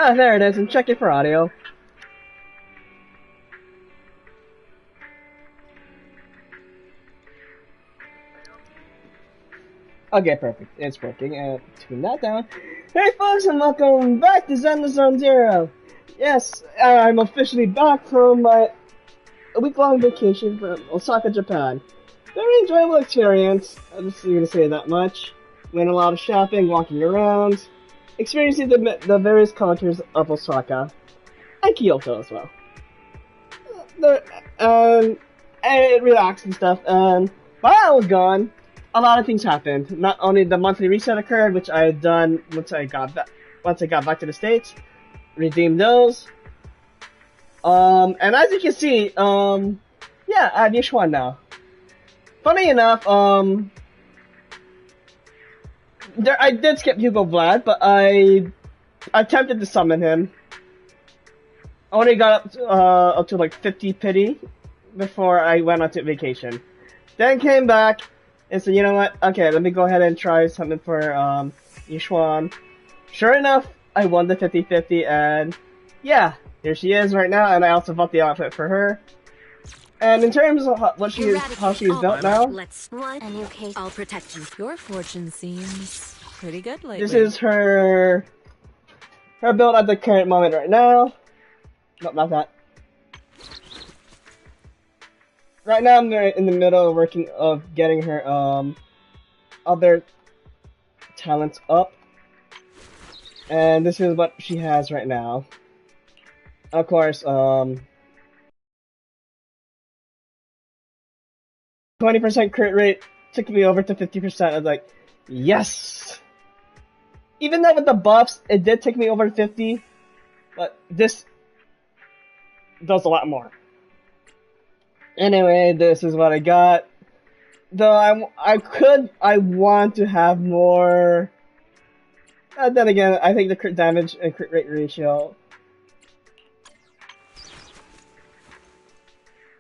Ah, there it is, and check it for audio. Okay, perfect. It's working, and tune that down. Hey folks, and welcome back to Zenless on Zero! Yes, I'm officially back from my week-long vacation from Osaka, Japan. Very enjoyable experience, I'm just gonna say that much. Went a lot of shopping, walking around, experiencing the various cultures of Osaka, and Kyoto as well. The, and relaxed and stuff, and while I was gone, a lot of things happened. Not only the monthly reset occurred, which I had done once I got back to the States, redeemed those. And as you can see, yeah, I have Yishuan now. Funny enough, I did skip Hugo Vlad, but I attempted to summon him. I only got up to like 50 pity before I went on to vacation. Then came back and said, you know what? Okay, let me go ahead and try something for Yishuan. Sure enough, I won the 50-50, and yeah, here she is right now. And I also bought the outfit for her. And in terms of how she is built now, let's run a new case. I'll protect you. Your fortune seems pretty good lately. this is her build at the current moment right now. Nope, not that. Right now, I'm in the middle of getting her other talents up, and this is what she has right now. Of course, 20% crit rate took me over to 50%. I was like, yes! Even though with the buffs, it did take me over 50, but this does a lot more. Anyway, this is what I got. Though I want to have more. Then again, I think the crit damage and crit rate ratio.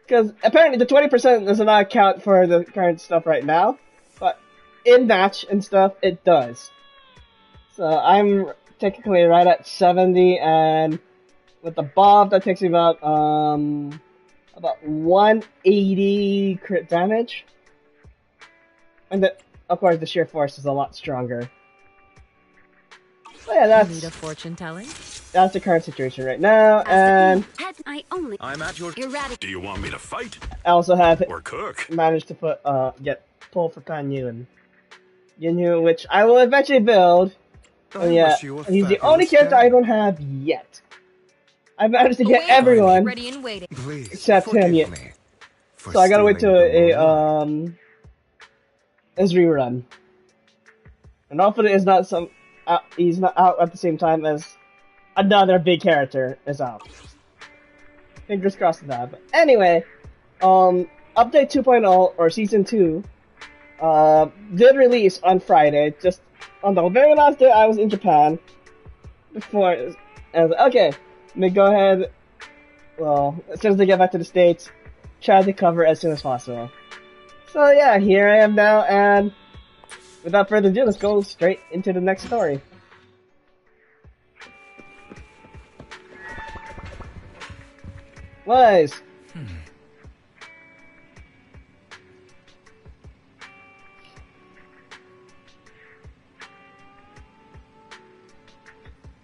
Because apparently the 20% does not account for the current stuff right now, but in match and stuff, it does. So I'm technically right at 70, and with the buff, that takes me about 180 crit damage. And of course, the sheer force is a lot stronger. So yeah, You need a fortune telling? that's the current situation right now, and I'm at your. Do you want me to fight? I also have Or cook? managed to get pull for Pan Yu and Yinyu, which I will eventually build. And yeah, he's the only character I don't have yet. I managed to get everyone Ready and waiting. Please except him yet. So I gotta wait till his rerun. And hopefully it's not he's not out at the same time as another big character is out. Fingers crossed on that. But anyway, Update 2.0 or Season 2 did release on Friday, just on the very last day I was in Japan. Before, I was like, okay, let me go ahead, well, as soon as I get back to the States, try to cover as soon as possible. So yeah, here I am now, and without further ado, let's go straight into the next story. Wise.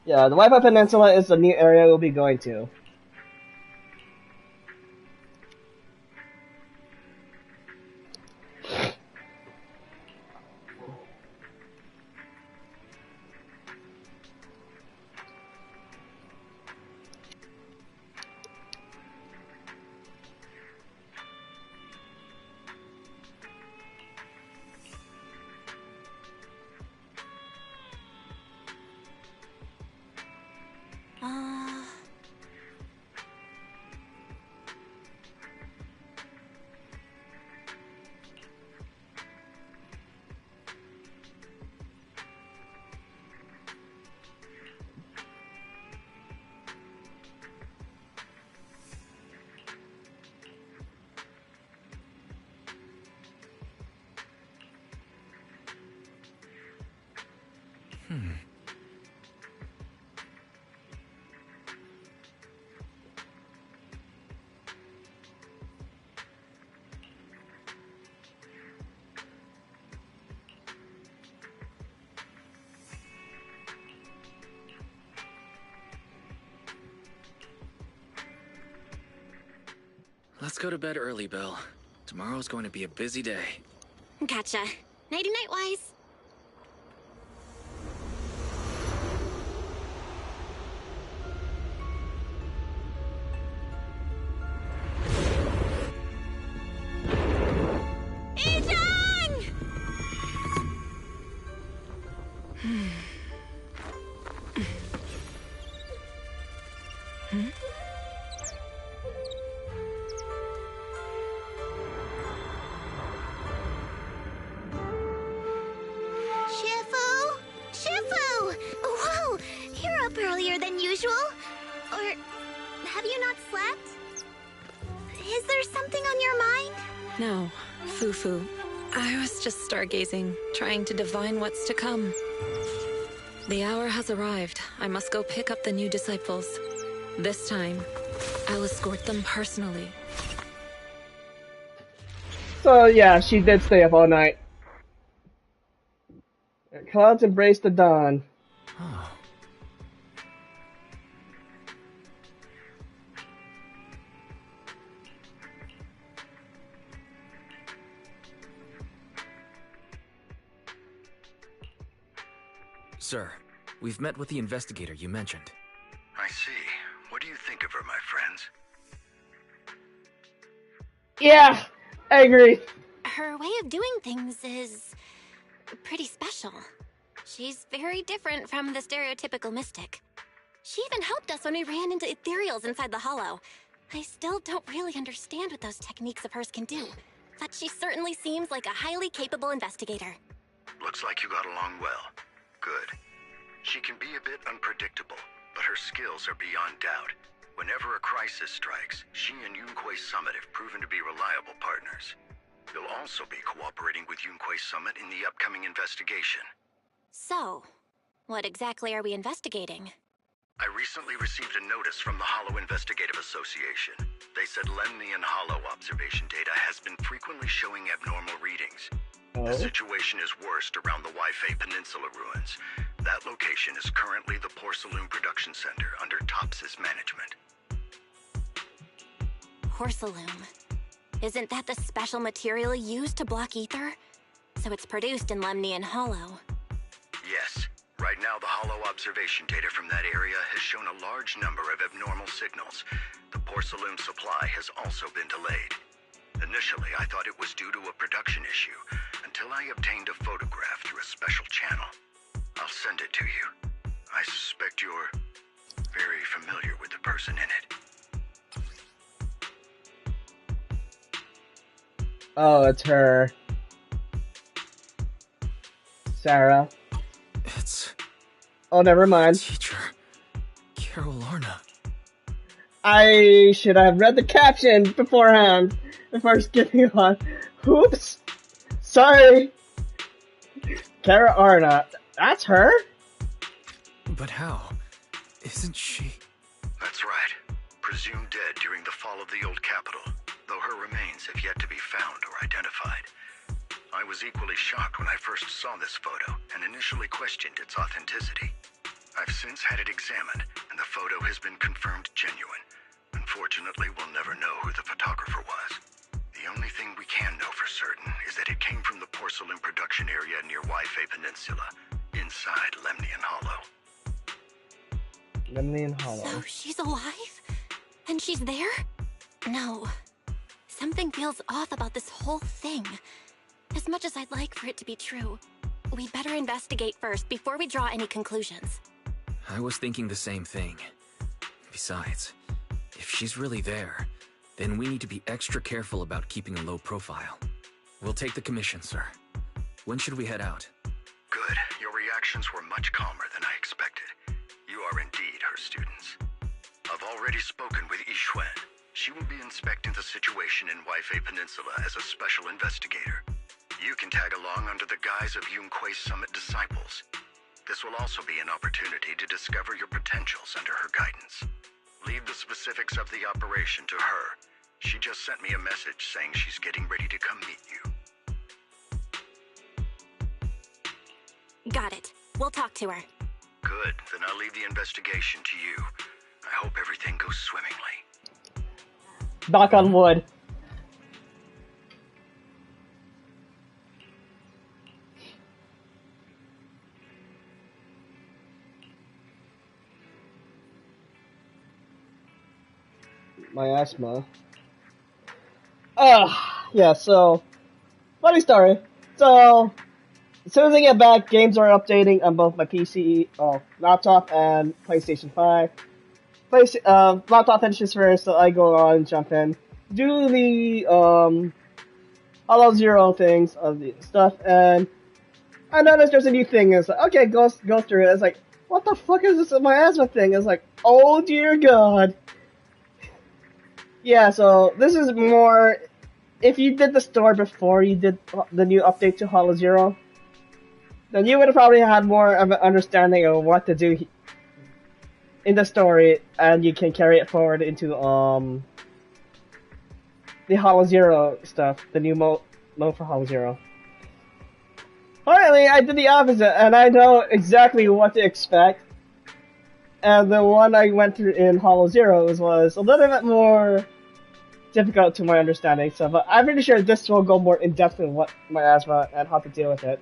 Yeah, the Wi-Fi Peninsula is the new area we'll be going to. Let's go to bed early, Bill. Tomorrow's going to be a busy day. Gotcha. Nighty-night, Wise. Shifu! Whoa! You're up earlier than usual? Or have you not slept? Is there something on your mind? No, Fufu. I was just stargazing, trying to divine what's to come. The hour has arrived. I must go pick up the new disciples. This time, I'll escort them personally. So yeah, she did stay up all night. Clouds embrace the dawn. Oh. Sir, we've met with the investigator you mentioned. I see. What do you think of her, my friends? Yeah, I agree. Her way of doing things is pretty special. She's very different from the stereotypical mystic. She even helped us when we ran into ethereals inside the hollow. I still don't really understand what those techniques of hers can do, but she certainly seems like a highly capable investigator. Looks like you got along well. Good. She can be a bit unpredictable, but her skills are beyond doubt. Whenever a crisis strikes, she and Yunquei Summit have proven to be reliable partners. You'll also be cooperating with Yunquei Summit in the upcoming investigation. So, what exactly are we investigating? I recently received a notice from the Hollow Investigative Association. They said Lemnian Hollow observation data has been frequently showing abnormal readings. The situation is worst around the Waifei Peninsula ruins. That location is currently the Porcelain Production Center under Tops's management. Porcelain. Isn't that the special material used to block ether? So it's produced in Lemnian Hollow. Yes. Right now, the Hollow observation data from that area has shown a large number of abnormal signals. The porcelain supply has also been delayed. Initially, I thought it was due to a production issue, until I obtained a photograph through a special channel. I'll send it to you. I suspect you're very familiar with the person in it. Oh, it's her. Sarah. It's... Oh, never mind. Teacher... Carol Lorna. I should have read the caption beforehand, before skipping on. Oops! Sorry! Kara Arna. That's her? But how? Isn't she... That's right. Presumed dead during the fall of the old capital, though her remains have yet to be found or identified. I was equally shocked when I first saw this photo and initially questioned its authenticity. I've since had it examined, and the photo has been confirmed genuine. Unfortunately, we'll never know who the photographer was. The only thing we can know for certain is that it came from the porcelain production area near Waifei Peninsula, inside Lemnian Hollow. Lemnian Hollow. So she's alive? And she's there? No. Something feels off about this whole thing. As much as I'd like for it to be true, we'd better investigate first before we draw any conclusions. I was thinking the same thing. Besides, if she's really there, then we need to be extra careful about keeping a low profile. We'll take the commission, sir. When should we head out? Good. Your reactions were much calmer than I expected. You are indeed her students. I've already spoken with Yixuan. She will be inspecting the situation in Waifei Peninsula as a special investigator. You can tag along under the guise of Yunquei Summit disciples. This will also be an opportunity to discover your potentials under her guidance. Leave the specifics of the operation to her. She just sent me a message saying she's getting ready to come meet you. Got it. We'll talk to her. Good. Then I'll leave the investigation to you. I hope everything goes swimmingly. Knock on wood. my asthma. Yeah, so, funny story. So, as soon as I get back, games are updating on both my PC, laptop, and PlayStation 5. Laptop finishes first, so I go on and jump in. Do the, Hollow Zero things of the stuff, and I noticed there's a new thing. It's like, okay, go through it. It's like, what the fuck is this with my asthma thing? It's like, oh dear god. Yeah, so this is more. If you did the story before you did the new update to Hollow Zero, then you would have probably had more of an understanding of what to do in the story, and you can carry it forward into the Hollow Zero stuff, the new mode for Hollow Zero. Apparently, I did the opposite, and I know exactly what to expect. And the one I went through in Hollow Zero was a little bit more difficult to my understanding. So, but I'm pretty sure this will go more in depth in what my asthma and how to deal with it.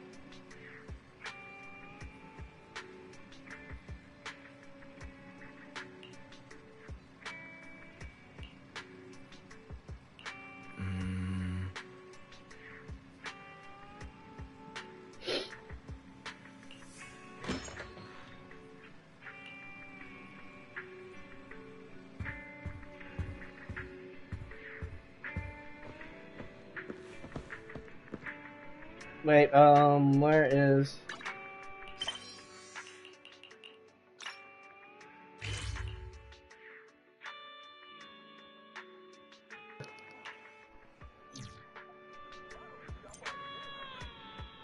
Wait, where is...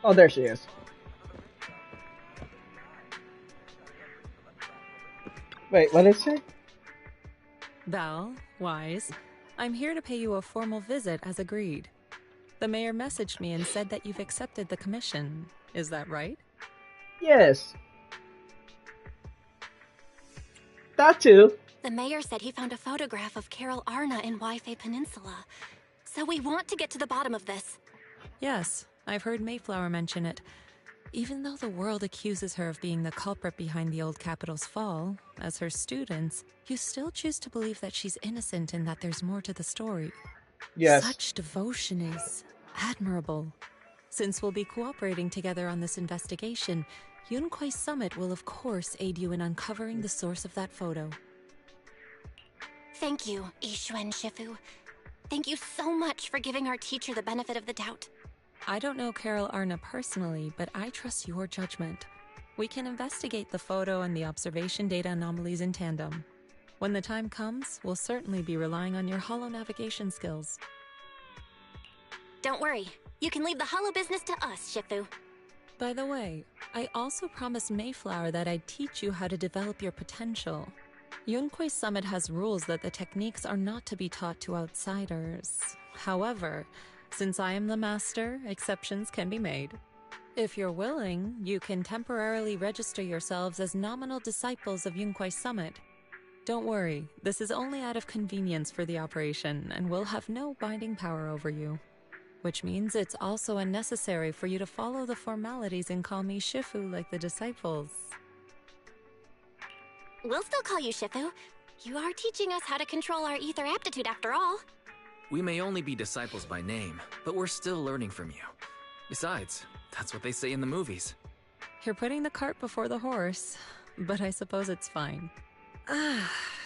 Oh, there she is. Wait, what did it say? Val, Wise, I'm here to pay you a formal visit as agreed. The mayor messaged me and said that you've accepted the commission. Is that right? Yes. That too. The mayor said he found a photograph of Carol Arna in Wi-Fi Peninsula. So we want to get to the bottom of this. Yes, I've heard Mayflower mention it. Even though the world accuses her of being the culprit behind the old capital's fall, as her students, you still choose to believe that she's innocent and that there's more to the story. Yes. Such devotion is admirable. Since we'll be cooperating together on this investigation, Yunquai Summit will of course aid you in uncovering the source of that photo. Thank you, Yixuan Shifu. Thank you so much for giving our teacher the benefit of the doubt. I don't know Carol Arna personally, but I trust your judgment. We can investigate the photo and the observation data anomalies in tandem. When the time comes, we'll certainly be relying on your holo navigation skills. Don't worry. You can leave the holo business to us, Shifu. By the way, I also promised Mayflower that I'd teach you how to develop your potential. Yunquai Summit has rules that the techniques are not to be taught to outsiders. However, since I am the master, exceptions can be made. If you're willing, you can temporarily register yourselves as nominal disciples of Yunquai Summit. Don't worry, this is only out of convenience for the operation and will have no binding power over you. Which means it's also unnecessary for you to follow the formalities and call me Shifu like the disciples. We'll still call you Shifu. You are teaching us how to control our ether aptitude after all. We may only be disciples by name, but we're still learning from you. Besides, that's what they say in the movies. You're putting the cart before the horse, but I suppose it's fine.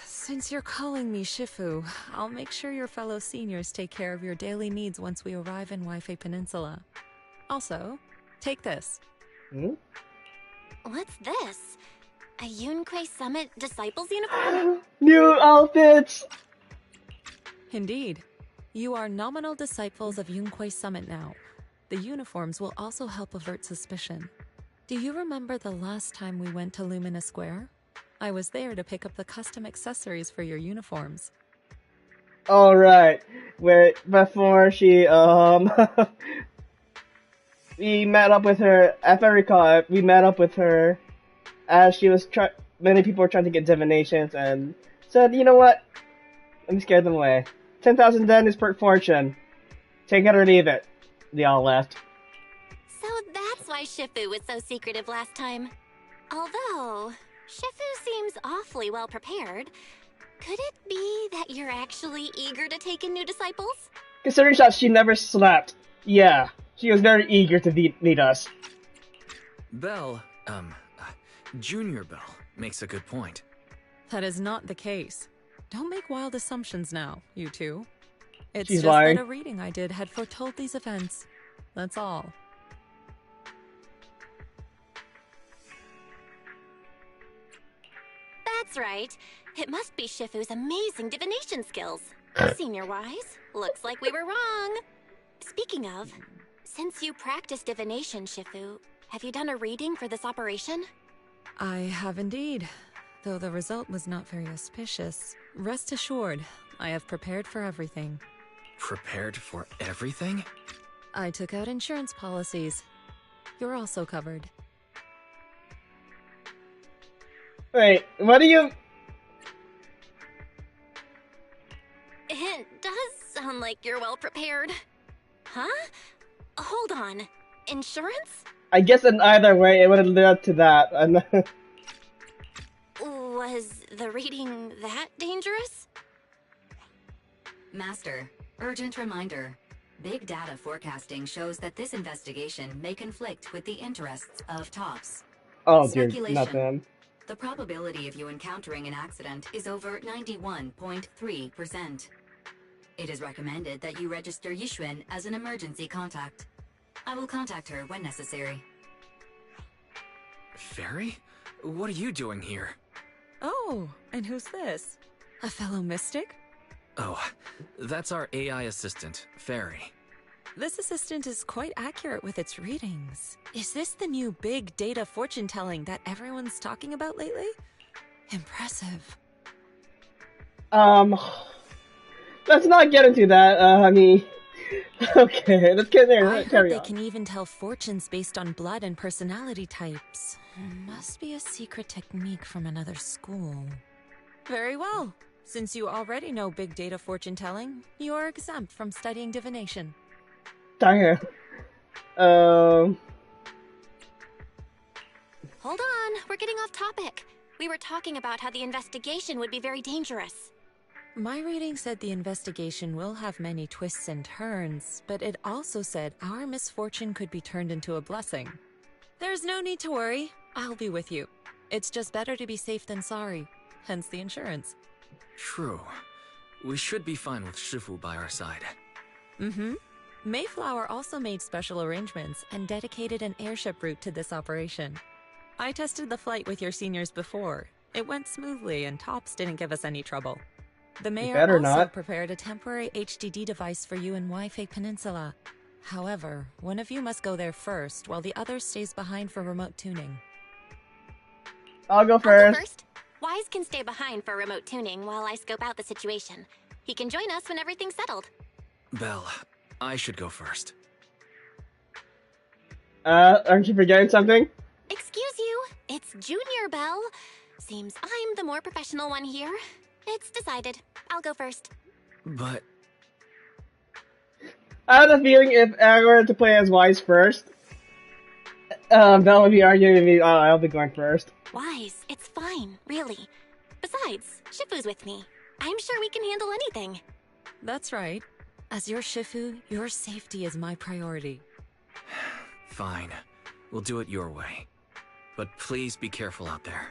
Since you're calling me Shifu, I'll make sure your fellow seniors take care of your daily needs once we arrive in Wi-Fi Peninsula. Also, take this. What's this? A Yunquai Summit Disciples uniform? New outfits! Indeed. You are nominal disciples of Yunquai Summit now. The uniforms will also help avert suspicion. Do you remember the last time we went to Lumina Square? I was there to pick up the custom accessories for your uniforms. Alright. Where before she we met up with her, if I recall, we met up with her as she was many people were trying to get divinations and said, you know what? Let me scare them away. 10,000 den is per fortune. Take it or leave it. They all left. So that's why Shifu was so secretive last time. Although, Shifu seems awfully well prepared. Could it be that you're actually eager to take in new disciples? Considering that she never slept, yeah, she was very eager to meet us. Belle, Junior Belle, makes a good point. That is not the case. Don't make wild assumptions now, you two. It's She's just lying. that a reading I did had foretold these events. That's all. That's right. It must be Shifu's amazing divination skills. Senior-wise, looks like we were wrong. Speaking of, since you practice divination, Shifu, have you done a reading for this operation? I have indeed, though the result was not very auspicious. Rest assured, I have prepared for everything. Prepared for everything? I took out insurance policies. You're also covered. Wait, what do you... It does sound like you're well prepared. Huh? Hold on. Insurance? I guess in either way, it would have led to that. Was the reading that dangerous? Master, urgent reminder. Big data forecasting shows that this investigation may conflict with the interests of TOPS. Oh dear, Speculation. not them. The probability of you encountering an accident is over 91.3%. It is recommended that you register Yixuan as an emergency contact. I will contact her when necessary. Fairy? What are you doing here? Oh, and who's this? A fellow mystic? Oh, that's our AI assistant, Fairy. This assistant is quite accurate with its readings. Is this the new big data fortune telling that everyone's talking about lately? Impressive. Let's not get into that. I mean, okay, let's get there. I heard Carry they on. can even tell fortunes based on blood and personality types. Must be a secret technique from another school. Very well. Since you already know big data fortune telling, you are exempt from studying divination. Damn. Hold on, we're getting off topic. We were talking about how the investigation would be very dangerous. My reading said the investigation will have many twists and turns, but it also said our misfortune could be turned into a blessing. There's no need to worry. I'll be with you. It's just better to be safe than sorry, hence the insurance. True. We should be fine with Shifu by our side. Mm-hmm. Mayflower also made special arrangements and dedicated an airship route to this operation. I tested the flight with your seniors before. It went smoothly and TOPS didn't give us any trouble. The mayor better also not. prepared a temporary HDD device for you in Wi-Fi Peninsula. However, one of you must go there first while the other stays behind for remote tuning. I'll go I'll go first. first. Wise can stay behind for remote tuning while I scope out the situation. He can join us when everything's settled. Belle, I should go first. Aren't you forgetting something? Excuse you, it's Junior Belle. Seems I'm the more professional one here. It's decided. I'll go first. But I have a feeling if I were to play as Wise first, that would be arguing with me. Oh, I'll be going first. Wise, it's fine, really. Besides, Shifu's with me. I'm sure we can handle anything. That's right. As your Shifu, your safety is my priority. fine. We'll do it your way. But please be careful out there.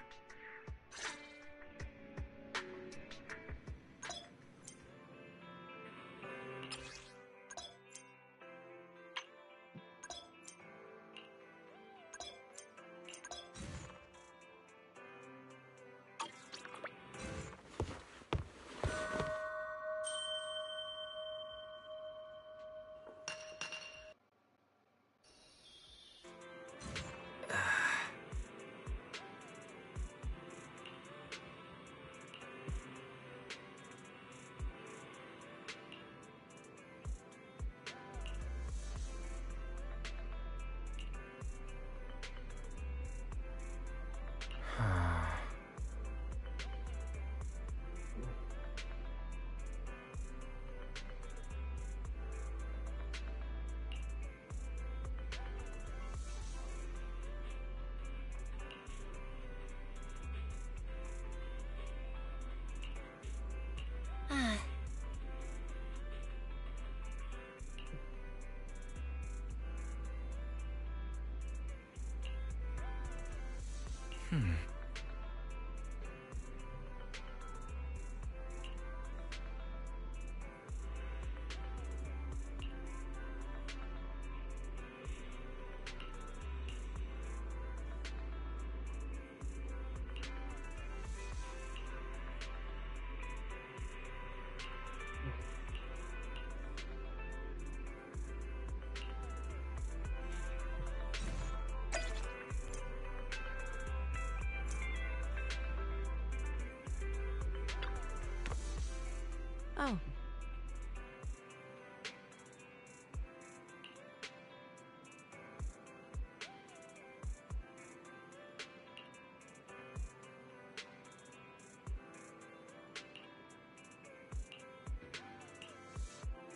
Oh.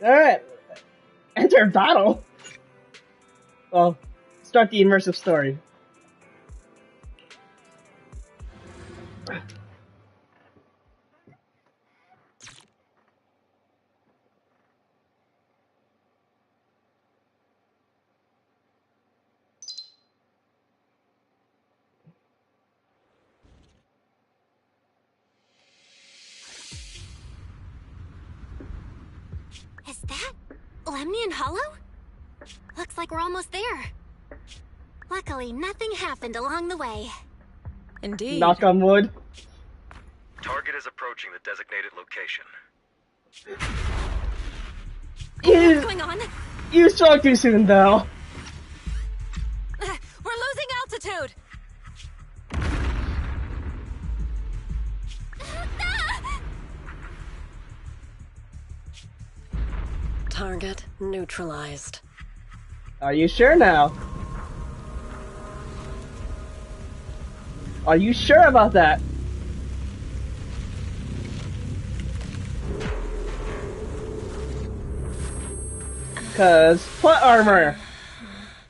Alright. Enter battle. Well, start the immersive story. Is that Lemnian Hollow? Looks like we're almost there. Luckily, nothing happened along the way. Indeed. Knock on wood. Target is approaching the designated location. What's going on? You spoke too soon, though. We're losing altitude! Target neutralized. Are you sure now? Are you sure about that? Cause plot armor.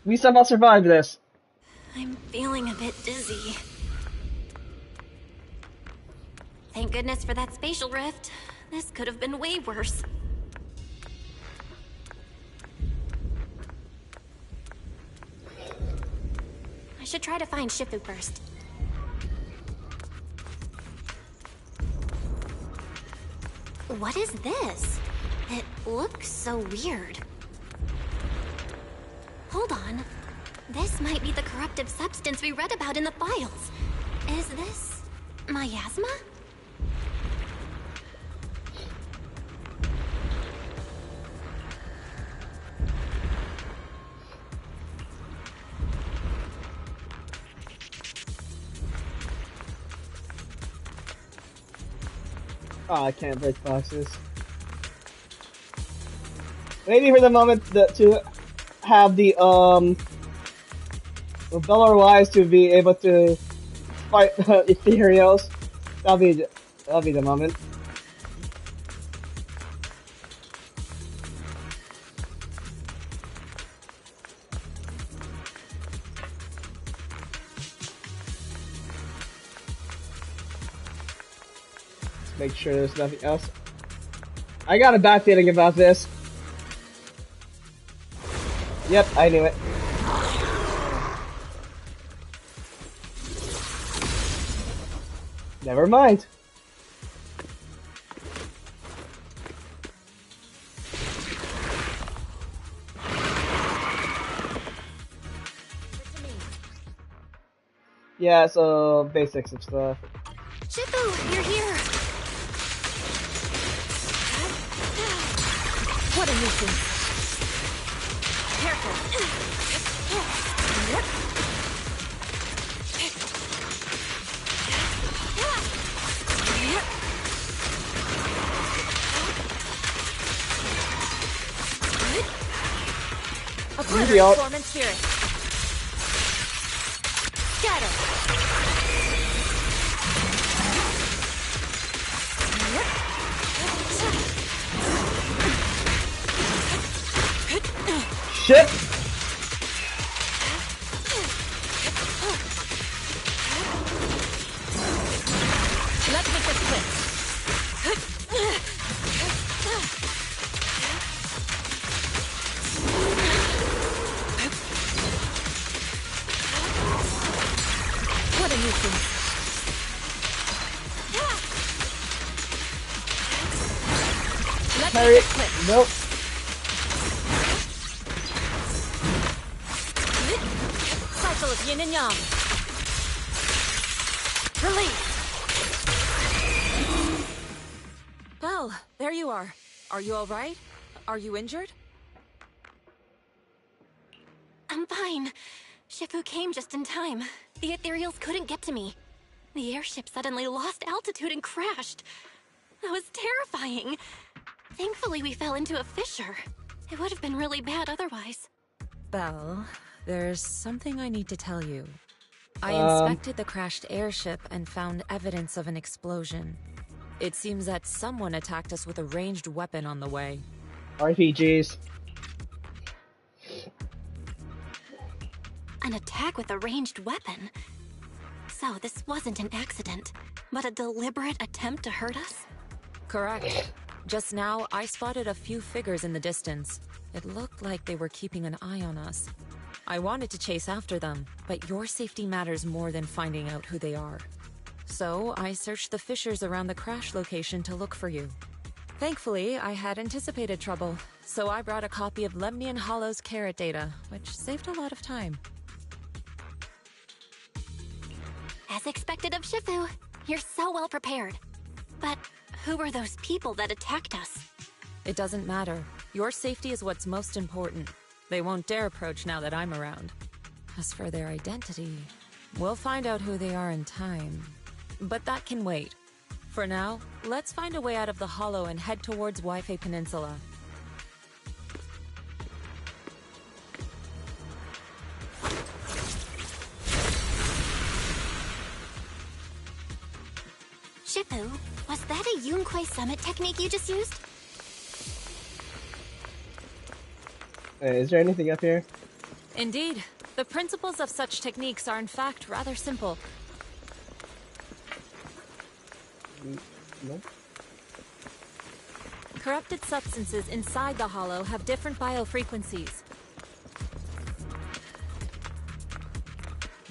We somehow survived this. I'm feeling a bit dizzy. Thank goodness for that spatial rift. This could have been way worse. I should try to find Shifu first. What is this? It looks so weird. Hold on. This might be the corruptive substance we read about in the files. Is this miasma? Oh, I can't break boxes. Maybe for the moment to have the Bella Wise to be able to fight ethereals. That'll be the moment. Make sure there's nothing else. I got a bad feeling about this. Yep, I knew it. Never mind. Yeah, so basics of stuff. Shifu, you're here. What a nuisance. Careful. Obliterate form and spirit. Scatter. Shit! Let's make this quick. What a nuisance. Harry. Nope. Cycle of yin and yang. Release. Well, there you are. Are you all right? Are you injured? I'm fine. Shifu came just in time. The ethereals couldn't get to me. The airship suddenly lost altitude and crashed. That was terrifying. Thankfully, we fell into a fissure. It would have been really bad otherwise. Belle, there's something I need to tell you. I inspected the crashed airship and found evidence of an explosion. It seems that someone attacked us with a ranged weapon on the way. RPGs. An attack with a ranged weapon? So this wasn't an accident, but a deliberate attempt to hurt us? Correct. Just now, I spotted a few figures in the distance. It looked like they were keeping an eye on us. I wanted to chase after them, but your safety matters more than finding out who they are. So, I searched the fissures around the crash location to look for you. Thankfully, I had anticipated trouble, so I brought a copy of Lemnian Hollow's carrot data, which saved a lot of time. As expected of Shifu, you're so well prepared. But who were those people that attacked us? It doesn't matter. Your safety is what's most important. They won't dare approach now that I'm around. As for their identity, we'll find out who they are in time. But that can wait. For now, let's find a way out of the hollow and head towards Waifei Peninsula. Shifu, was that a Yunquei Summit technique you just used? Is there anything up here? Indeed. The principles of such techniques are in fact rather simple. No. Corrupted substances inside the hollow have different biofrequencies.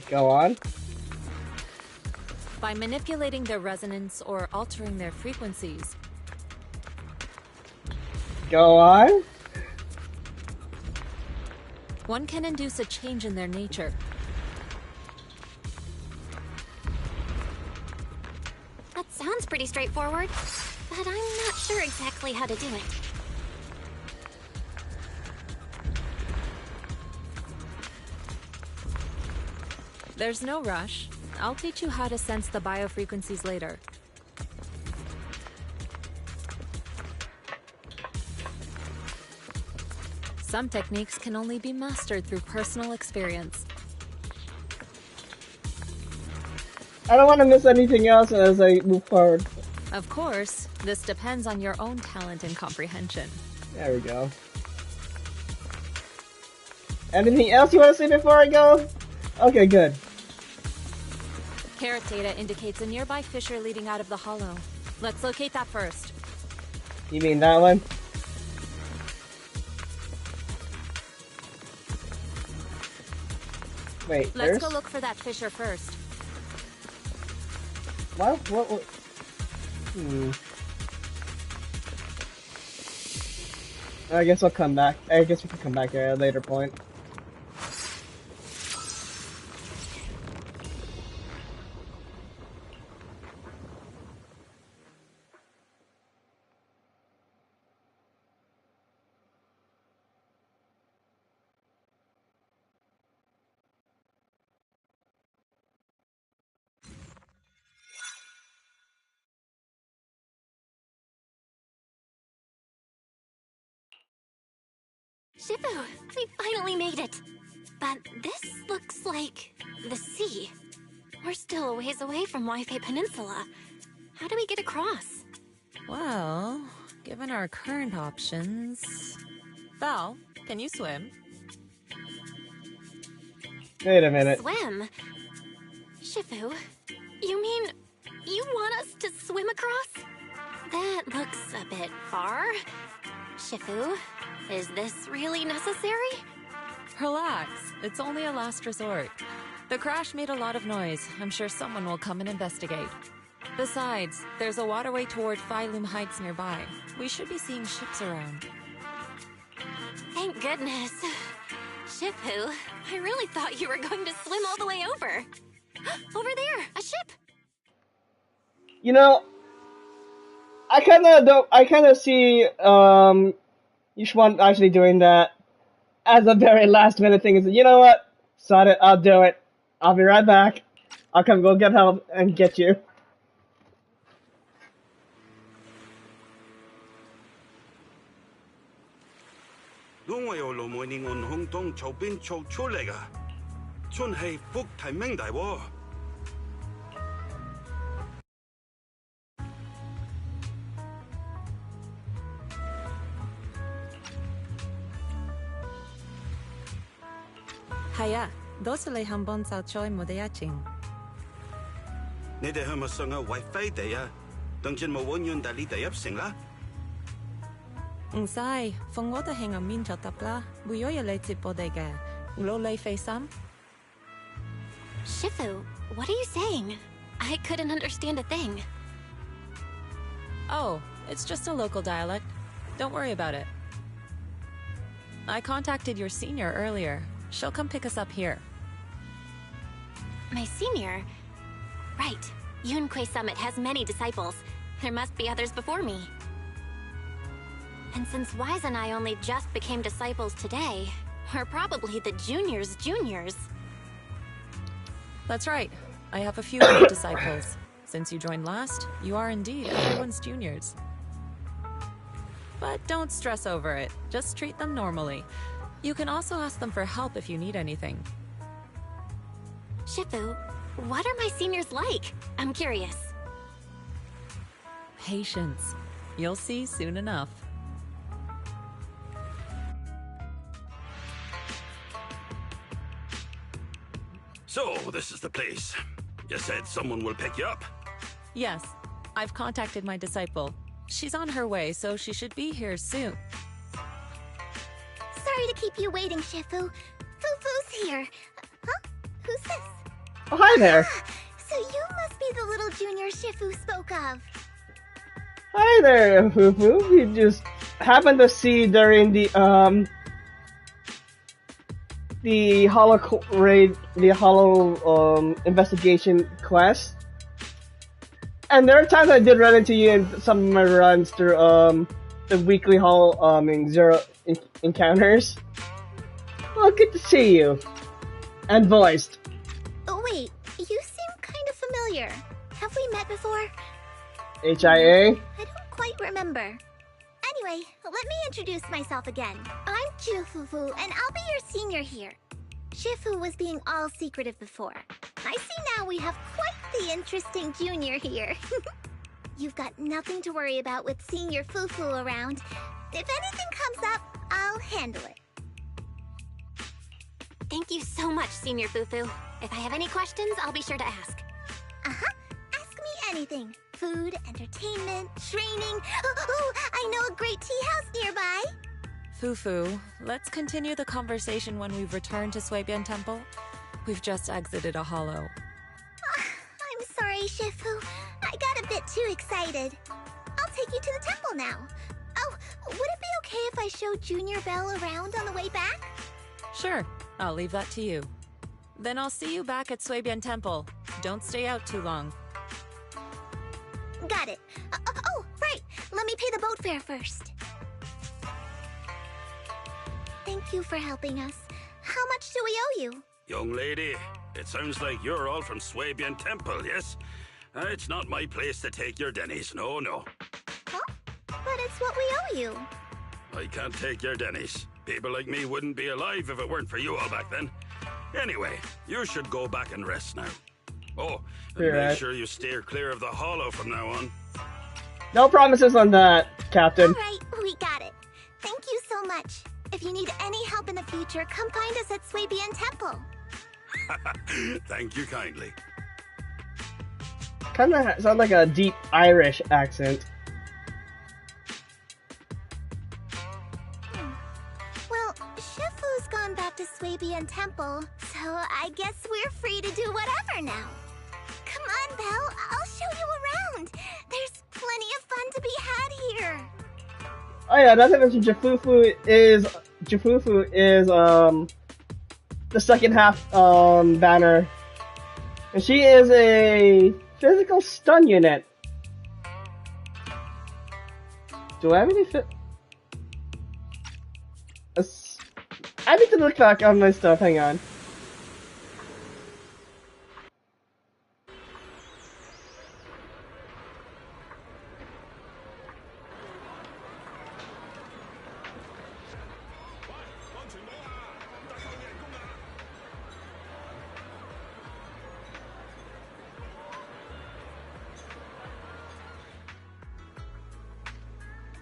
Go on. By manipulating their resonance or altering their frequencies, Go on. one can induce a change in their nature. That sounds pretty straightforward, but I'm not sure exactly how to do it. There's no rush. I'll teach you how to sense the biofrequencies later. Some techniques can only be mastered through personal experience. I don't want to miss anything else as I move forward. Of course, this depends on your own talent and comprehension. There we go. Anything else you want to say before I go? Okay, good. Carrot data indicates a nearby fissure leading out of the hollow. Let's locate that first. You mean that one? Wait, Let's there's... go look for that fissure first. What? I guess I'll come back. I guess we can come back here at a later point. Shifu, we finally made it! But this looks like the sea. We're still a ways away from Waifei Peninsula. How do we get across? Well, given our current options... Val, can you swim? Wait a minute. Swim? Shifu, you mean you want us to swim across? That looks a bit far. Shifu, is this really necessary? Relax, it's only a last resort. The crash made a lot of noise. I'm sure someone will come and investigate. Besides, there's a waterway toward Phylum Heights nearby. We should be seeing ships around. Thank goodness. Shifu, I really thought you were going to swim all the way over. Over there, a ship. You know, I kind of see Yushwan actually doing that as a very last minute thing. Is, you know what? Sod it, I'll do it. I'll be right back. I'll come go get help and get you. Haya, dosele hambon sao choi modeyaching. Nede humasanga Wi-Fi daya, dongchen mo wonyon dali dayap singla. Sai, fongwoda henga min chatapla, buyoya le tipodega. Ulo le Phaethons? Shifu, what are you saying? I couldn't understand a thing. Oh, it's just a local dialect. Don't worry about it. I contacted your senior earlier. She'll come pick us up here. My senior? Right. Yunque Summit has many disciples. There must be others before me. And since Wise and I only just became disciples today, we're probably the juniors' juniors. That's right. I have a few other disciples. Since you joined last, you are indeed everyone's juniors. But don't stress over it. Just treat them normally. You can also ask them for help if you need anything. Shifu, what are my seniors like? I'm curious. Patience. You'll see soon enough. So, this is the place. You said someone will pick you up? Yes. I've contacted my disciple. She's on her way, so she should be here soon. Sorry to keep you waiting, Shifu. Fufu's here. Huh? Who's this? Oh, hi there. So you must be the little junior Shifu spoke of. Hi there, Fufu. We just happened to see during the Hollow investigation quest. And there are times I did run into you in some of my runs through the weekly Zero encounters. Well, good to see you. And voiced. Oh, wait, you seem kind of familiar. Have we met before? HIA? I don't quite remember. Anyway, let me introduce myself again. I'm Fufu, and I'll be your senior here. Shifu was being all secretive before. I see now we have quite the interesting junior here. You've got nothing to worry about with senior Fufu around. If anything comes up, I'll handle it. Thank you so much, Senior Fufu. If I have any questions, I'll be sure to ask. Uh-huh. Ask me anything. Food, entertainment, training. Oh, I know a great tea house nearby. Fufu, let's continue the conversation when we've returned to Swabian Temple. We've just exited a hollow. I'm sorry, Shifu. I got a bit too excited. I'll take you to the temple now. Oh, would it be okay if I showed Junior Belle around on the way back? Sure, I'll leave that to you. Then I'll see you back at Swabian Temple. Don't stay out too long. Got it. Oh, right. Let me pay the boat fare first. Thank you for helping us. How much do we owe you? Young lady, it sounds like you're all from Swabian Temple, yes? It's not my place to take your dennies, no. Huh? But it's what we owe you. I can't take your dennies. People like me wouldn't be alive if it weren't for you all back then. Anyway, you should go back and rest now. Oh, and make sure you steer clear of the hollow from now on. No promises on that, Captain. Alright, we got it. Thank you so much. If you need any help in the future, come find us at Swabian Temple. Thank you kindly. Kinda sounds like a deep Irish accent. Well, Shifu's gone back to Swabian Temple, so I guess we're free to do whatever now. Come on, Belle, I'll show you Oh yeah, not to mention Jafufu is the second half banner. And she is a physical stun unit. Do I have any I need to look back on my stuff, hang on.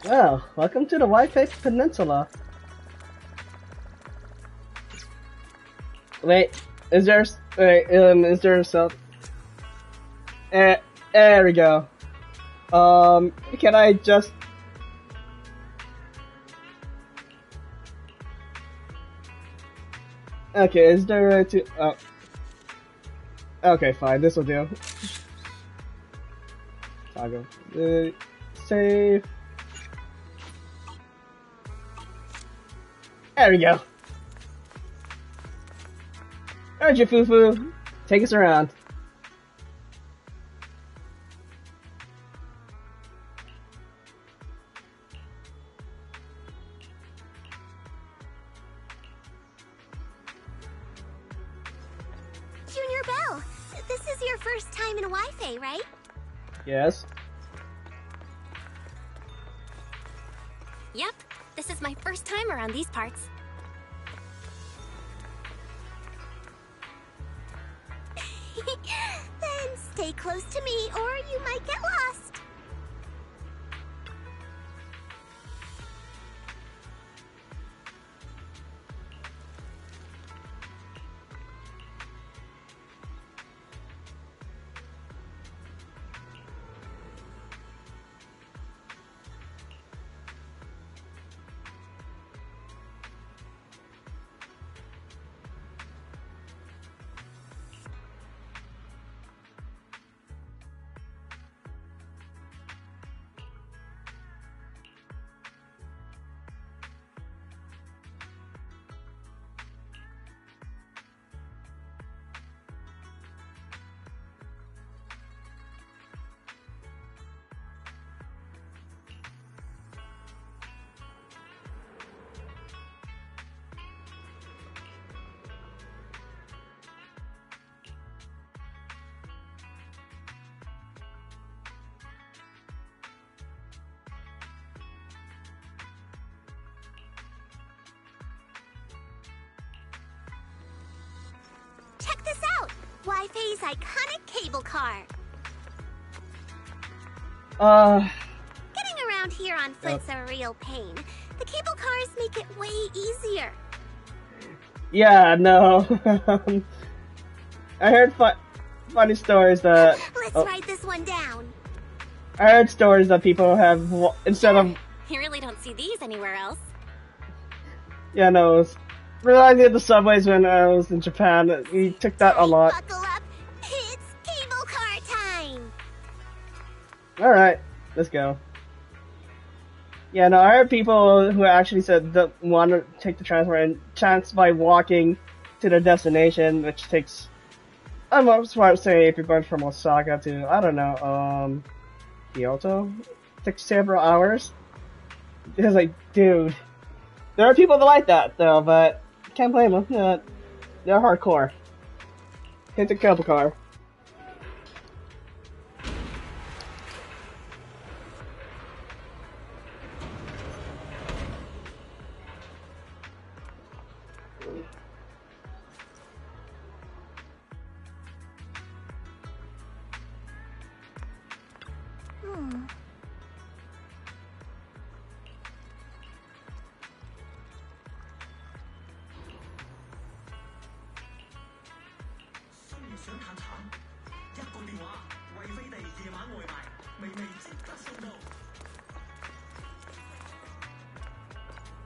Well, welcome to the Wi-Fi Peninsula. Wait, is there some? There we go. Can I just? Okay, is there a to? Oh. Okay, fine. This will do. Toggle. Save. There we go. Alright, Jafufu, take us around. Junior Belle, this is your first time in Wi-Fi, right? Yes. Yep, this is my first time around these parts. Then stay close to me or you might get lost. Check this out! Wi-Fi's iconic cable car. Getting around here on foot's a real pain. The cable cars make it way easier. Yeah, no. I heard funny stories that... Let's write this one down. I heard stories that people have, instead of... You really don't see these anywhere else. Yeah, no, it was... Realizing at the subways when I was in Japan, we took that a lot. Buckle up. It's cable car time. Alright, let's go. Yeah, no, I heard people who actually said that want to take the transfer and chance by walking to their destination, which takes... I'm supposed to say if you're going from Osaka to, I don't know, Kyoto? It takes several hours. It's like, dude. There are people that like that, though, but can't blame them. They're hardcore. Hit the cable car.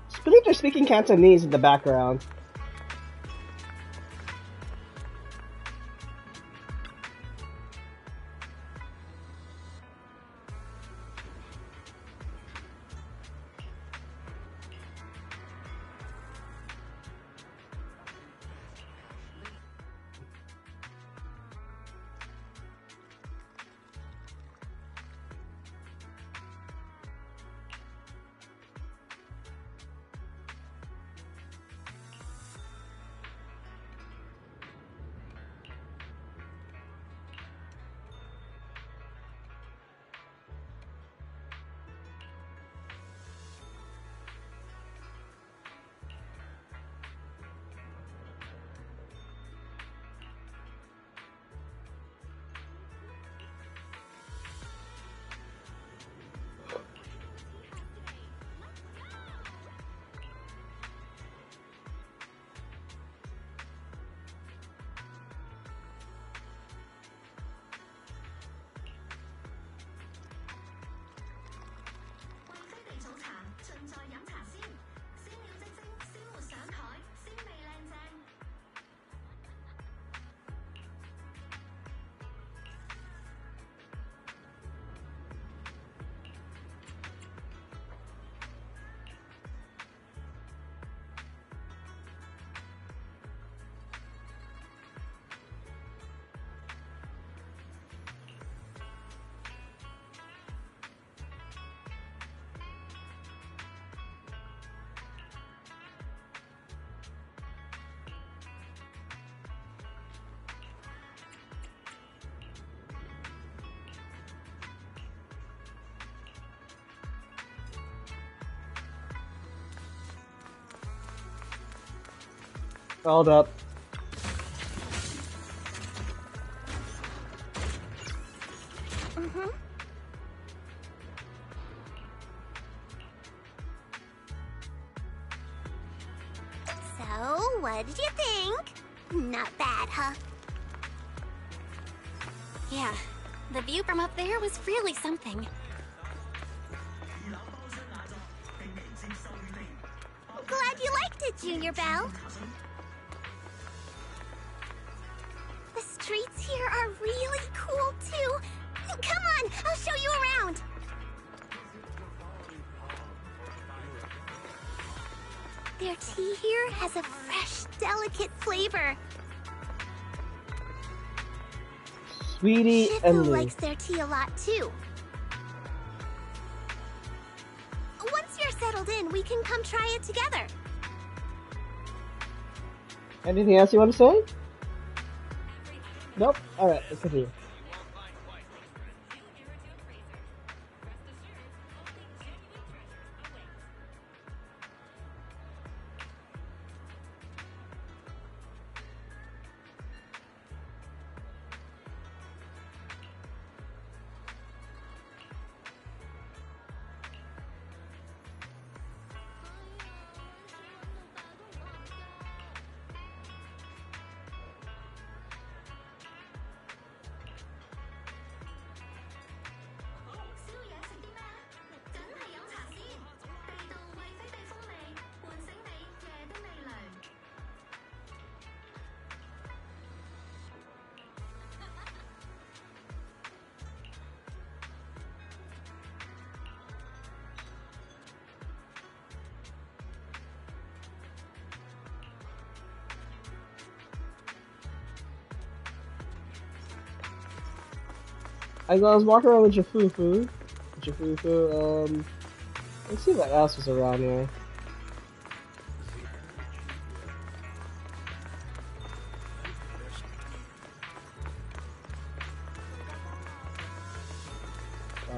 I believe they're speaking Cantonese in the background. Hold up. So, what did you think? Not bad, huh? Yeah, the view from up there was really something. Glad you liked it, Junior Belle. The streets here are really cool, too. Come on, I'll show you around. Their tea here has a fresh, delicate flavor. Sweetie and Shifu Lou. likes their tea a lot, too. Once you're settled in, we can come try it together. Anything else you want to say? Nope. Alright, let's continue. I was walking around with Jafufu. Let's see what else was around here.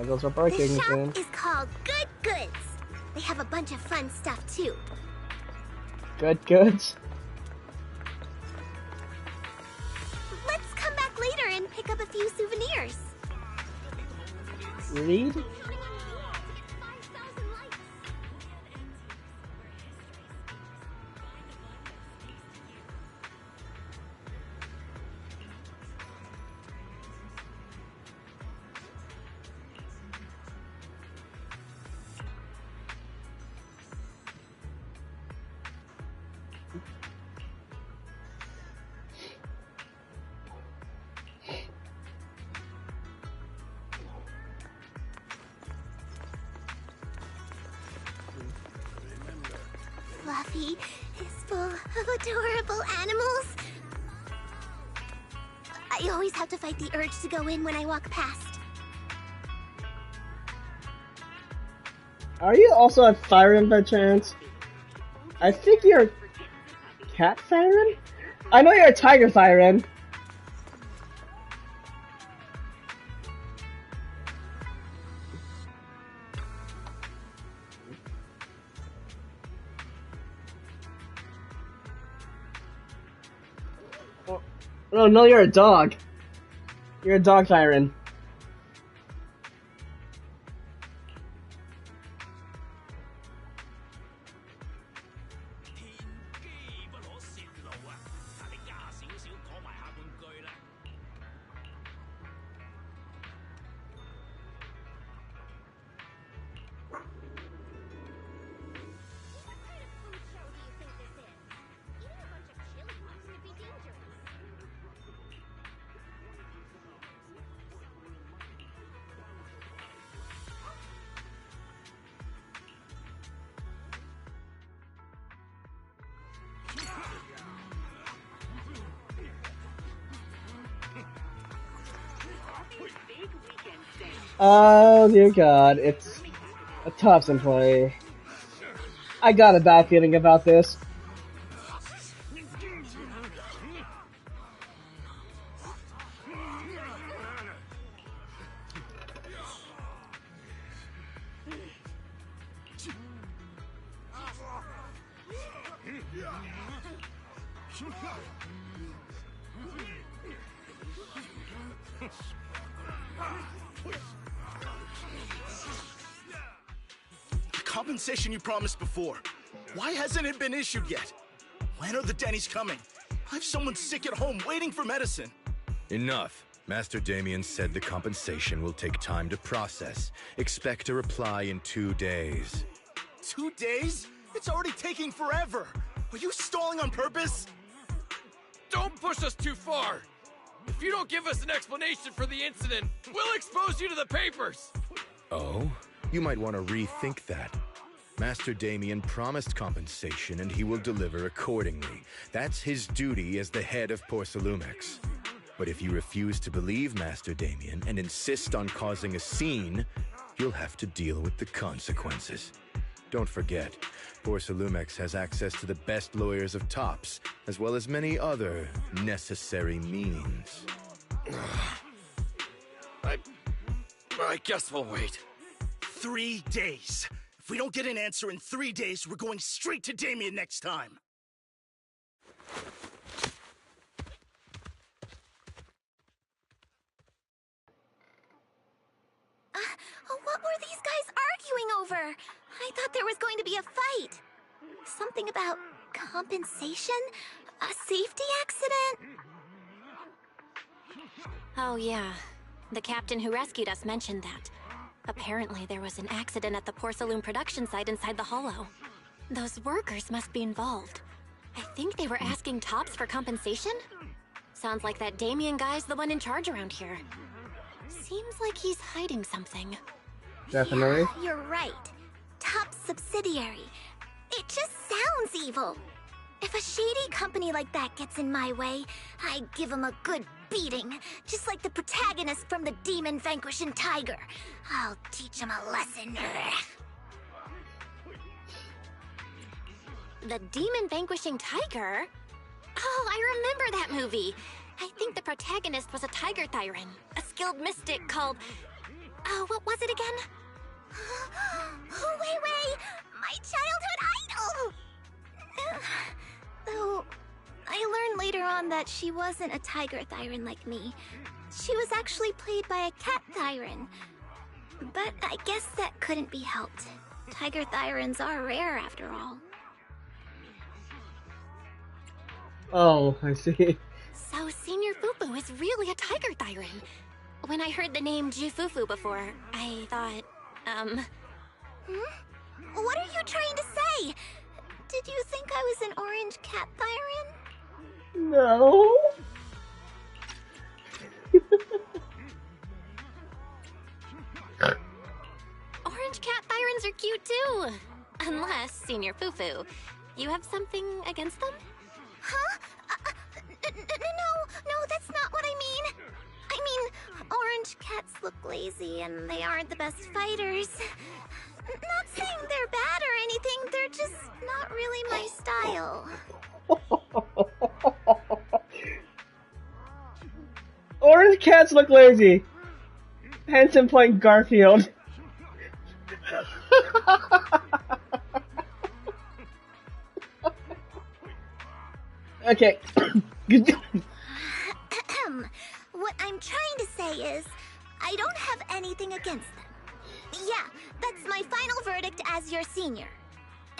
Those are barking This shop again. is called Good Goods. They have a bunch of fun stuff, too. Good goods. Let's come back later and pick up a few souvenirs. Read? Fluffy is full of adorable animals. I always have to fight the urge to go in when I walk past. Are you also a Thyron by chance? I think you're a cat Thyron? I know you're a tiger Thyron. Oh, no, you're a dog. You're a dog Thyron. Oh dear God, it's a Tops employee. I got a bad feeling about this. The compensation you promised before. Why hasn't it been issued yet? When are the Denny's coming? I have someone sick at home waiting for medicine. Enough. Master Damien said the compensation will take time to process. Expect a reply in 2 days. 2 days? It's already taking forever. Are you stalling on purpose? Don't push us too far. If you don't give us an explanation for the incident, we'll expose you to the papers. Oh? You might want to rethink that. Master Damien promised compensation and he will deliver accordingly. That's his duty as the head of Porcelumex. But if you refuse to believe Master Damien and insist on causing a scene, you'll have to deal with the consequences. Don't forget, Porcelumex has access to the best lawyers of Tops, as well as many other necessary means. I guess we'll wait. 3 days. If we don't get an answer in 3 days, we're going straight to Damien next time. What were these guys arguing over? I thought there was going to be a fight. Something about compensation? A safety accident? Oh, yeah. The captain who rescued us mentioned that. Apparently, there was an accident at the porcelain production site inside the hollow. Those workers must be involved. I think they were asking Tops for compensation? Sounds like that Damien guy's the one in charge around here. Seems like he's hiding something. Definitely. Yeah, you're right. Top subsidiary. It just sounds evil. If a shady company like that gets in my way, I give them a good beating, just like the protagonist from the Demon Vanquishing Tiger. I'll teach him a lesson. The Demon Vanquishing Tiger? Oh, I remember that movie. I think the protagonist was a Tiger Thyran, a skilled mystic called... Oh, what was it again? Wait! My childhood idol! Though, I learned later on that she wasn't a Tiger Thyran like me. She was actually played by a Cat Thyran. But I guess that couldn't be helped. Tiger Thyrans are rare after all. Oh, I see. So Senior Fufu is really a Tiger Thyran. When I heard the name Jufufu before, I thought, What are you trying to say? Did you think I was an orange cat Thyran? No. Orange cat Thyrans are cute too. Unless, Senior Fufu, you have something against them? Huh? No, that's not what I mean. I mean, orange cats look lazy and they aren't the best fighters. Not saying they're bad or anything, they're just not really my style. Orange cats look lazy. Hence him playing Garfield. Okay. What I'm trying to say is, I don't have anything against them. Yeah, that's my final verdict as your senior.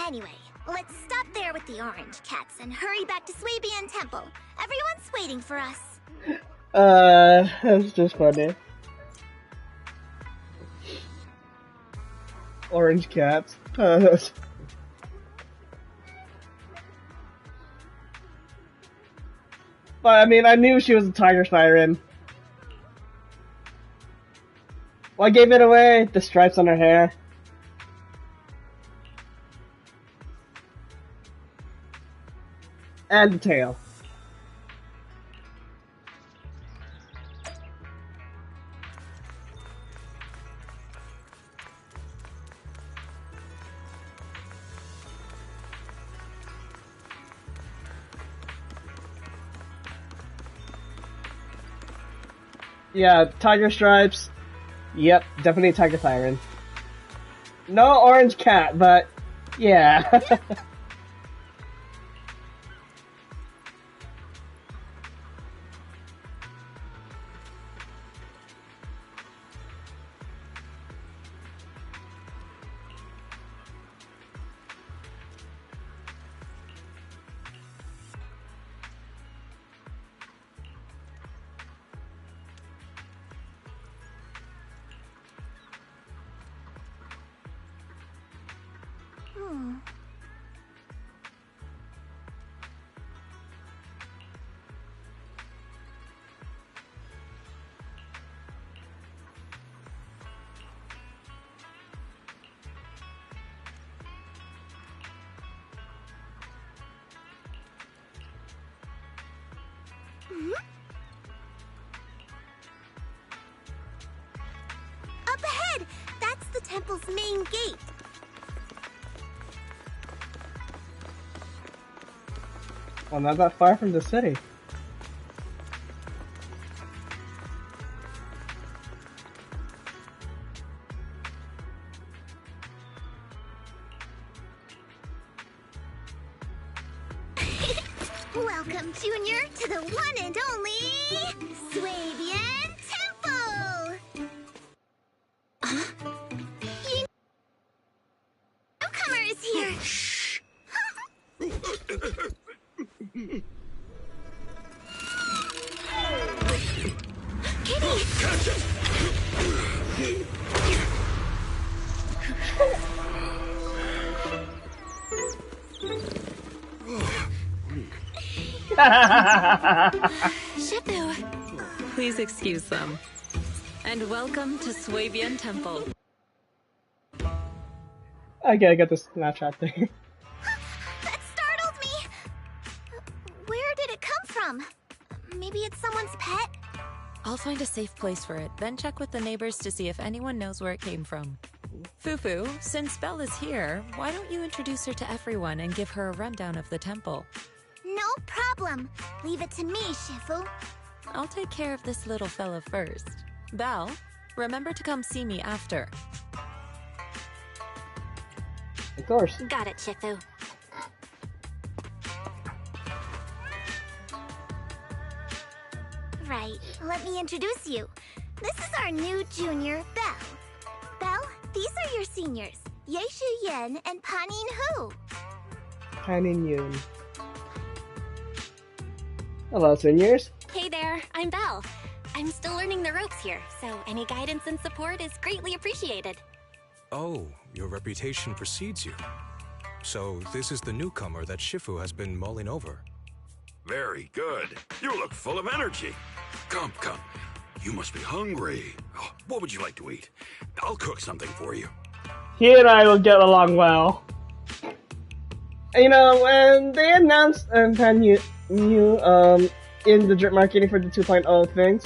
Anyway, let's stop there with the orange cats and hurry back to Swabian Temple. Everyone's waiting for us. That's just funny. Orange cats. But I mean, I knew she was a Tiger Siren. What gave it away? The stripes on her hair. And the tail. Yeah, tiger stripes. Yep, definitely a Tiger Siren. No orange cat, but yeah. Up ahead! That's the temple's main gate. Well, not that far from the city. Welcome, Junior, to the one and only Swabian Temple! Newcomer is here! Shh! Kitty! Catch it! Shifu! Please excuse them. And welcome to Swabian Temple. Okay, I got the Snapchat thing. That startled me! Where did it come from? Maybe it's someone's pet? I'll find a safe place for it, then check with the neighbors to see if anyone knows where it came from. Fufu, since Belle is here, why don't you introduce her to everyone and give her a rundown of the temple? No problem. Leave it to me, Shifu. I'll take care of this little fella first. Belle, remember to come see me after. Of course. Got it, Shifu. Right, let me introduce you. This is our new junior, Belle. Belle, these are your seniors, Yeishu Yen and Panin Hu. Panin Yun. Hello, seniors. Hey there, I'm Belle. I'm still learning the ropes here, so any guidance and support is greatly appreciated. Oh, your reputation precedes you. So this is the newcomer that Shifu has been mulling over. Very good. You look full of energy. Come, come. You must be hungry. Oh, what would you like to eat? I'll cook something for you. He and I will get along well. You know, when they announced Pan Yu in the drip marketing for the 2.0 things,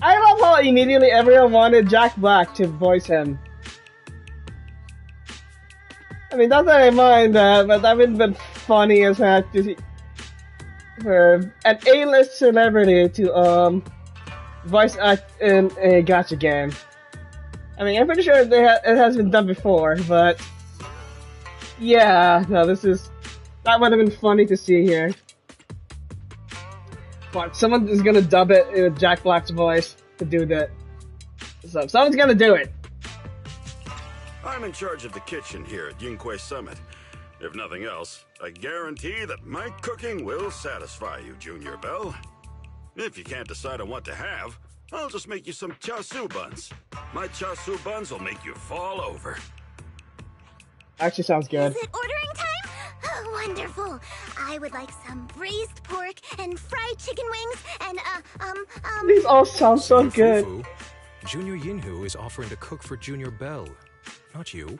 I love how immediately everyone wanted Jack Black to voice him. I mean, not that I mind that, but that would have been funny as heck to see for an A-list celebrity to voice act in a gacha game. I mean, I'm pretty sure it has been done before, but yeah, no, that would have been funny to see here. But someone is gonna dub it in Jack Black's voice to do that. So someone's gonna do it. I'm in charge of the kitchen here at Yingque Summit. If nothing else, I guarantee that my cooking will satisfy you, Junior Belle. If you can't decide on what to have, I'll just make you some chasu buns. My chasu buns will make you fall over. Actually sounds good. Is it ordering time? Oh, wonderful. I would like some braised pork and fried chicken wings and, These all sound so Senior good. Fufu, Junior Yinhu is offering to cook for Junior Belle, not you.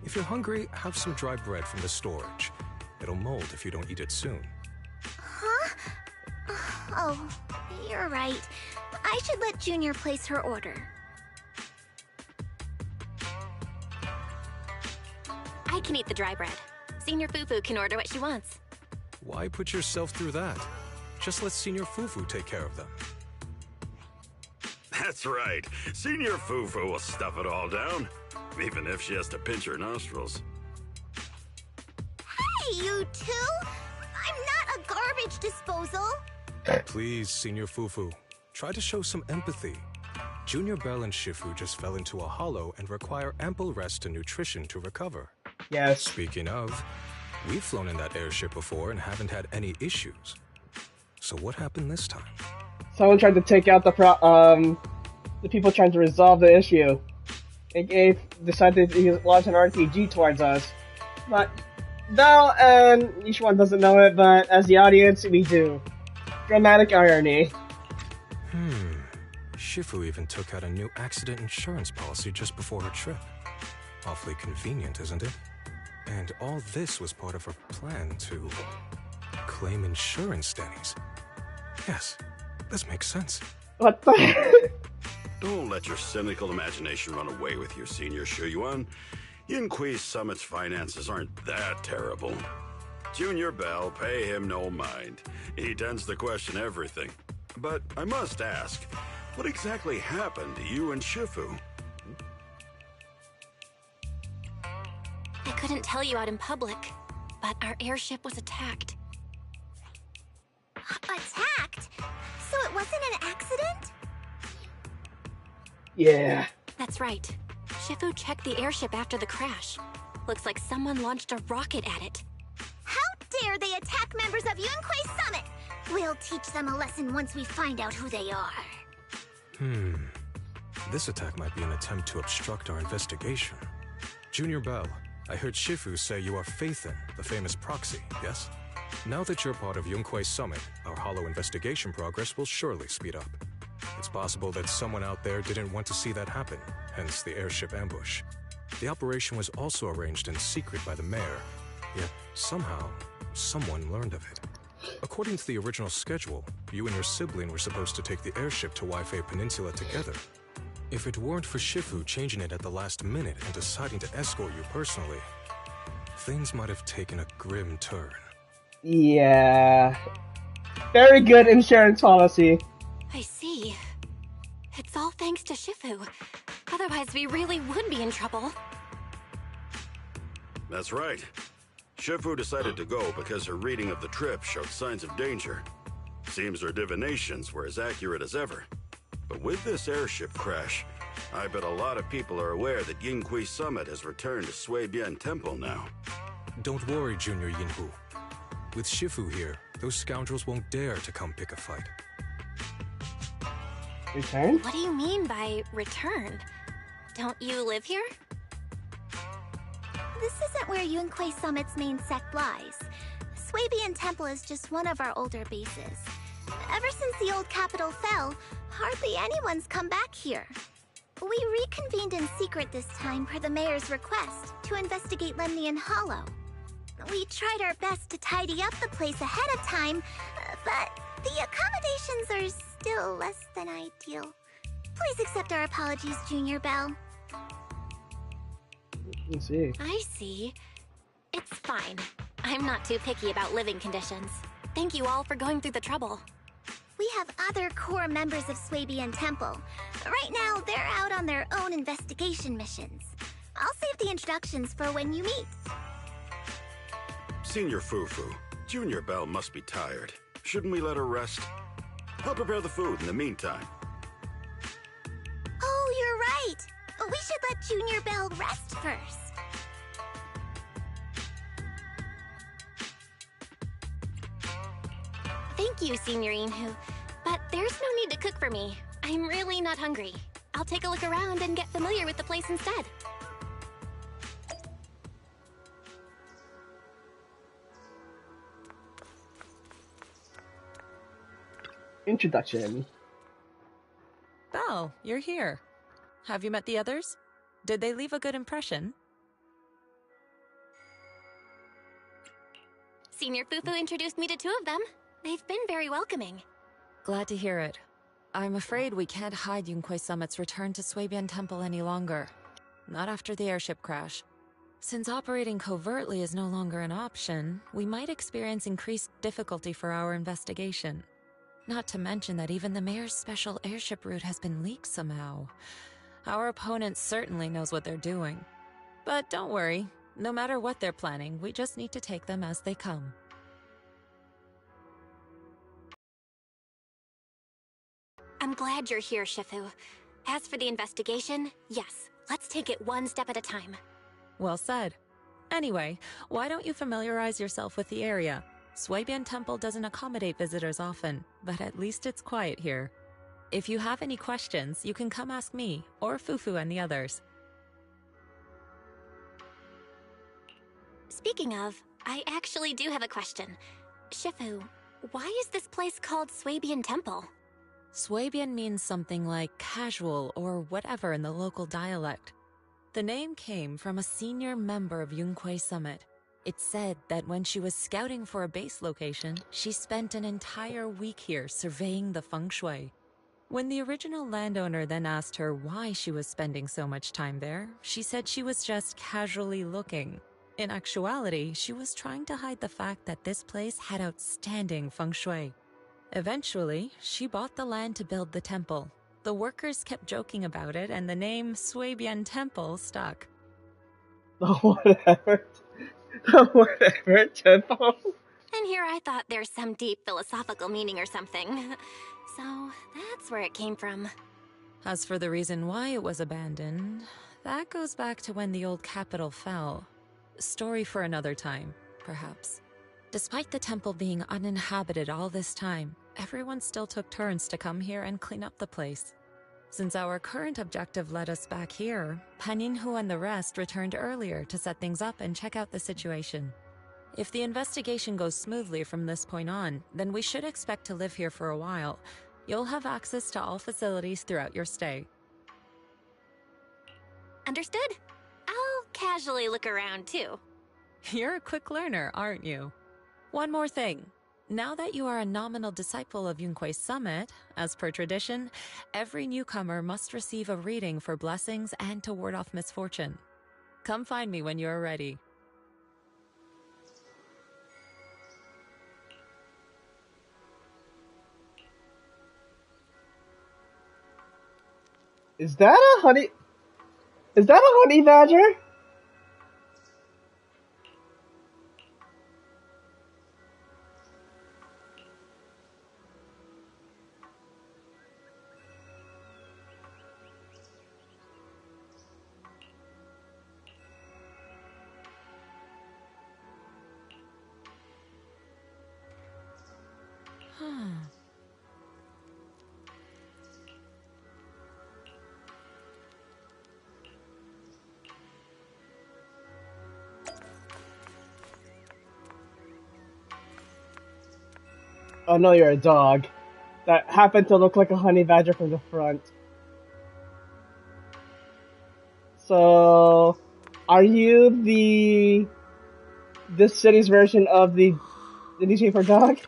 If you're hungry, have some dry bread from the storage. It'll mold if you don't eat it soon. Huh? Oh, you're right. I should let Junior place her order. I can eat the dry bread. Senior Fufu can order what she wants. Why put yourself through that? Just let Senior Fufu take care of them. That's right. Senior Fufu will stuff it all down, even if she has to pinch her nostrils. Hey, you two! I'm not a garbage disposal! Please, Senior Fufu, try to show some empathy. Junior Belle and Shifu just fell into a hollow and require ample rest and nutrition to recover. Yes. Speaking of, we've flown in that airship before and haven't had any issues. So what happened this time? Someone tried to take out the people trying to resolve the issue. It decided to launch an RPG towards us. But Belle and Yishuan doesn't know it, but as the audience, we do. Dramatic irony. Shifu even took out a new accident insurance policy just before her trip. Awfully convenient, isn't it? And all this was part of her plan to claim insurance, Denny's. Yes, this makes sense. What the? Don't let your cynical imagination run away with you, Senior Shuyuan. Yinhui Summit's finances aren't that terrible. Junior Bell, pay him no mind. He tends to question everything. But I must ask, what exactly happened to you and Shifu? I couldn't tell you out in public, but our airship was attacked. Attacked? So it wasn't an accident? Yeah. That's right. Shifu checked the airship after the crash. Looks like someone launched a rocket at it. How dare they attack members of Yunhui Summit? We'll teach them a lesson once we find out who they are. This attack might be an attempt to obstruct our investigation. Junior Bell, I heard Shifu say you are Phaethon, the famous proxy, yes? Now that you're part of Yunhui Summit, our hollow investigation progress will surely speed up. It's possible that someone out there didn't want to see that happen, hence the airship ambush. The operation was also arranged in secret by the mayor, yet somehow, someone learned of it. According to the original schedule, you and your sibling were supposed to take the airship to Waifei Peninsula together. If it weren't for Shifu changing it at the last minute and deciding to escort you personally, things might have taken a grim turn. Yeah. Very good insurance policy. I see. It's all thanks to Shifu. Otherwise, we really would be in trouble. That's right. Shifu decided to go because her reading of the trip showed signs of danger. Seems her divinations were as accurate as ever. But with this airship crash, I bet a lot of people are aware that Yinhui Summit has returned to Suibian Temple now. Don't worry, Junior Yinhu. With Shifu here, those scoundrels won't dare to come pick a fight. Return? What do you mean by return? Don't you live here? This isn't where Yunhui Summit's main sect lies. Suibian Temple is just one of our older bases. Ever since the old capital fell, hardly anyone's come back here. We reconvened in secret this time per the mayor's request to investigate Lemnian Hollow. We tried our best to tidy up the place ahead of time, but the accommodations are still less than ideal. Please accept our apologies, Junior Bell. Let's see. I see. It's fine. I'm not too picky about living conditions. Thank you all for going through the trouble. We have other core members of Suibian Temple. Right now, they're out on their own investigation missions. I'll save the introductions for when you meet. Senior Fufu, Junior Bell must be tired. Shouldn't we let her rest? I'll prepare the food in the meantime. Oh, you're right. We should let Junior Bell rest first. Thank you, Senior Inhu. But there's no need to cook for me. I'm really not hungry. I'll take a look around and get familiar with the place instead. Introduction. Belle, you're here. Have you met the others? Did they leave a good impression? Senior Fufu introduced me to two of them. They've been very welcoming. Glad to hear it. I'm afraid we can't hide Yunhui Summit's return to Suibian Temple any longer. Not after the airship crash. Since operating covertly is no longer an option, we might experience increased difficulty for our investigation. Not to mention that even the mayor's special airship route has been leaked somehow. Our opponent certainly knows what they're doing. But don't worry, no matter what they're planning, we just need to take them as they come. I'm glad you're here, Shifu. As for the investigation, yes, let's take it one step at a time. Well said. Anyway, why don't you familiarize yourself with the area? Suibian Temple doesn't accommodate visitors often, but at least it's quiet here. If you have any questions, you can come ask me, or Fufu and the others. Speaking of, I actually do have a question. Shifu, why is this place called Swabian Temple? Swabian means something like casual or whatever in the local dialect. The name came from a senior member of Yunquei Summit. It's said that when she was scouting for a base location, she spent an entire week here surveying the feng shui. When the original landowner then asked her why she was spending so much time there, she said she was just casually looking. In actuality, she was trying to hide the fact that this place had outstanding feng shui. Eventually, she bought the land to build the temple. The workers kept joking about it, and the name Swabian Temple stuck. Whatever. Whatever, temple. And here I thought there's some deep philosophical meaning or something. So that's where it came from. As for the reason why it was abandoned, that goes back to when the old capital fell. Story for another time, perhaps. Despite the temple being uninhabited all this time, everyone still took turns to come here and clean up the place. Since our current objective led us back here, Paninhu and the rest returned earlier to set things up and check out the situation. If the investigation goes smoothly from this point on, then we should expect to live here for a while. You'll have access to all facilities throughout your stay. Understood? I'll casually look around too. You're a quick learner, aren't you? One more thing. Now that you are a nominal disciple of Yunquei Summit, as per tradition, every newcomer must receive a reading for blessings and to ward off misfortune. Come find me when you're ready. Is that a honey? Is that a honey badger? Oh no, you're a dog. That happened to look like a honey badger from the front. So, are you this city's version of the newspaper dog?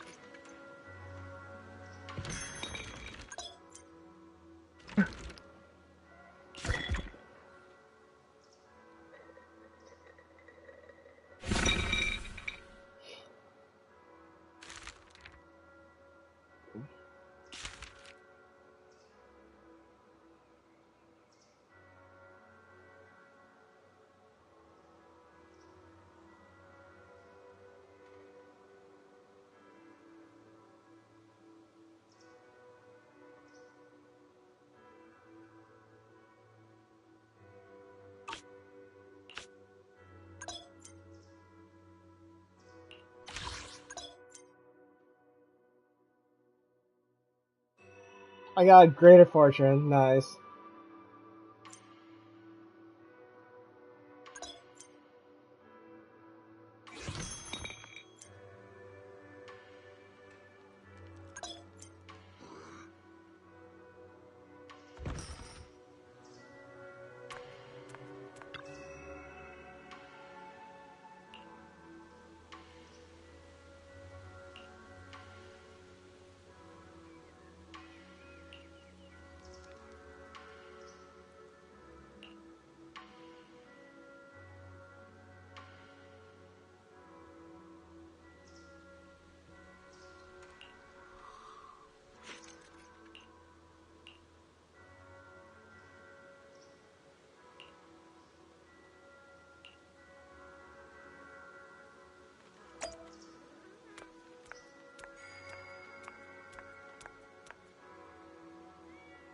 I got greater fortune. Nice.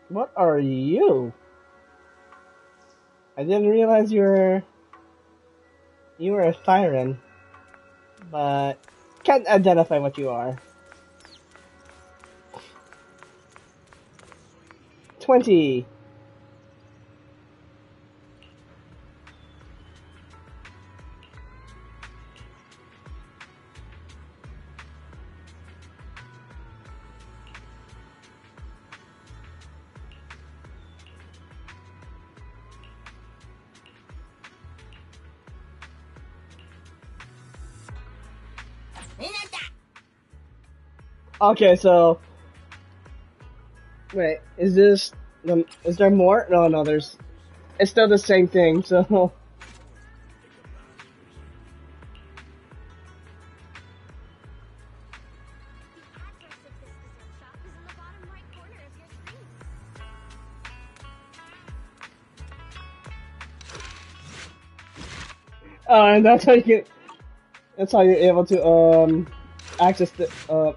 What are you? I didn't realize you were a siren, but can't identify what you are. 20. Okay, so wait, is this is there more? No, there's. It's still the same thing. So. And that's how you get. That's how you're able to access the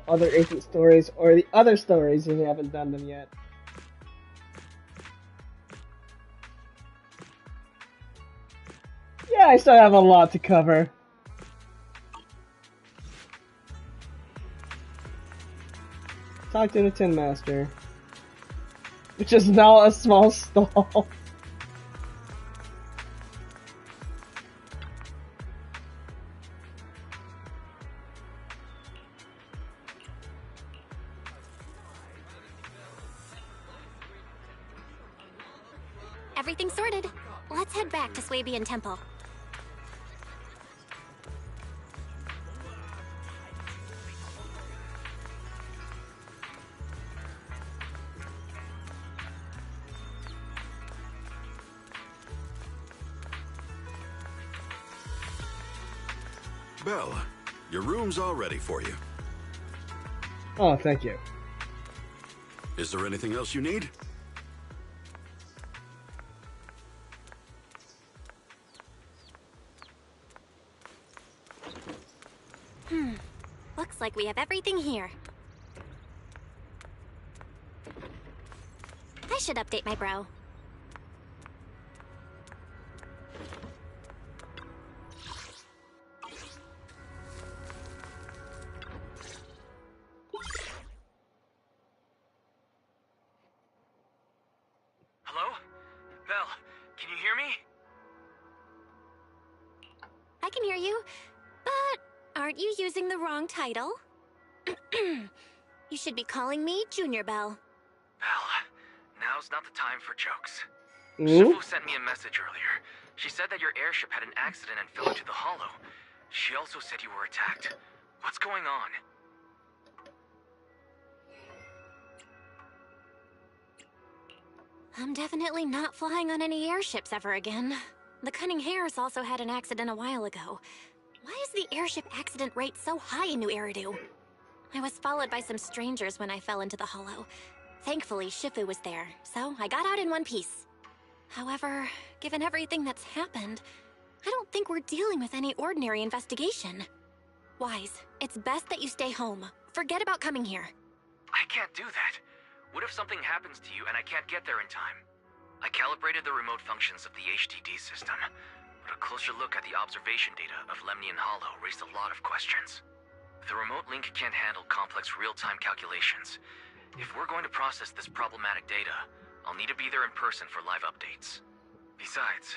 other agent stories or the other stories if you haven't done them yet. Yeah, I still have a lot to cover. Talk to the Tin Master, which is now a small stall. Everything sorted. Let's head back to Swabian Temple. Belle, your room's all ready for you. Oh, thank you. Is there anything else you need? Looks like we have everything here. I should update my bro. Hello? Belle, can you hear me? I can hear you, but aren't you using the wrong title? You should be calling me Junior Belle. Belle, now's not the time for jokes. Ooh? Shifu sent me a message earlier. She said that your airship had an accident and fell into the hollow. She also said you were attacked. What's going on? I'm definitely not flying on any airships ever again. The Cunning Hares also had an accident a while ago. Why is the airship accident rate so high in New Eridu? I was followed by some strangers when I fell into the hollow. Thankfully, Shifu was there, so I got out in one piece. However, given everything that's happened, I don't think we're dealing with any ordinary investigation. Wise, it's best that you stay home. Forget about coming here. I can't do that. What if something happens to you and I can't get there in time? I calibrated the remote functions of the HDD system, but a closer look at the observation data of Lemnian Hollow raised a lot of questions. The remote link can't handle complex real-time calculations. If we're going to process this problematic data, I'll need to be there in person for live updates. Besides,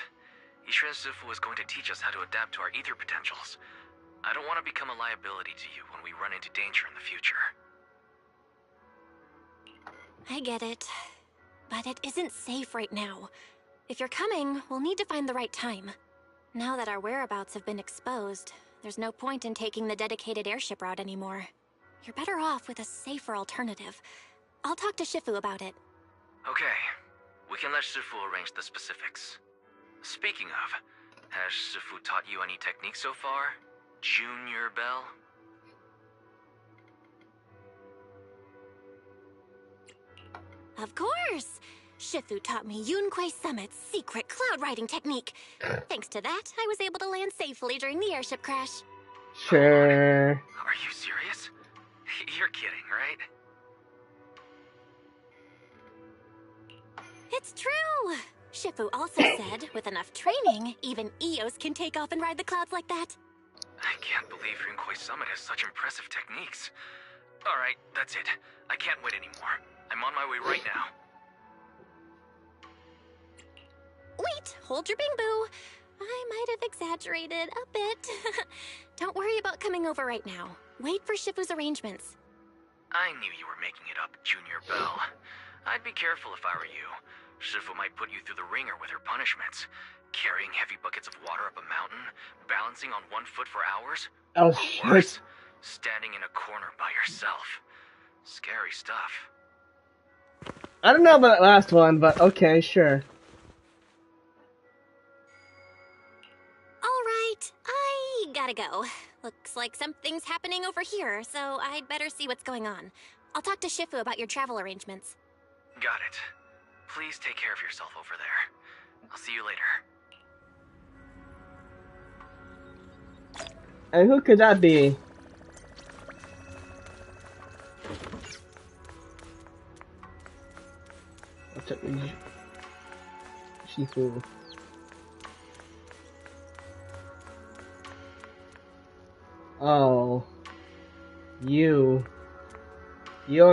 Ishren Sifu is going to teach us how to adapt to our ether potentials. I don't want to become a liability to you when we run into danger in the future. I get it, but it isn't safe right now. If you're coming, we'll need to find the right time. Now that our whereabouts have been exposed, there's no point in taking the dedicated airship route anymore. You're better off with a safer alternative. I'll talk to Shifu about it. Okay, we can let Shifu arrange the specifics. Speaking of, has Shifu taught you any techniques so far, Junior Belle? Of course! Shifu taught me Yunquei Summit's secret cloud riding technique. Thanks to that, I was able to land safely during the airship crash. Sure. Are you serious? You're kidding, right? It's true! Shifu also said, with enough training, even Eos can take off and ride the clouds like that. I can't believe Yunquei Summit has such impressive techniques. Alright, that's it. I can't wait anymore. I'm on my way right now. Wait, hold your bing-boo. I might have exaggerated a bit. Don't worry about coming over right now. Wait for Shifu's arrangements. I knew you were making it up, Junior Belle. I'd be careful if I were you. Shifu might put you through the ringer with her punishments. Carrying heavy buckets of water up a mountain, balancing on 1 foot for hours. Oh, or worse, standing in a corner by yourself. Scary stuff. I don't know about that last one, but okay, sure. Alright, I gotta go. Looks like something's happening over here, so I'd better see what's going on. I'll talk to Shifu about your travel arrangements. Got it. Please take care of yourself over there. I'll see you later. And who could that be? What's up, Shifu? Oh. You're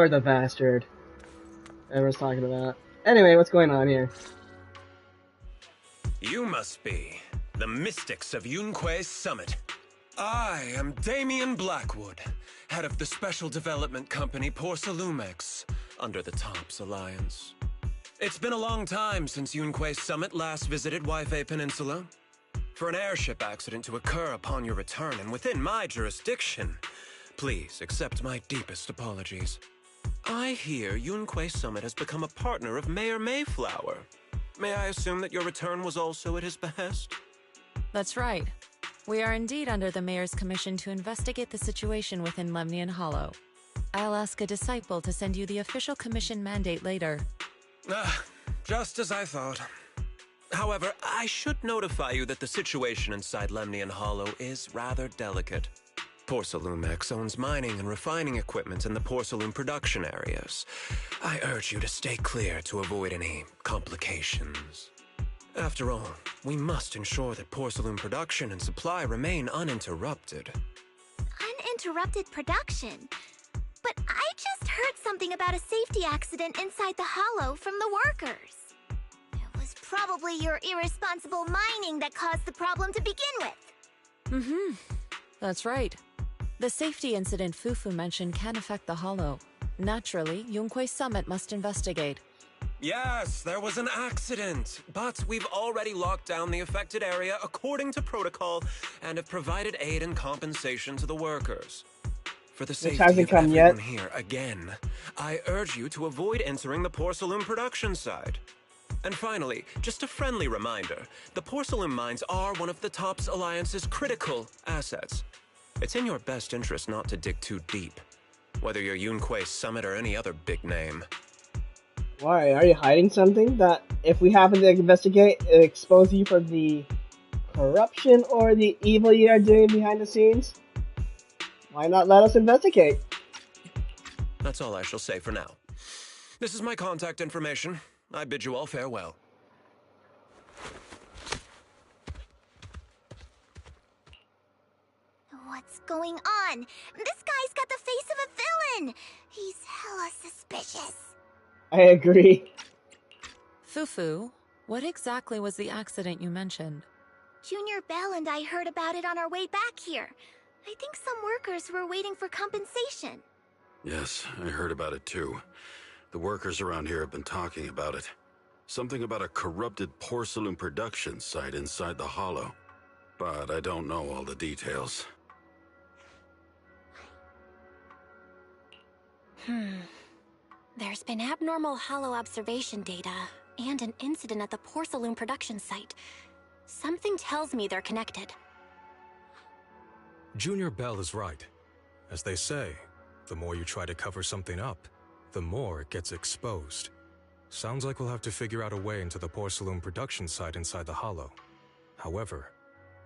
the bastard everyone's talking about. Anyway, what's going on here? You must be the mystics of Yunque's summit. I am Damien Blackwood, head of the special development company Porcelumex, under the TOPS Alliance. It's been a long time since Yunque's summit last visited Waifei Peninsula. For an airship accident to occur upon your return and within my jurisdiction, please accept my deepest apologies. I hear Yunque Summit has become a partner of Mayor Mayflower. May I assume that your return was also at his behest? That's right. We are indeed under the Mayor's commission to investigate the situation within Lemnian Hollow. I'll ask a disciple to send you the official commission mandate later. Just as I thought. However, I should notify you that the situation inside Lemnian Hollow is rather delicate. Porcelumex owns mining and refining equipment in the porcelain production areas. I urge you to stay clear to avoid any complications. After all, we must ensure that porcelain production and supply remain uninterrupted. Uninterrupted production? But I just heard something about a safety accident inside the hollow from the workers. It was probably your irresponsible mining that caused the problem to begin with. That's right. The safety incident Fufu mentioned can affect the Hollow. Naturally, Yunque Summit must investigate. Yes, there was an accident, but we've already locked down the affected area according to protocol and have provided aid and compensation to the workers. For the safety of everyone here, again, I urge you to avoid entering the porcelain production side. And finally, just a friendly reminder, the porcelain mines are one of the TOPS Alliance's critical assets. It's in your best interest not to dig too deep, whether you're Yunque Summit or any other big name. Why? Are you hiding something that, if we happen to investigate, it expose you for the corruption or the evil you are doing behind the scenes? Why not let us investigate? That's all I shall say for now. This is my contact information. I bid you all farewell. What's going on? This guy's got the face of a villain! He's hella suspicious. I agree. Fufu, what exactly was the accident you mentioned? Junior Bell and I heard about it on our way back here. I think some workers were waiting for compensation. Yes, I heard about it too. The workers around here have been talking about it. Something about a corrupted porcelain production site inside the hollow. But I don't know all the details. There's been abnormal hollow observation data, and an incident at the porcelain production site. Something tells me they're connected. Junior Bell is right. As they say, the more you try to cover something up, the more it gets exposed. Sounds like we'll have to figure out a way into the porcelain production site inside the hollow. However,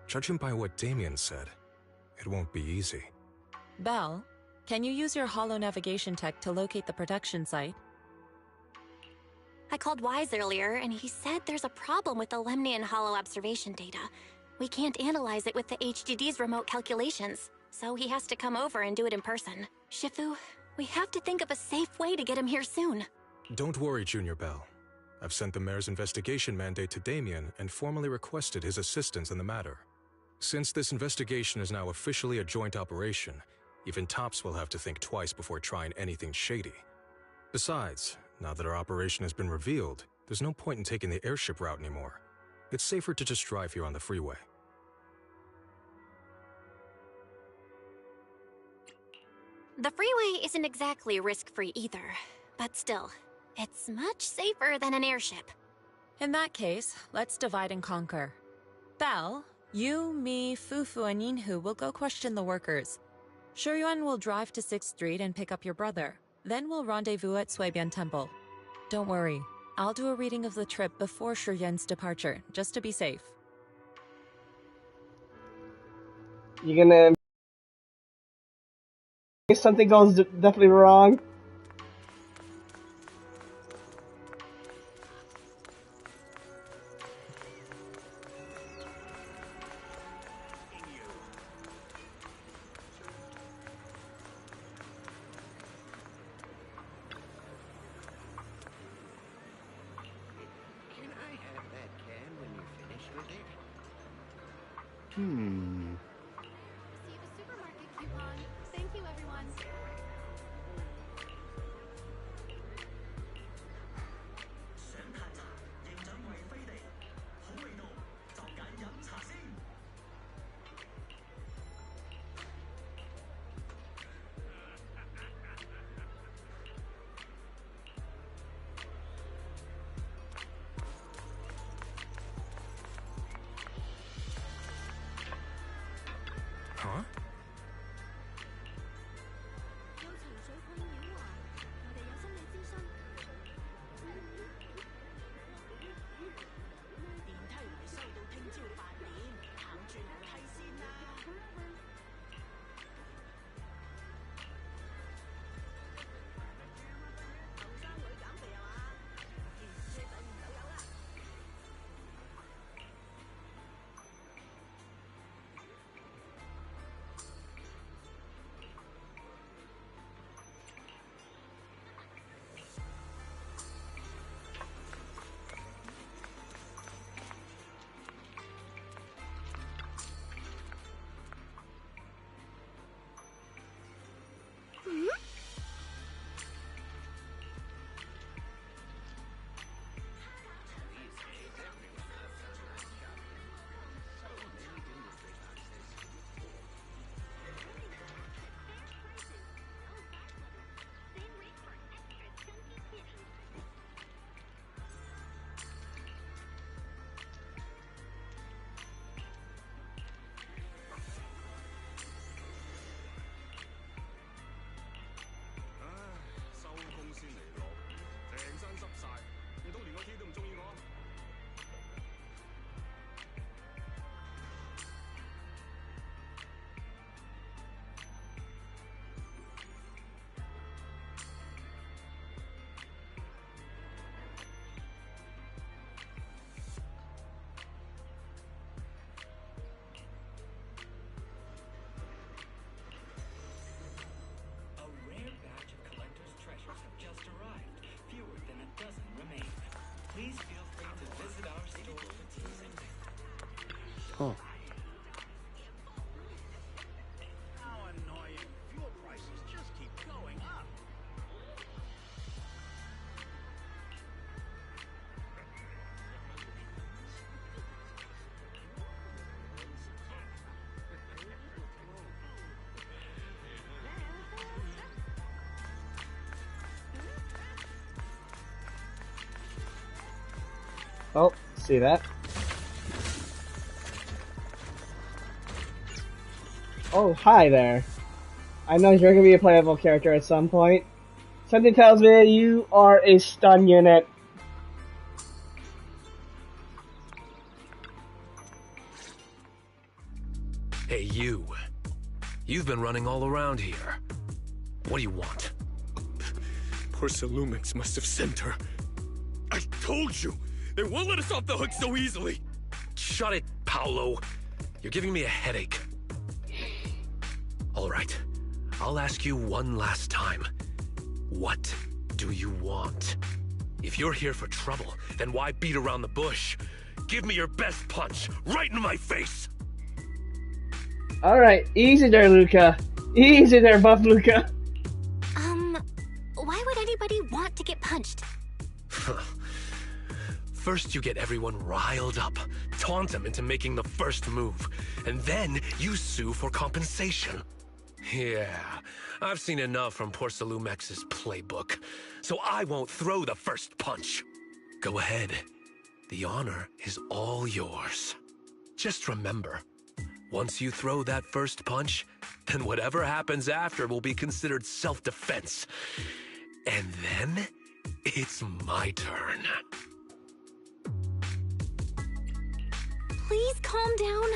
judging by what Damien said, it won't be easy. Bell, can you use your hollow navigation tech to locate the production site? I called Wise earlier, and he said there's a problem with the Lemnian hollow observation data. We can't analyze it with the HDD's remote calculations, so he has to come over and do it in person. Shifu, we have to think of a safe way to get him here soon. Don't worry, Junior Bell. I've sent the Mayor's investigation mandate to Damien and formally requested his assistance in the matter. Since this investigation is now officially a joint operation, even TOPS will have to think twice before trying anything shady. Besides, now that our operation has been revealed, there's no point in taking the airship route anymore. It's safer to just drive here on the freeway. The freeway isn't exactly risk-free either, but still, it's much safer than an airship. In that case, let's divide and conquer. Belle, you, me, Fufu, and Yinhu will go question the workers. Shuyuan will drive to 6th Street and pick up your brother. Then we'll rendezvous at Suibian Temple. Don't worry, I'll do a reading of the trip before Shuyuan's departure, just to be safe. You're gonna... If something goes definitely wrong. Receive a supermarket coupon. Thank you, everyone. Huh? 有情緒困擾啊！我哋有心理諮詢。電梯維修到聽朝8點，行住樓梯先啦。後生女減肥啊嘛？你仔唔走有啦。Oh. How annoying. Fuel prices just keep going up. Oh, see that? Oh, hi there. I know you're gonna be a playable character at some point. Something tells me you are a stun unit. Hey, you. You've been running all around here. What do you want? Porcelumix must have sent her. I told you! They won't let us off the hook so easily! Shut it, Paolo. You're giving me a headache. All right. I'll ask you one last time. What do you want? If you're here for trouble, then why beat around the bush? Give me your best punch, right in my face! Alright, easy there, Luca. Easy there, Buff Luca. Why would anybody want to get punched? First you get everyone riled up, taunt them into making the first move, and then you sue for compensation. Yeah, I've seen enough from Porcelumex's playbook, so I won't throw the first punch. Go ahead. The honor is all yours. Just remember, once you throw that first punch, then whatever happens after will be considered self-defense. And then, it's my turn. Please calm down.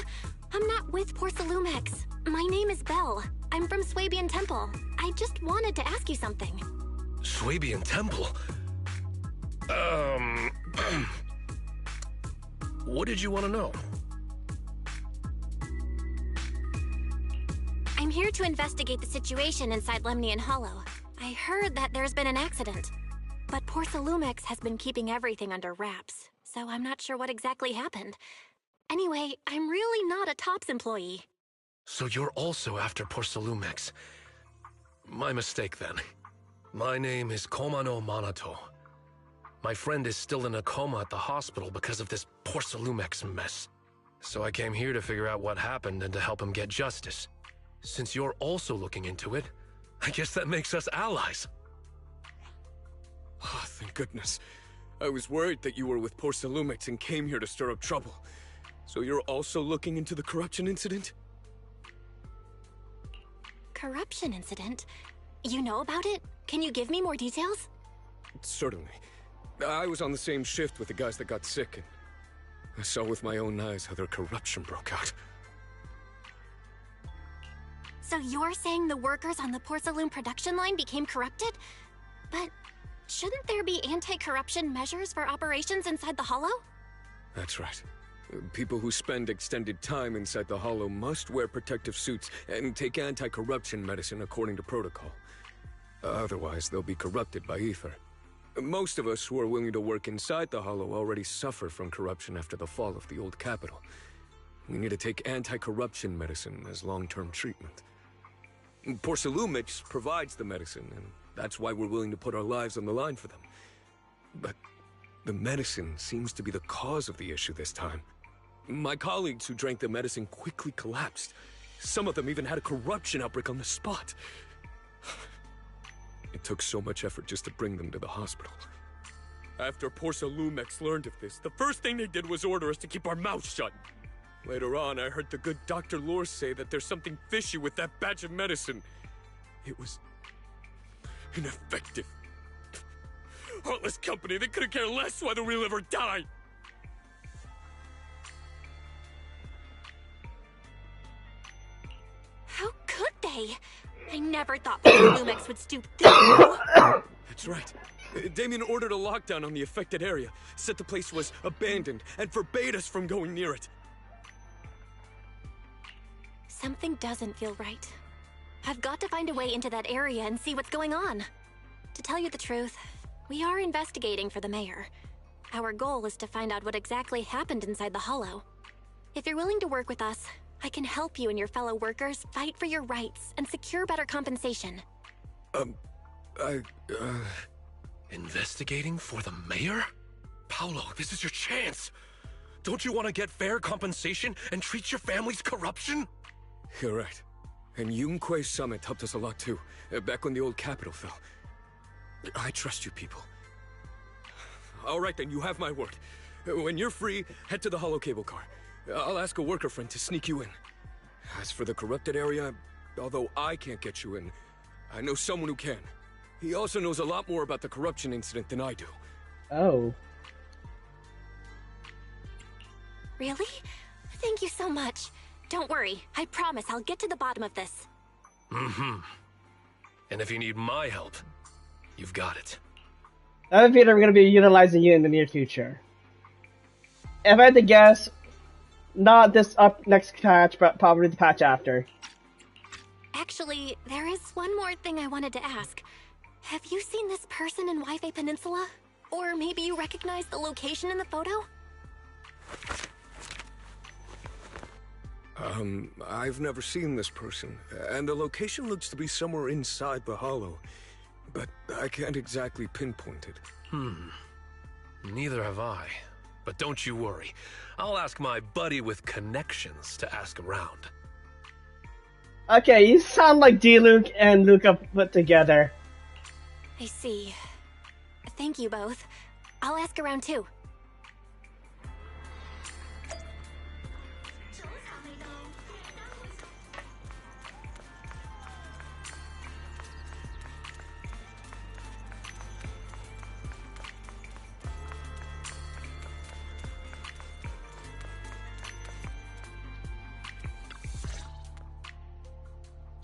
I'm not with Porcelumex. My name is Belle. I'm from Swabian Temple. I just wanted to ask you something. Swabian Temple? What did you want to know? I'm here to investigate the situation inside Lemnian Hollow. I heard that there's been an accident. But Porcelumex has been keeping everything under wraps, so I'm not sure what exactly happened. Anyway, I'm really not a TOPS employee. So you're also after Porcelumex. My mistake, then. My name is Komano Manato. My friend is still in a coma at the hospital because of this Porcelumex mess. So I came here to figure out what happened and to help him get justice. Since you're also looking into it, I guess that makes us allies. Oh, thank goodness. I was worried that you were with Porcelumex and came here to stir up trouble. So you're also looking into the corruption incident? Corruption incident? You know about it? Can you give me more details? Certainly. I was on the same shift with the guys that got sick, and I saw with my own eyes how their corruption broke out. So you're saying the workers on the Porcelume production line became corrupted? But shouldn't there be anti-corruption measures for operations inside the Hollow? That's right. People who spend extended time inside the Hollow must wear protective suits and take anti-corruption medicine according to protocol. Otherwise, they'll be corrupted by ether. Most of us who are willing to work inside the Hollow already suffer from corruption after the fall of the old capital. We need to take anti-corruption medicine as long-term treatment. Porcelumex provides the medicine, and that's why we're willing to put our lives on the line for them. But the medicine seems to be the cause of the issue this time. My colleagues who drank the medicine quickly collapsed. Some of them even had a corruption outbreak on the spot. It took so much effort just to bring them to the hospital. After Porcelumex learned of this, the first thing they did was order us to keep our mouths shut. Later on, I heard the good Dr. Lore say that there's something fishy with that batch of medicine. It was ineffective. Heartless company, they couldn't care less whether we live or die. How could they? I never thought Porcelumex would stoop this low. That's right. Damien ordered a lockdown on the affected area, said the place was abandoned, and forbade us from going near it. Something doesn't feel right. I've got to find a way into that area and see what's going on. To tell you the truth, we are investigating for the mayor. Our goal is to find out what exactly happened inside the Hollow. If you're willing to work with us, I can help you and your fellow workers fight for your rights and secure better compensation. Investigating for the mayor? Paolo, this is your chance. Don't you want to get fair compensation and treat your family's corruption? You're right. And Yunque Summit helped us a lot too, back when the old capital fell. I trust you people. All right then, you have my word. When you're free, head to the Hollow cable car. I'll ask a worker friend to sneak you in. As for the corrupted area, although I can't get you in, I know someone who can. He also knows a lot more about the corruption incident than I do. Oh. Really? Thank you so much. Don't worry, I promise I'll get to the bottom of this. Mm-hmm. And if you need my help, you've got it. I have a feeling we're going to be utilizing you in the near future. If I had to guess, not this next patch, but probably the patch after. Actually, there is one more thing I wanted to ask. Have you seen this person in Waife Peninsula? Or maybe you recognize the location in the photo? I've never seen this person, and the location looks to be somewhere inside the Hollow, but I can't exactly pinpoint it. Neither have I. But don't you worry. I'll ask my buddy with connections to ask around. Okay, you sound like D-Luke and Luca put together. I see. Thank you both. I'll ask around too.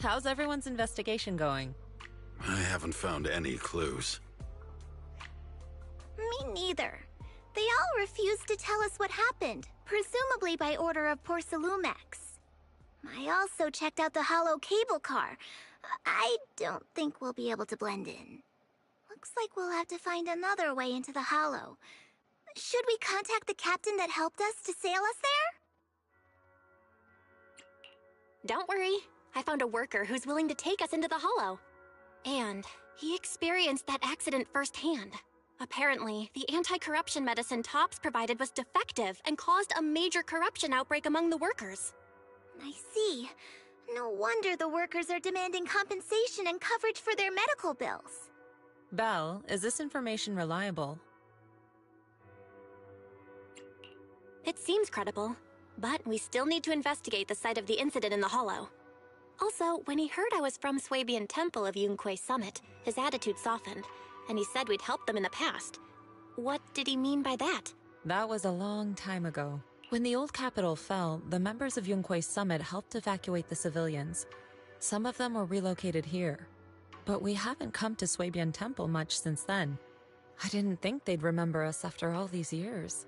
How's everyone's investigation going? I haven't found any clues. Me neither. They all refused to tell us what happened, presumably by order of Porcelumex. I also checked out the hollow cable car. I don't think we'll be able to blend in. Looks like we'll have to find another way into the hollow. Should we contact the captain that helped us to sail us there? Don't worry. I found a worker who's willing to take us into the hollow. And he experienced that accident firsthand. Apparently, the anti-corruption medicine Tops provided was defective and caused a major corruption outbreak among the workers. I see. No wonder the workers are demanding compensation and coverage for their medical bills. Belle, is this information reliable? It seems credible, but we still need to investigate the site of the incident in the hollow. Also, when he heard I was from Swabian Temple of Yunquay Summit, his attitude softened, and he said we'd helped them in the past. What did he mean by that? That was a long time ago. When the old capital fell, the members of Yunquay Summit helped evacuate the civilians. Some of them were relocated here. But we haven't come to Swabian Temple much since then. I didn't think they'd remember us after all these years.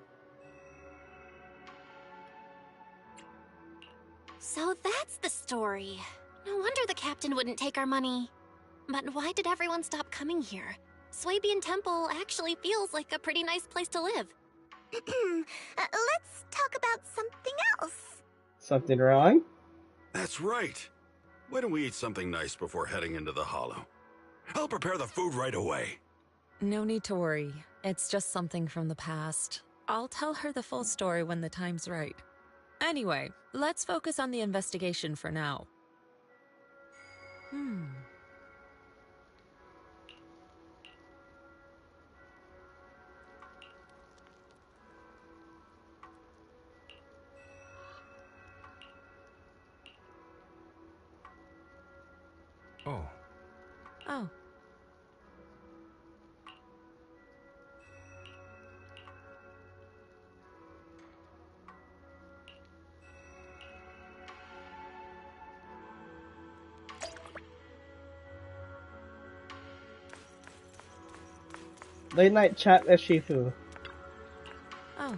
So that's the story. No wonder the captain wouldn't take our money. But why did everyone stop coming here? Swabian Temple actually feels like a pretty nice place to live. Let's talk about something else. Something wrong? That's right. Why don't we eat something nice before heading into the hollow? I'll prepare the food right away. No need to worry. It's just something from the past. I'll tell her the full story when the time's right. Anyway, let's focus on the investigation for now. Oh. Oh. Late night chat with Shifu. Oh.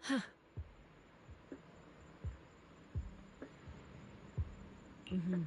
Huh. Mm-hmm.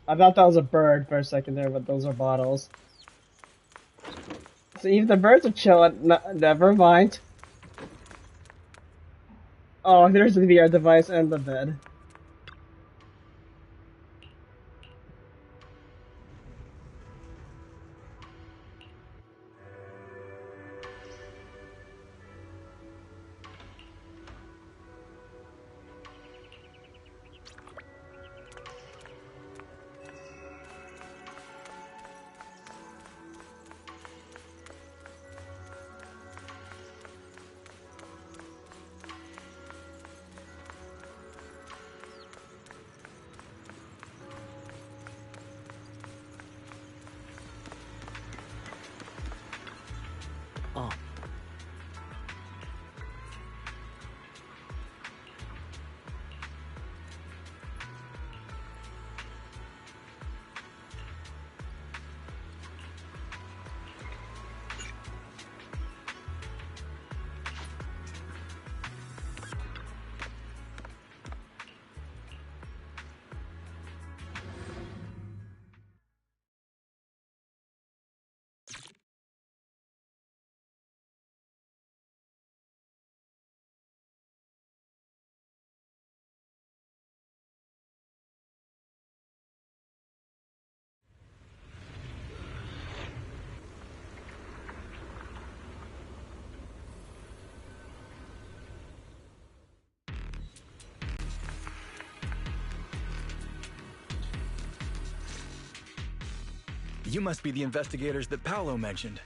I thought that was a bird for a second there, but those are bottles. So even the birds are chilling. Never mind. Oh, there's the VR device and the bed. Oh. You must be the investigators that Paolo mentioned.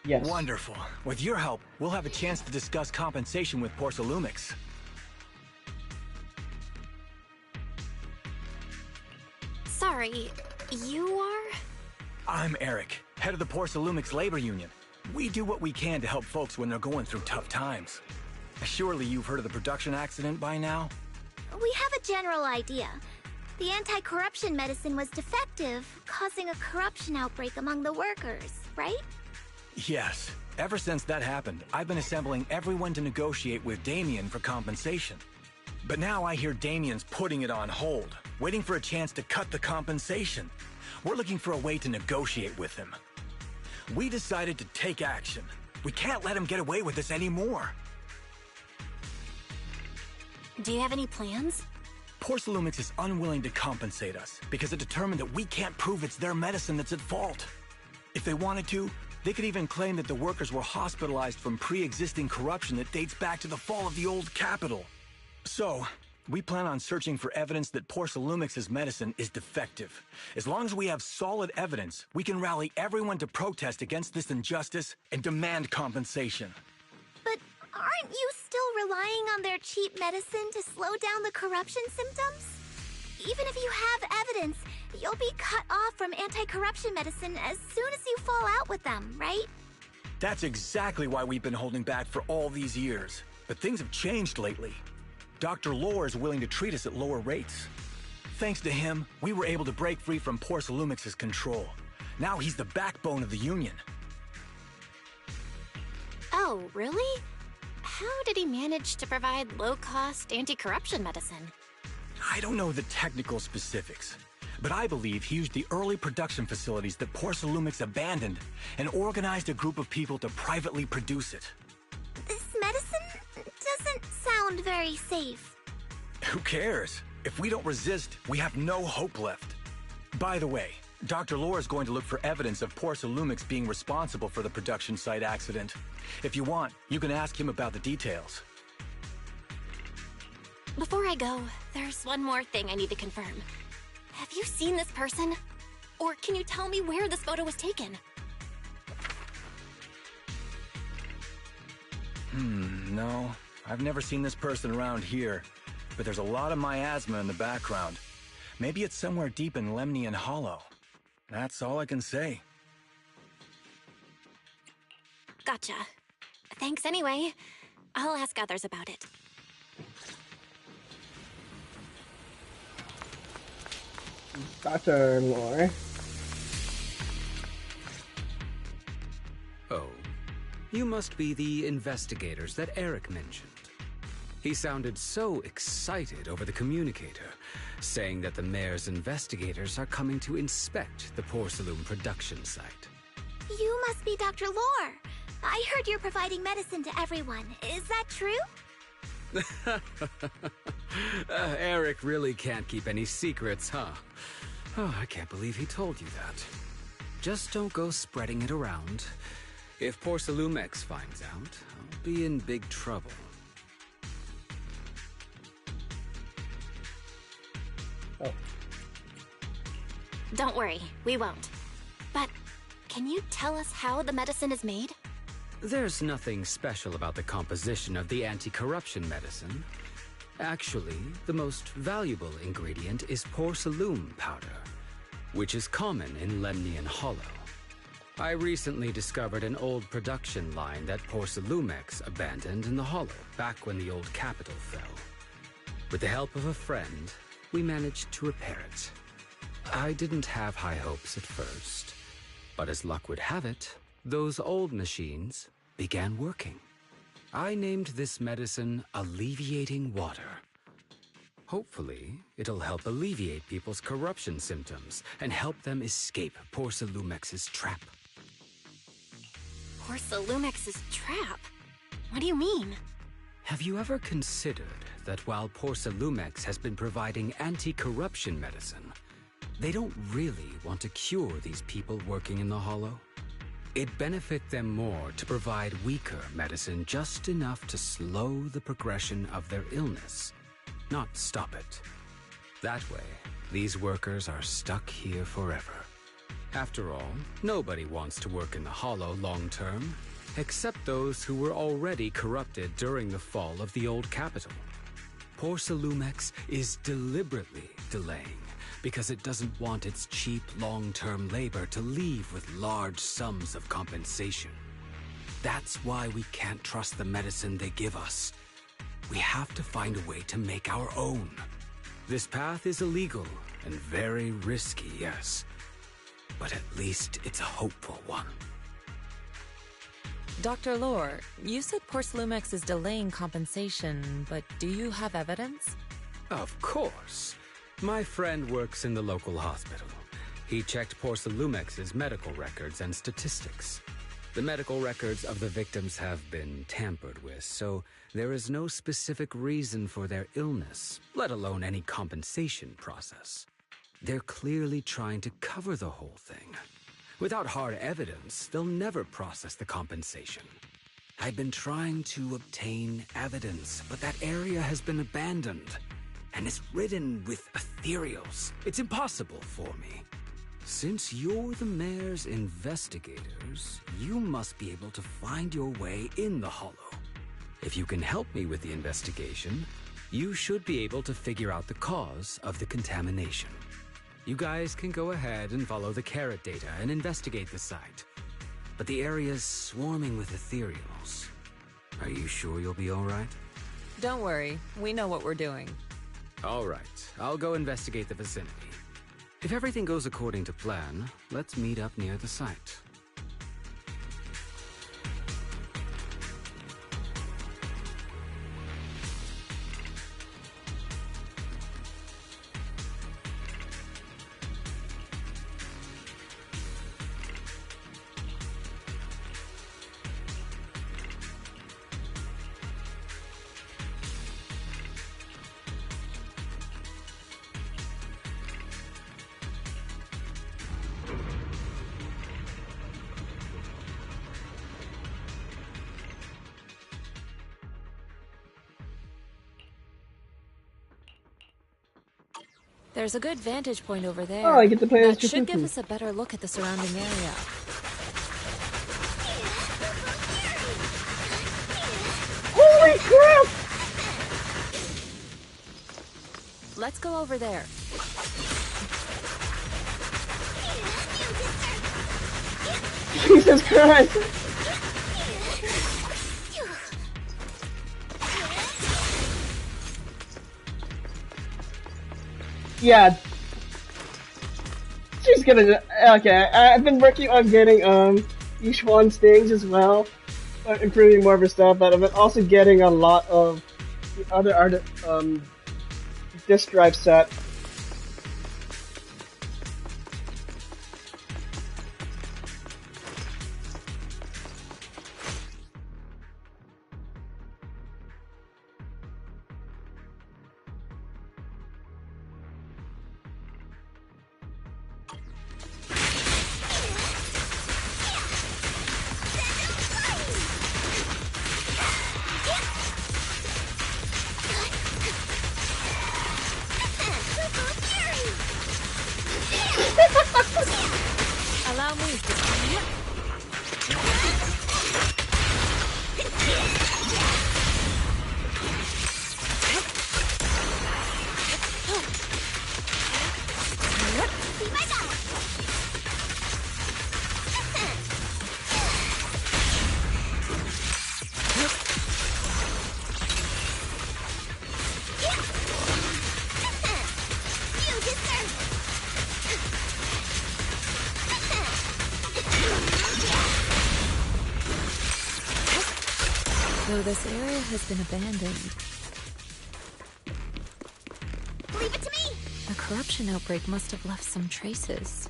Yes. Wonderful. With your help, we'll have a chance to discuss compensation with Porsalumix. Sorry, you are? I'm Eric, head of the Porsalumix Labor Union. We do what we can to help folks when they're going through tough times. Surely you've heard of the production accident by now? We have a general idea. The anti-corruption medicine was defective, causing a corruption outbreak among the workers, right? Yes. Ever since that happened, I've been assembling everyone to negotiate with Damien for compensation. But now I hear Damien's putting it on hold, waiting for a chance to cut the compensation. We're looking for a way to negotiate with him. We decided to take action. We can't let him get away with this anymore. Do you have any plans? Porsalumix is unwilling to compensate us because it determined that we can't prove it's their medicine that's at fault. If they wanted to, they could even claim that the workers were hospitalized from pre-existing corruption that dates back to the fall of the old capital. So, we plan on searching for evidence that Porsalumix's medicine is defective. As long as we have solid evidence, we can rally everyone to protest against this injustice and demand compensation. But aren't you still relying on their cheap medicine to slow down the corruption symptoms? Even if you have evidence, you'll be cut off from anti-corruption medicine as soon as you fall out with them, right? That's exactly why we've been holding back for all these years. But things have changed lately. Dr. Lore is willing to treat us at lower rates. Thanks to him, we were able to break free from Porsalumix's control. Now he's the backbone of the Union. Oh, really? How did he manage to provide low-cost anti-corruption medicine? I don't know the technical specifics, but I believe he used the early production facilities that Porsalumix abandoned and organized a group of people to privately produce it. This medicine doesn't sound very safe. Who cares? If we don't resist, we have no hope left. By the way, Dr. Lore is going to look for evidence of Porsalumix being responsible for the production site accident. If you want, you can ask him about the details. Before I go, there's one more thing I need to confirm. Have you seen this person? Or can you tell me where this photo was taken? No. I've never seen this person around here, but there's a lot of miasma in the background. Maybe it's somewhere deep in Lemnian Hollow. That's all I can say. Gotcha. Thanks anyway. I'll ask others about it. Dr. Lore. Oh, you must be the investigators that Eric mentioned. He sounded so excited over the communicator, saying that the mayor's investigators are coming to inspect the Porcelain production site. You must be Dr. Lore. I heard you're providing medicine to everyone. Is that true? Eric really can't keep any secrets, huh? Oh, I can't believe he told you that. Just don't go spreading it around. If Porcelumex finds out, I'll be in big trouble. Oh. Don't worry, we won't. But can you tell us how the medicine is made? There's nothing special about the composition of the anti-corruption medicine. Actually, the most valuable ingredient is porcelain powder, which is common in Lemnian Hollow. I recently discovered an old production line that Porcelumex abandoned in the Hollow back when the old capital fell. With the help of a friend, we managed to repair it. I didn't have high hopes at first, but as luck would have it, those old machines began working. I named this medicine Alleviating Water. Hopefully, it'll help alleviate people's corruption symptoms and help them escape Porcelumex's trap. Porcelumex's trap? What do you mean? Have you ever considered that while Porcelumex has been providing anti-corruption medicine, they don't really want to cure these people working in the Hollow? It'd benefit them more to provide weaker medicine just enough to slow the progression of their illness, not stop it. That way, these workers are stuck here forever. After all, nobody wants to work in the Hollow long term, except those who were already corrupted during the fall of the old capital. Porcelumex is deliberately delaying because it doesn't want its cheap long-term labor to leave with large sums of compensation. That's why we can't trust the medicine they give us. We have to find a way to make our own. This path is illegal and very risky, yes, but at least it's a hopeful one. Dr. Lore, you said Porcelumex is delaying compensation, but do you have evidence? Of course. My friend works in the local hospital. He checked Porcelumex's medical records and statistics. The medical records of the victims have been tampered with, so there is no specific reason for their illness, let alone any compensation process. They're clearly trying to cover the whole thing. Without hard evidence, they'll never process the compensation. I've been trying to obtain evidence, but that area has been abandoned. And it's ridden with ethereals. It's impossible for me. Since you're the mayor's investigators, you must be able to find your way in the Hollow. If you can help me with the investigation, you should be able to figure out the cause of the contamination. You guys can go ahead and follow the carrot data and investigate the site. But the area's swarming with ethereals. Are you sure you'll be all right? Don't worry, we know what we're doing. All right, I'll go investigate the vicinity. If everything goes according to plan, let's meet up near the site. There's a good vantage point over there. Oh, I get to play as That should give Cthulhu. us a better look at the surrounding area. Holy crap! Let's go over there. Jesus Christ! Yeah. She's gonna. Okay, I've been working on getting each one's things as well, improving more of her stuff. But I've been also getting a lot of the other disk drive set. Allow me to... So this area has been abandoned. Leave it to me! A corruption outbreak must have left some traces.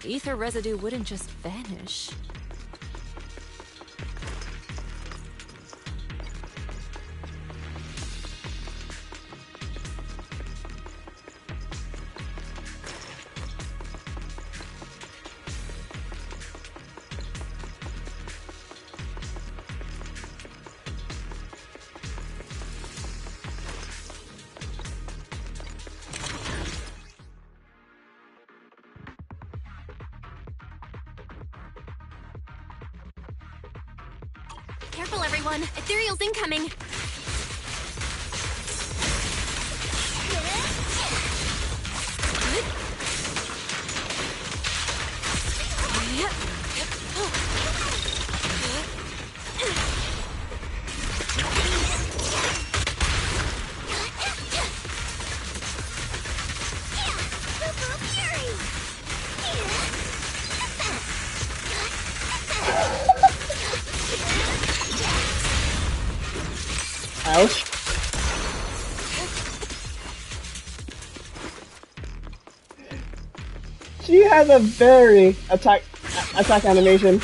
Ether residue wouldn't just vanish. Careful, everyone! Ethereal's incoming! Ouch. She has a very attack animation.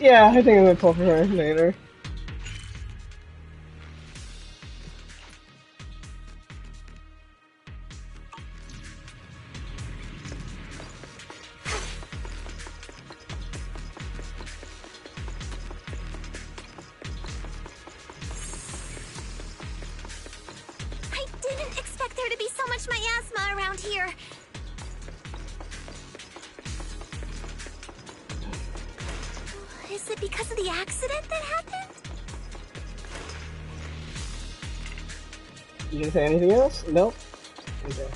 Yeah, I think I'm gonna pull for her later. I didn't expect there to be so much miasma around here. Is it because of the accident that happened? You gonna say anything else? Nope. Okay.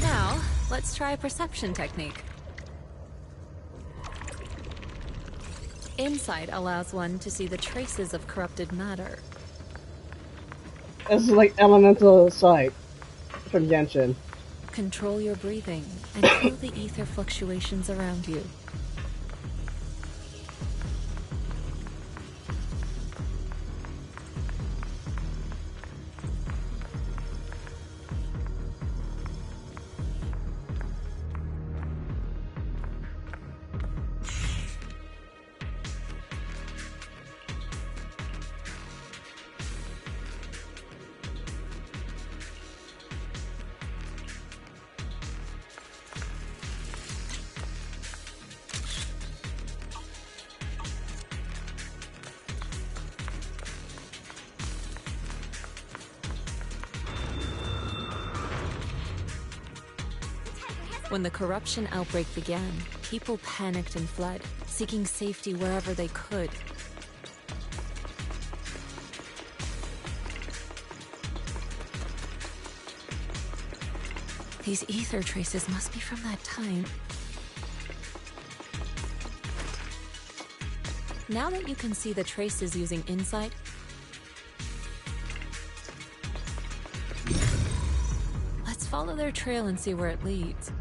Now, let's try a perception technique. Insight allows one to see the traces of corrupted matter. This is like elemental sight from Genshin. Control your breathing and feel the ether fluctuations around you. When the corruption outbreak began, people panicked and fled, seeking safety wherever they could. These ether traces must be from that time. Now that you can see the traces using insight, let's follow their trail and see where it leads.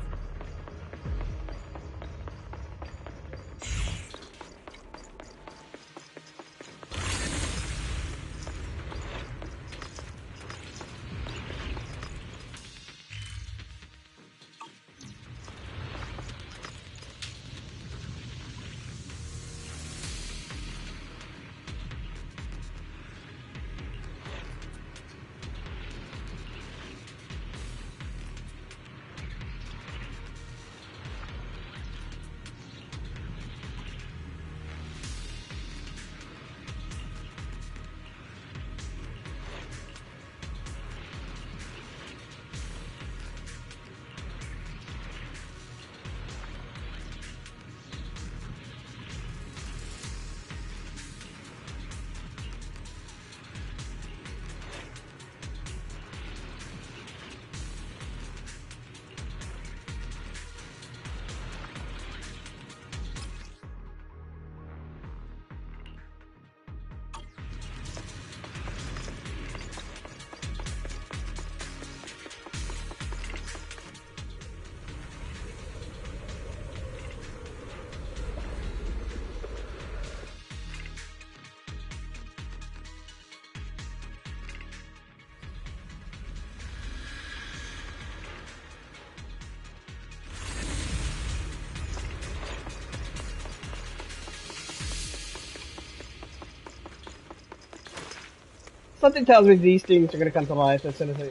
Something tells me these things are gonna come to life as soon as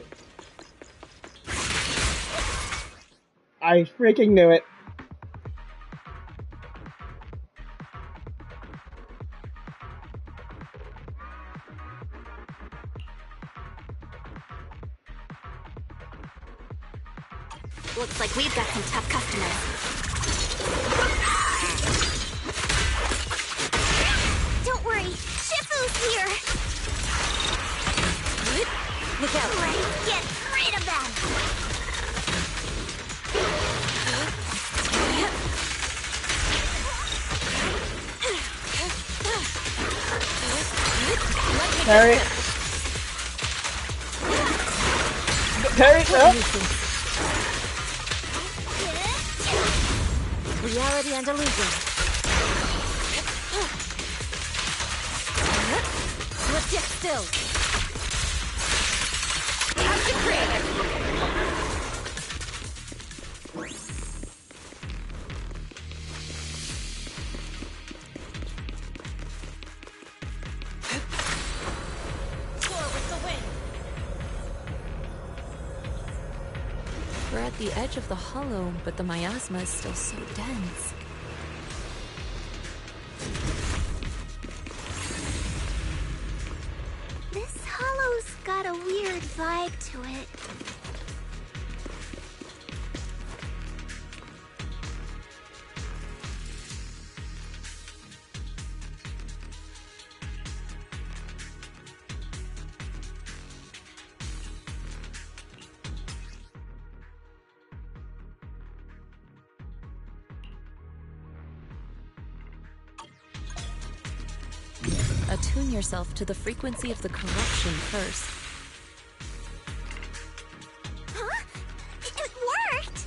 I freaking knew it. Looks like we've got some tough customers. Don't worry, Shifu's here! Look out! Let's get rid of them! Parry! Parry! No! reality and illusion. Let's get still. Action creative. We're at the edge of the hollow, but the miasma is still so dense. This hollow's got a weird vibe to it. Attune yourself to the frequency of the corruption first. Huh? It worked!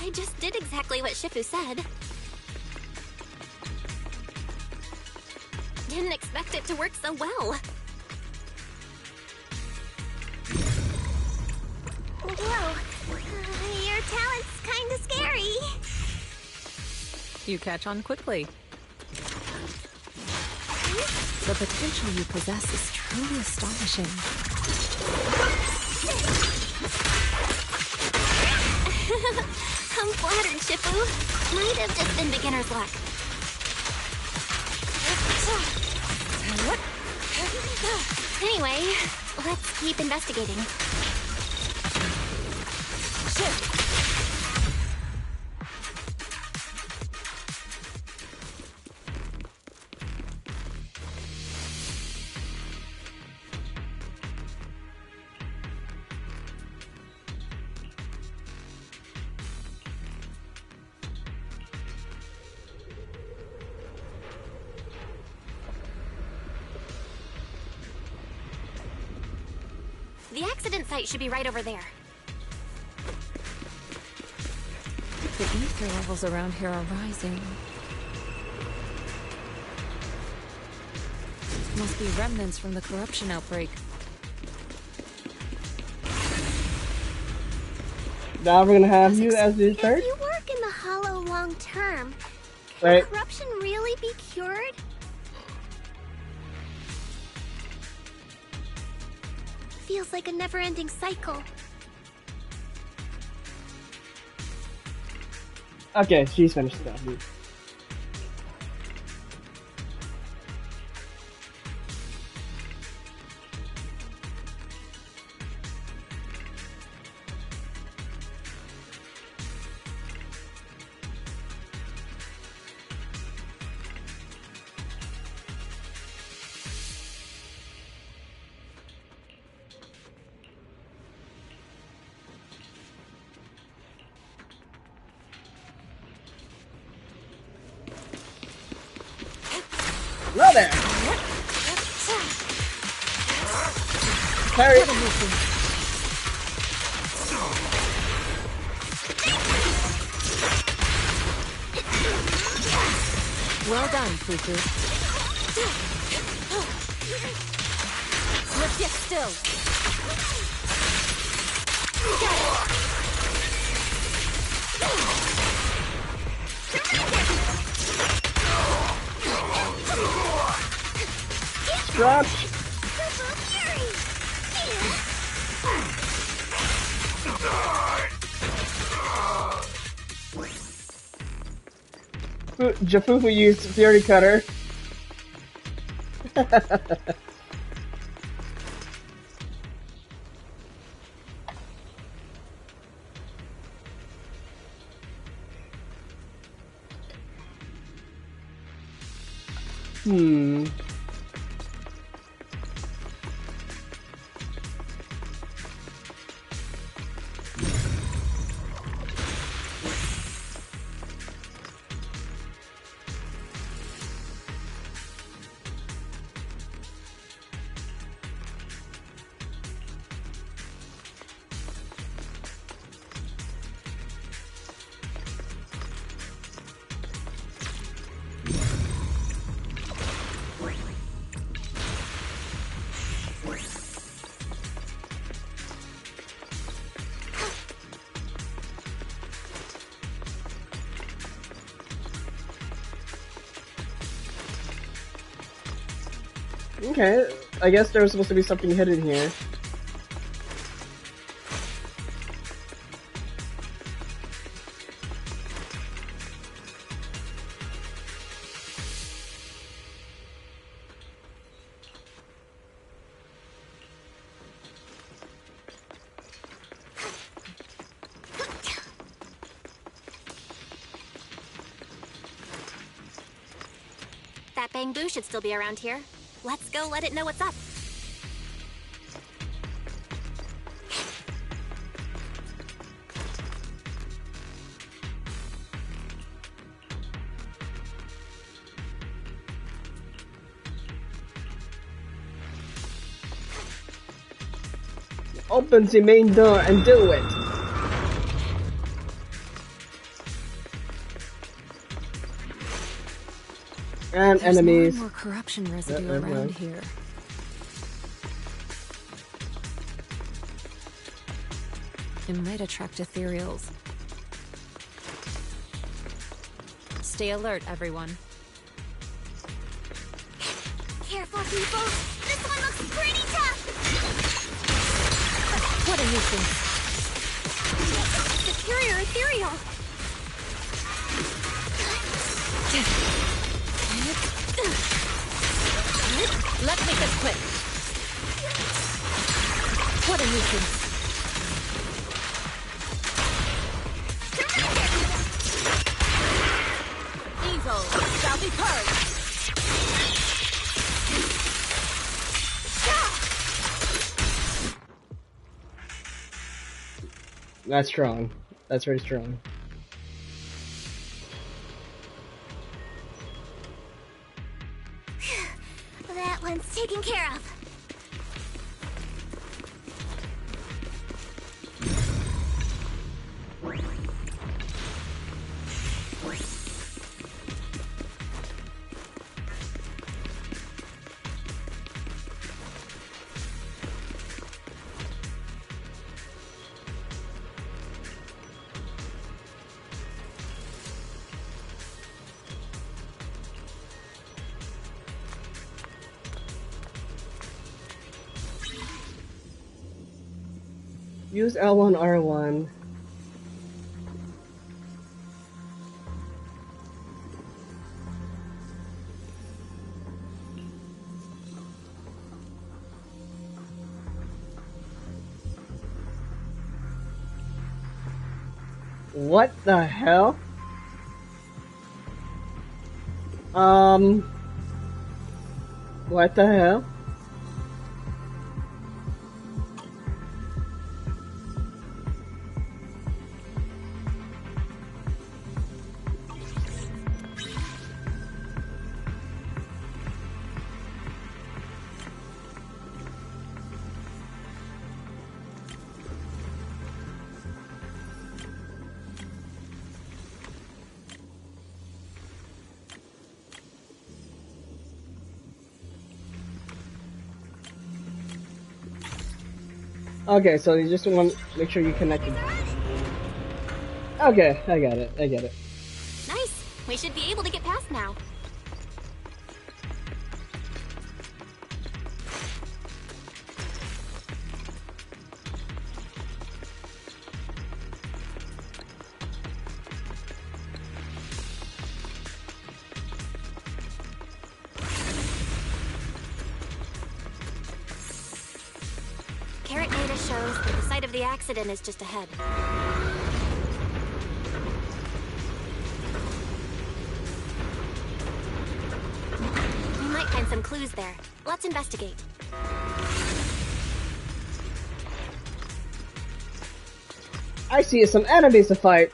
I just did exactly what Shifu said. Didn't expect it to work so well. Whoa, your talent's kinda scary. You catch on quickly. The potential you possess is truly astonishing. I'm flattered, Shifu. Might have just been beginner's luck. Anyway, let's keep investigating. The accident site should be right over there. The ether levels around here are rising. Must be remnants from the corruption outbreak. Now we're gonna have you as the third? If you work in the Hollow long term, Wait. can corruption really be cured? Feels like a never-ending cycle. Okay, she's finished now. Well there. Harry. Well done, Fufu. Let's get still. Drop. Jafufu used Fury Cutter. Okay, I guess there was supposed to be something hidden here. That bamboo should still be around here. Let's go let it know what's up. Open the main door and do it. And There's enemies. More corruption residue around here. It might attract ethereals. Stay alert, everyone. Careful, people. This one looks pretty tough. What a nuisance. Superior ethereal. Let's make this quick. What a nuisance. Evil shall be purged. That's strong. That's very strong. That one's taken care of. Use L1, R1. What the hell? What the hell? Okay, so you just want to make sure you connected. Okay, I got it. I get it. Nice. We should be able to get past now. Carrot data shows that the site of the accident is just ahead. We might find some clues there. Let's investigate. I see some enemies to fight.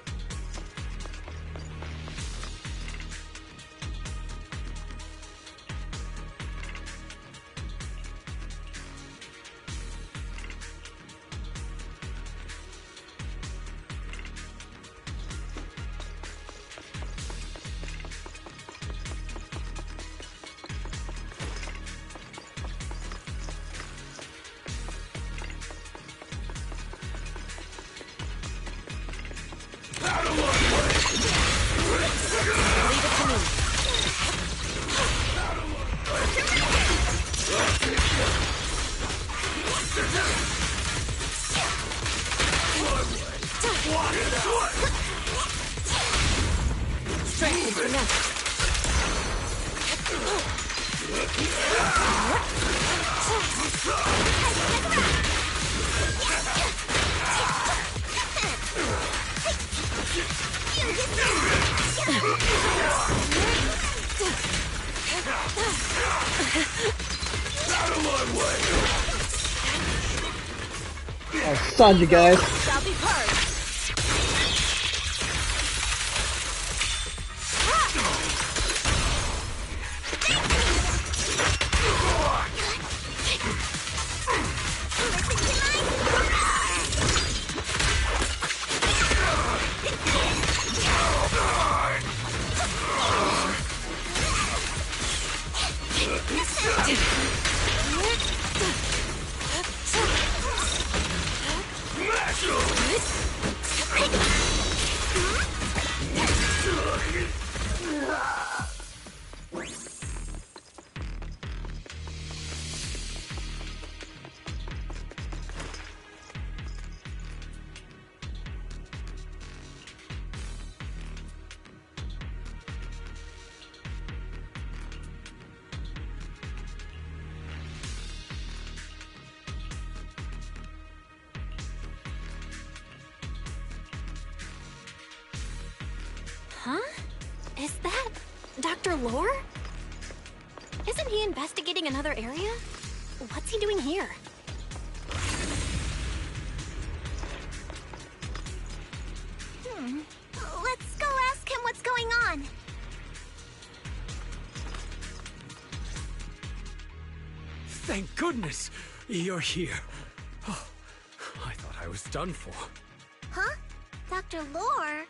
I stunned you guys. Huh? Is that Dr. Lore? Isn't he investigating another area? What's he doing here? Let's go ask him what's going on. Thank goodness you're here. Oh, I thought I was done for. Huh? Dr. Lore?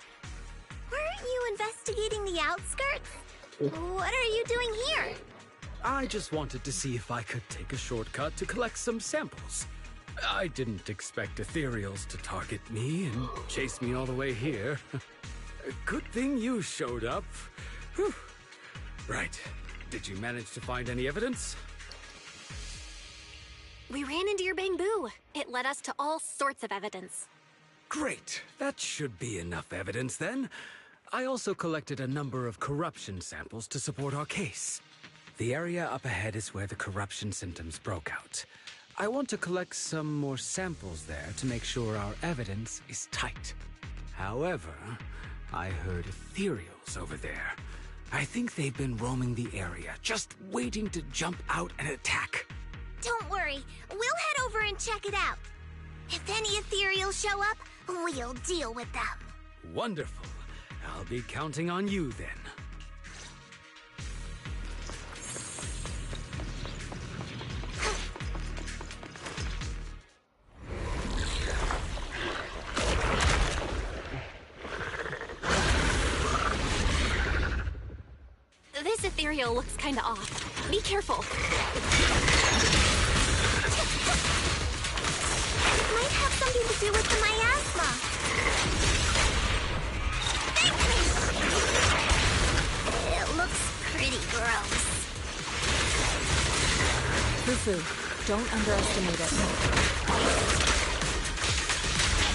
Weren't you investigating the outskirts? What are you doing here? I just wanted to see if I could take a shortcut to collect some samples. I didn't expect ethereals to target me and chase me all the way here. Good thing you showed up. Whew. Right. Did you manage to find any evidence? We ran into your bamboo. It led us to all sorts of evidence. Great. That should be enough evidence then. I also collected a number of corruption samples to support our case. The area up ahead is where the corruption symptoms broke out. I want to collect some more samples there to make sure our evidence is tight. However, I heard ethereals over there. I think they've been roaming the area, just waiting to jump out and attack. Don't worry, we'll head over and check it out. If any ethereals show up, we'll deal with them. Wonderful. I'll be counting on you then. This ethereal looks kinda off. Be careful. It might have something to do with the miasma. It looks pretty gross. Fufu, don't underestimate it.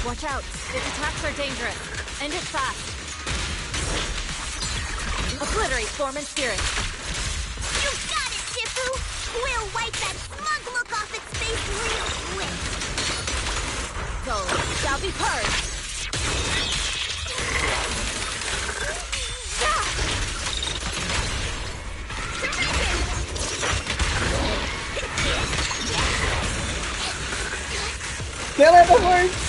Watch out. Its attacks are dangerous. End it fast. Obliterate form and spirit. You got it, Shifu! We'll wipe that smug look off its face real quick. Those shall be purged. Kill it before.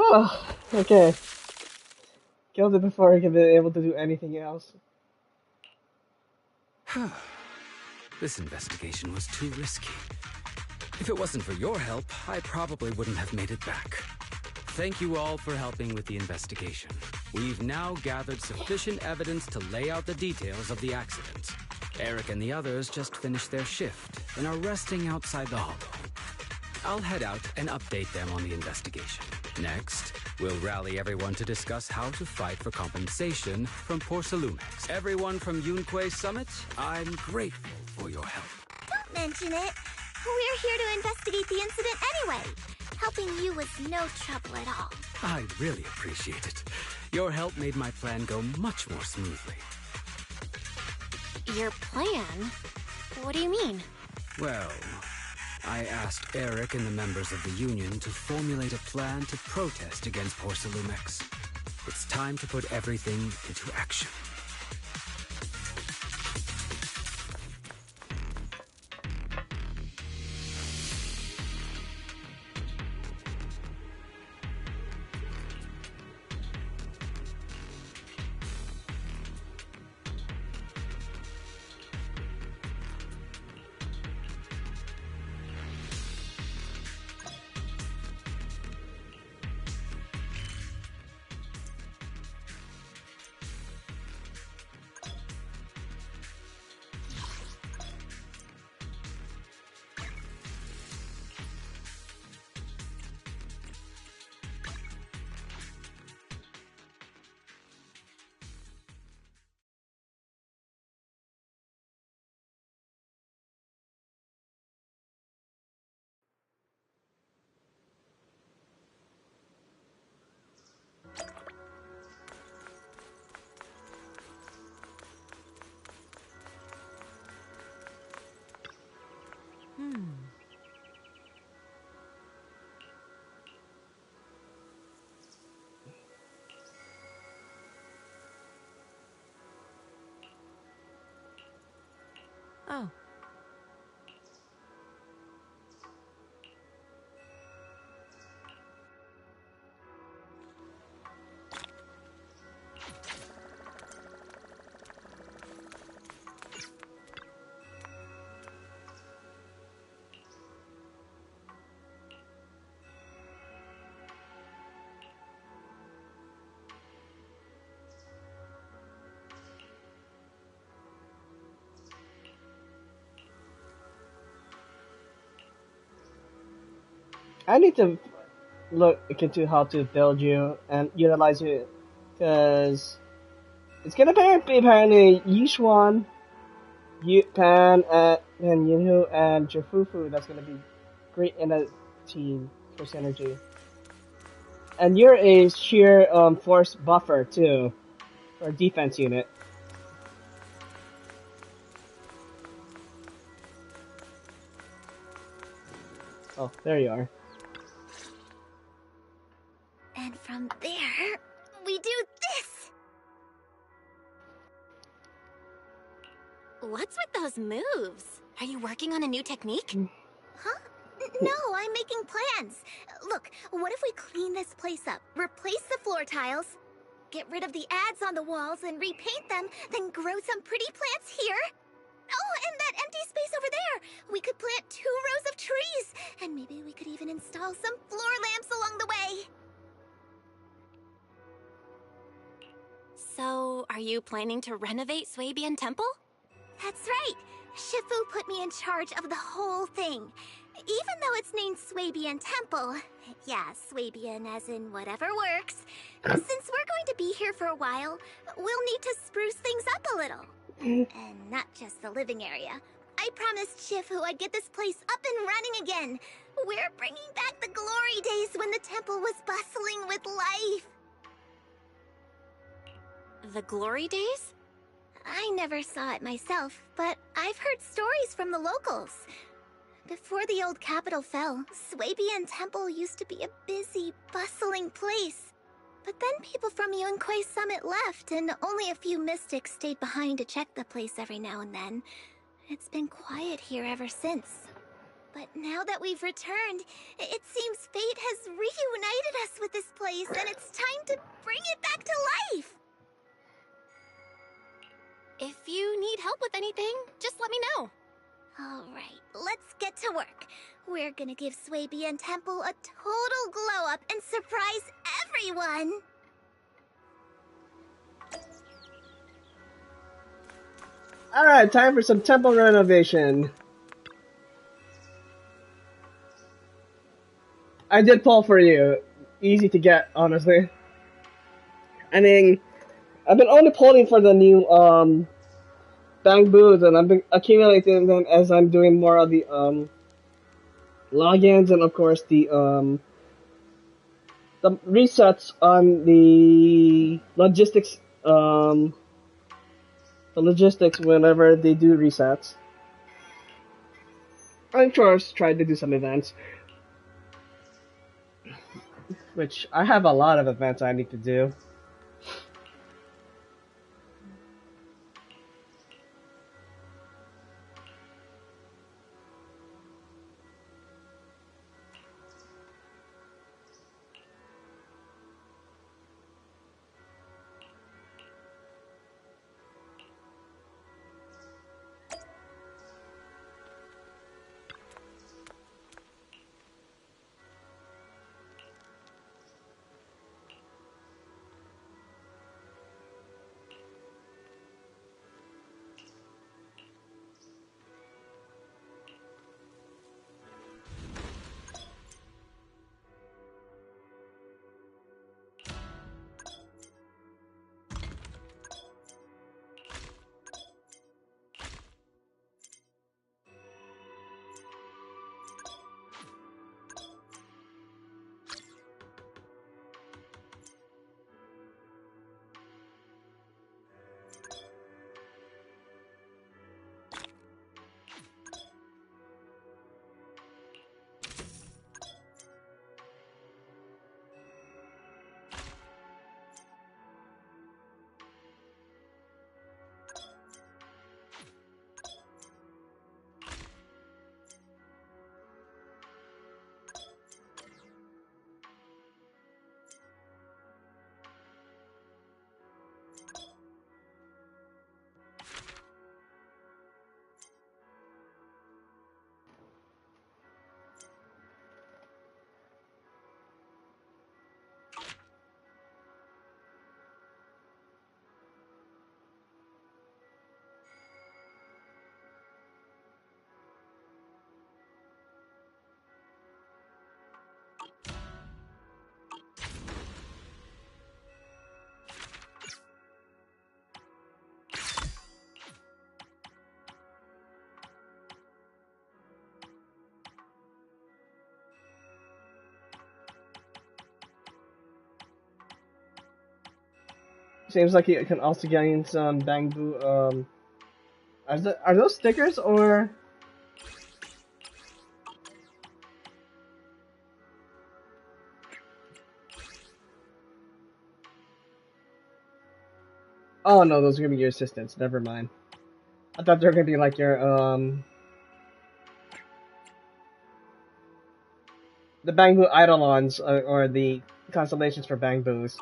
Oh, okay. Killed it before I can be able to do anything else. This investigation was too risky. If it wasn't for your help, I probably wouldn't have made it back. Thank you all for helping with the investigation. We've now gathered sufficient evidence to lay out the details of the accident. Eric and the others just finished their shift and are resting outside the hollow. I'll head out and update them on the investigation. Next, we'll rally everyone to discuss how to fight for compensation from Porcelumex. Everyone from Yunquei Summit, I'm grateful for your help. Don't mention it. We're here to investigate the incident anyway. Helping you was no trouble at all. I really appreciate it. Your help made my plan go much more smoothly. Your plan? What do you mean? Well, I asked Eric and the members of the Union to formulate a plan to protest against Porcelumex. It's time to put everything into action. Oh. I need to look into how to build you and utilize you, because It's gonna be apparently Yishuan, Pan, and Yinhu, and Jifufu. That's gonna be great in a team for synergy. And you're a sheer force buffer too, for a defense unit. Oh, there you are. And from there, we do this! What's with those moves? Are you working on a new technique? Huh? No, I'm making plans. Look, what if we clean this place up, replace the floor tiles, get rid of the ads on the walls and repaint them, then grow some pretty plants here? Oh, and that empty space over there! We could plant 2 rows of trees, and maybe we could even install some floor lamps along the way. So, are you planning to renovate Swabian Temple? That's right. Shifu put me in charge of the whole thing. Even though it's named Swabian Temple. Yeah, Swabian as in whatever works. Since we're going to be here for a while, we'll need to spruce things up a little. And not just the living area. I promised Shifu I'd get this place up and running again. We're bringing back the glory days when the temple was bustling with life. The glory days? I never saw it myself, but I've heard stories from the locals. Before the old capital fell, Swabian Temple used to be a busy, bustling place. But then people from Yunquei Summit left, and only a few mystics stayed behind to check the place every now and then. It's been quiet here ever since. But now that we've returned, it seems fate has reunited us with this place, and it's time to bring it back to life! If you need help with anything, just let me know. Alright, let's get to work. We're gonna give Swabian Temple a total glow-up and surprise everyone! Alright, time for some temple renovation. I did pull for you. Easy to get, honestly. I mean, I've been only pulling for the new, bamboos, and I've been accumulating them as I'm doing more of the, logins, and of course the resets on the logistics, whenever they do resets. I'm sure I've tried to do some events. Which, I have a lot of events I need to do. seems like you can also gain some bamboo. Are those stickers or? Oh no, those are gonna be your assistants. Never mind. I thought they were gonna be like your the bamboo eidolons or the constellations for bamboos.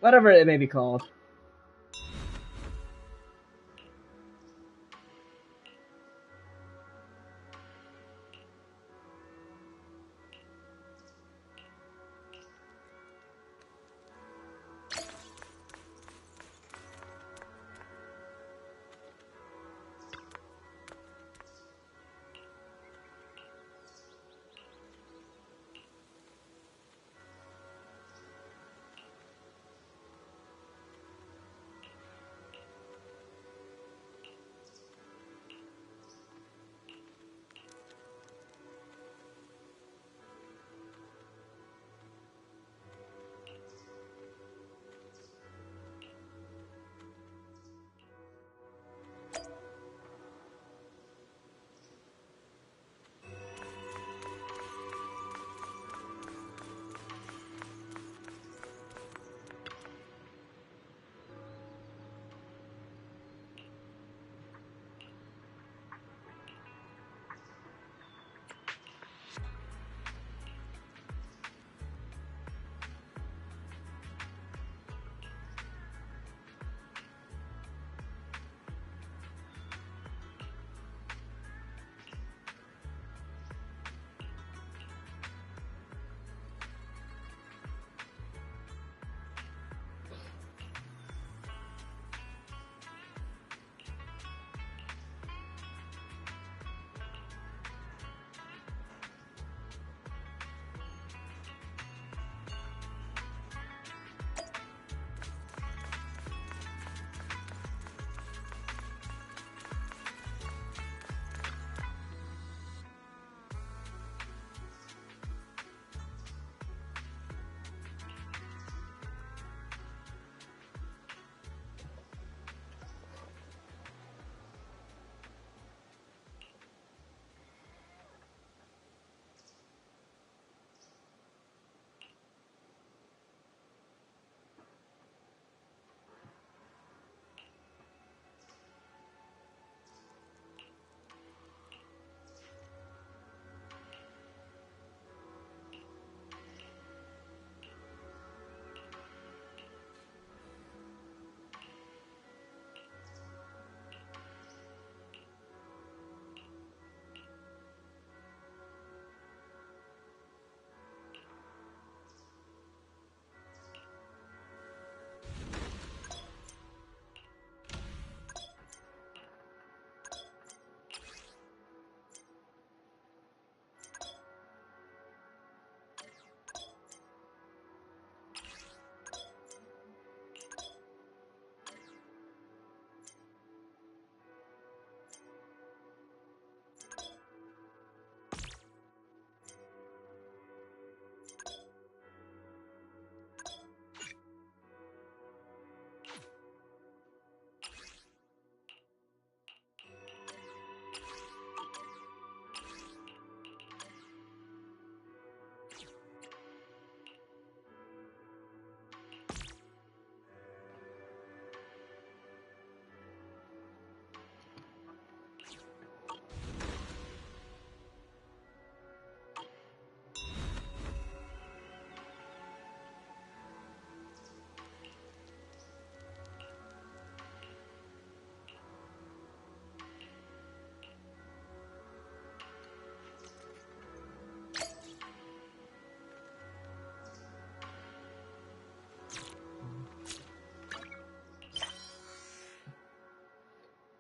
Whatever it may be called.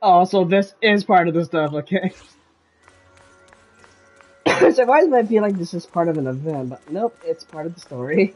Oh, so this is part of the stuff, okay. So why do I feel like this is part of an event? But nope, it's part of the story.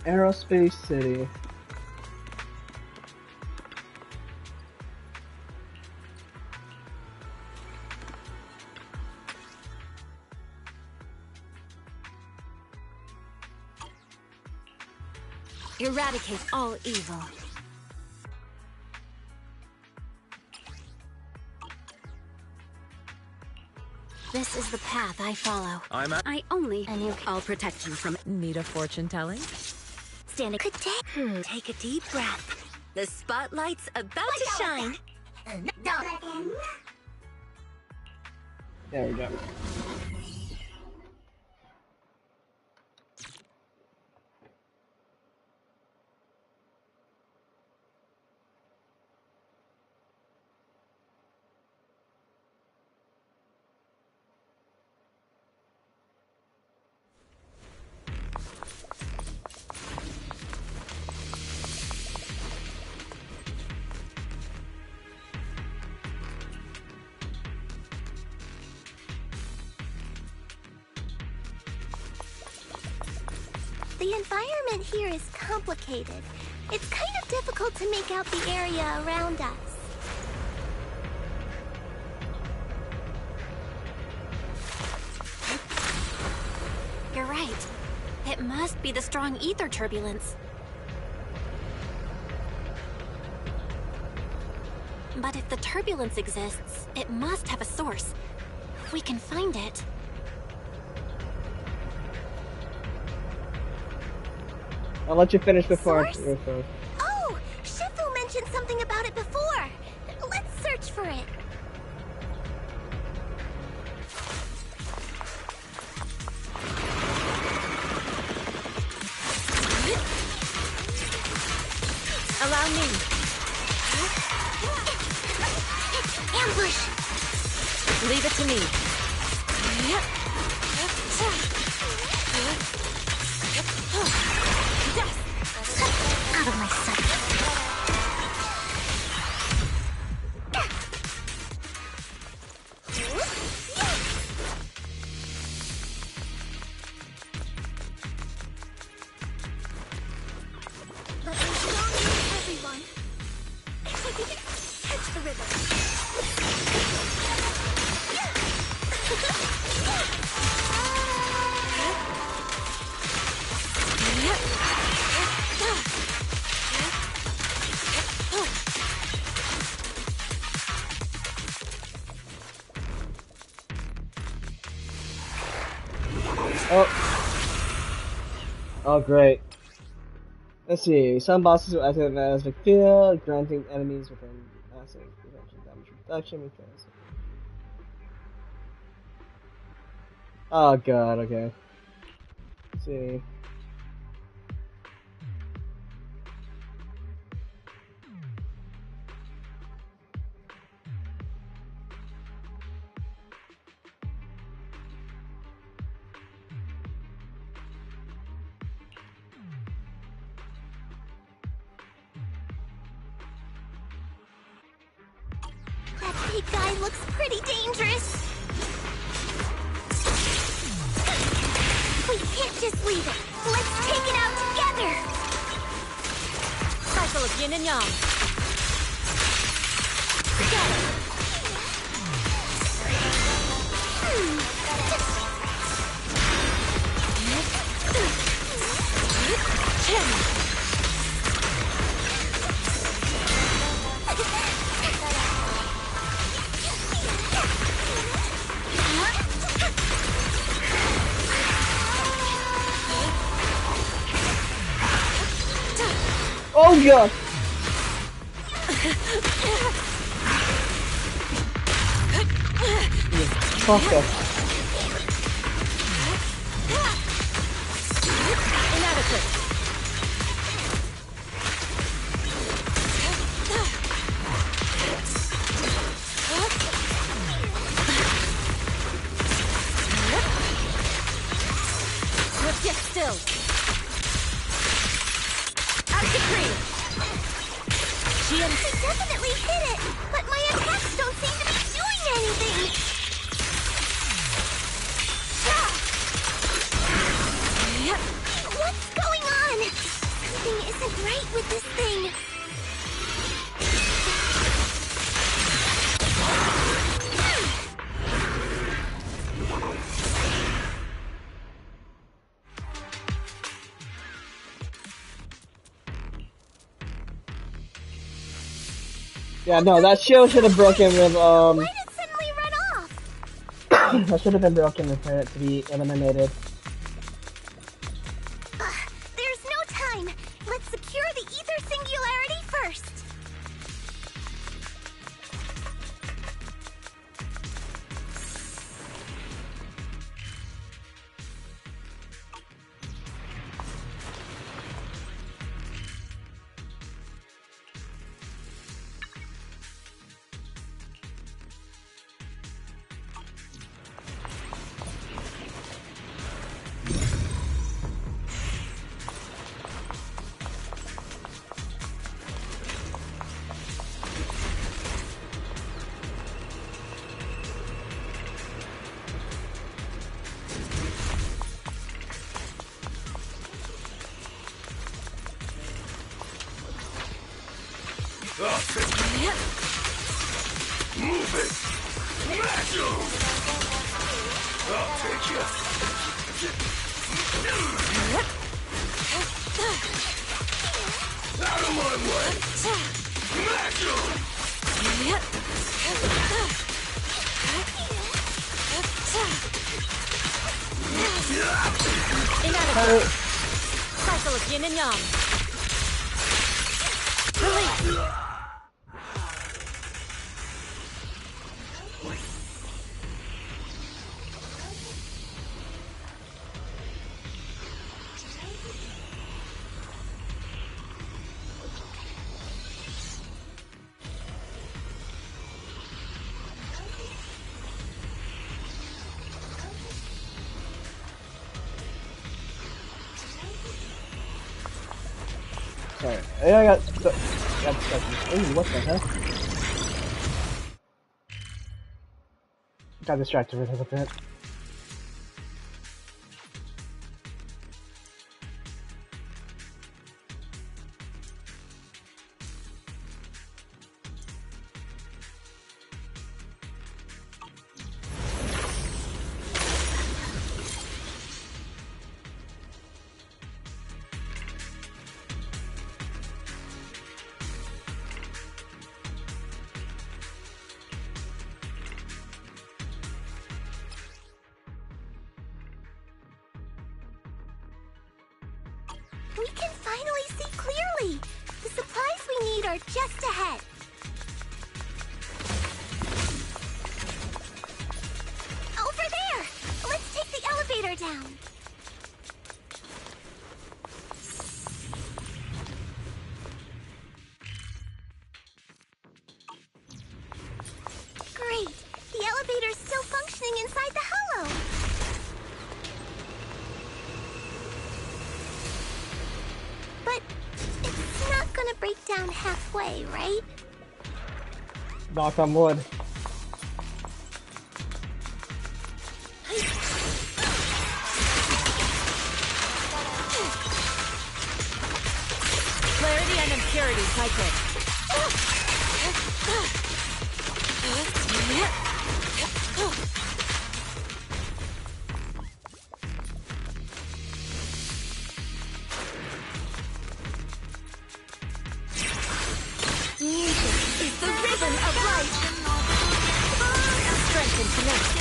Aerospace City. Eradicate all evil. This is the path I follow. I only and I'll protect you from. Need a fortune telling? Stand a good day. Take a deep breath. The spotlight's about to shine. There we go. The environment here is complicated. It's kind of difficult to make out the area around us. You're right. It must be the strong ether turbulence. But if the turbulence exists, it must have a source. If we can find it. I'll let you finish before. Oh, Shifu mentioned something about it before. Let's search for it. Allow me. Ambush. Leave it to me. Out of my sight. Let me show you everyone. Catch the rhythm. Oh, great. Let's see. Some bosses will activate as the field, granting enemies within massive potential damage reduction because. Oh god, okay. Let's see. That big guy looks pretty dangerous. We can't just leave it. Let's take it out together. Cycle of yin and yang. Oh god! Fuck off. Inadequate. Swift yet still. I definitely hit it, but my attacks don't seem to be doing anything. What's going on? isn't right with this thing. Yeah, no, that shield should have broken with, Why did it suddenly run off? that should have been broken with it to be eliminated. There's no time. Let's secure the ether singularity first. Move it! Smash him! I'll take you! Out of my way! Smash him! Inadequate. Cycle of yin and yang. Release. Sorry, I got stuck. Ooh, what the hell? Got distracted with a bit. We can finally see clearly. The supplies we need are just ahead. Over there! Let's take the elevator down. Great! The elevator's still functioning inside the hollow. But it's not gonna break down halfway, right? Knock on wood. Clarity and impurity cycle. Music is the rhythm of life. Strength and connect.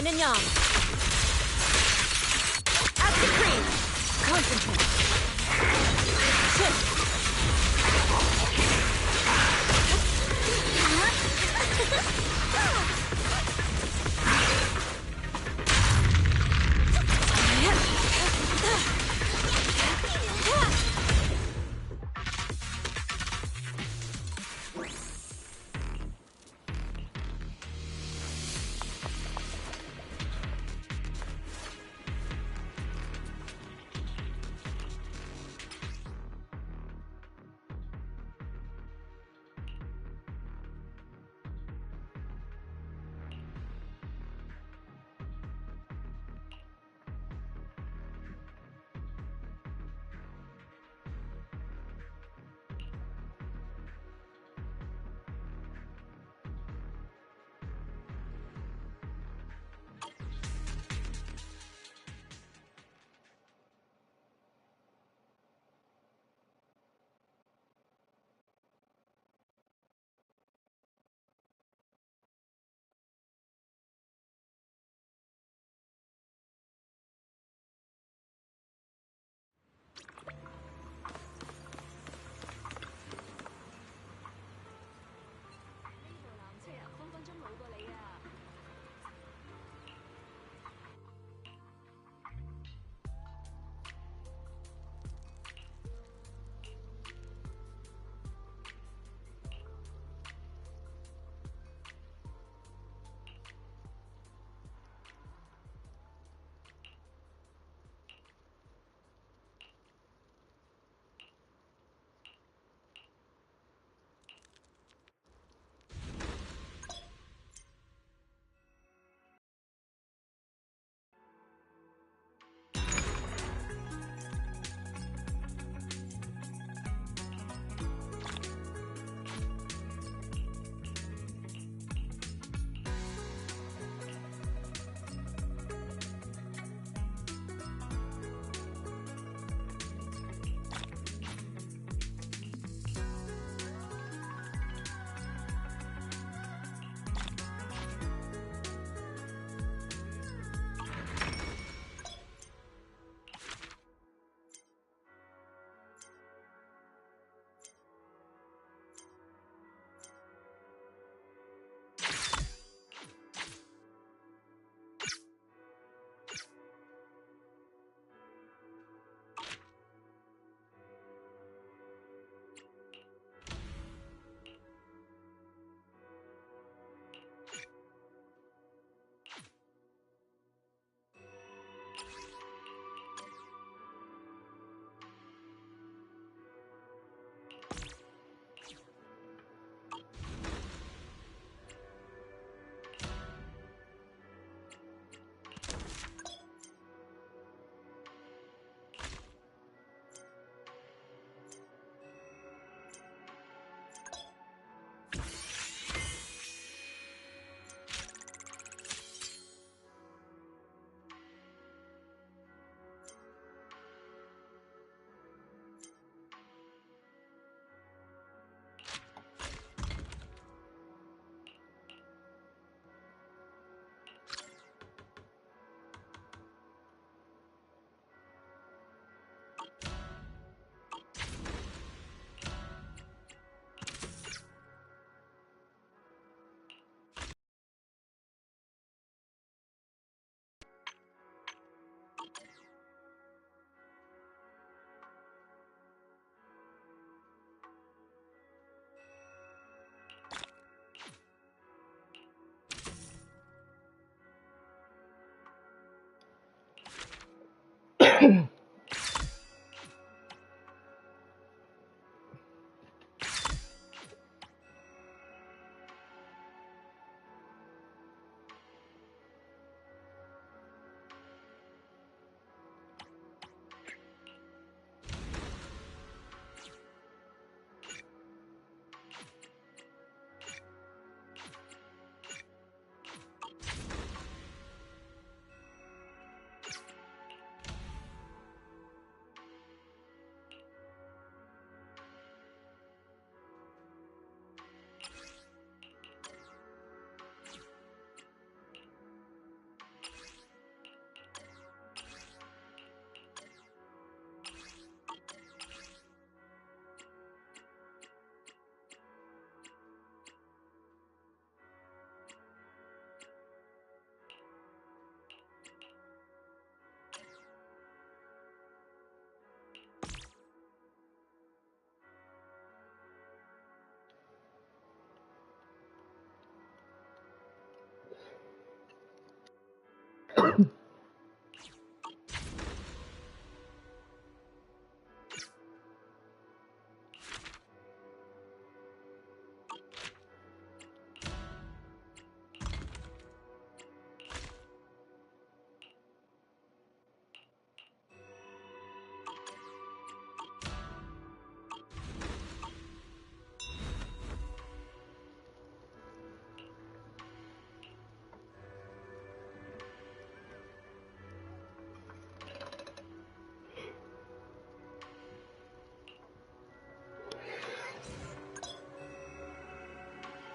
yin and yang. Acid cream. Concentrate. Shift.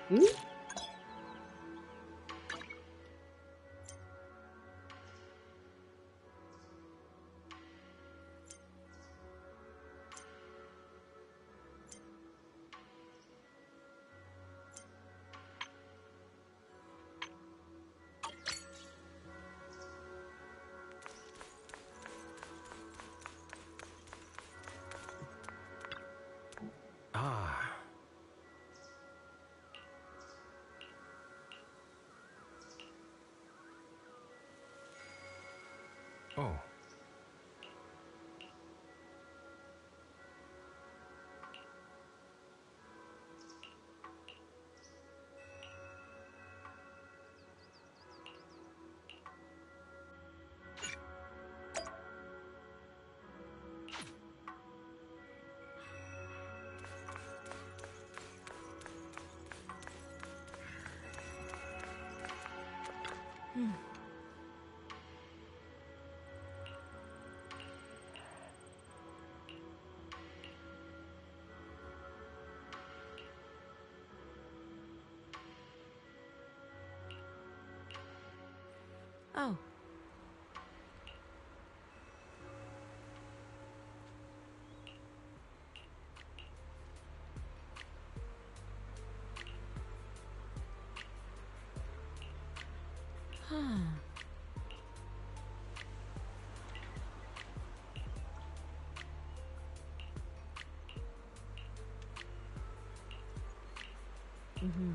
Hmm? Ah. Oh. Hmm. Oh. Huh. Mm-hmm.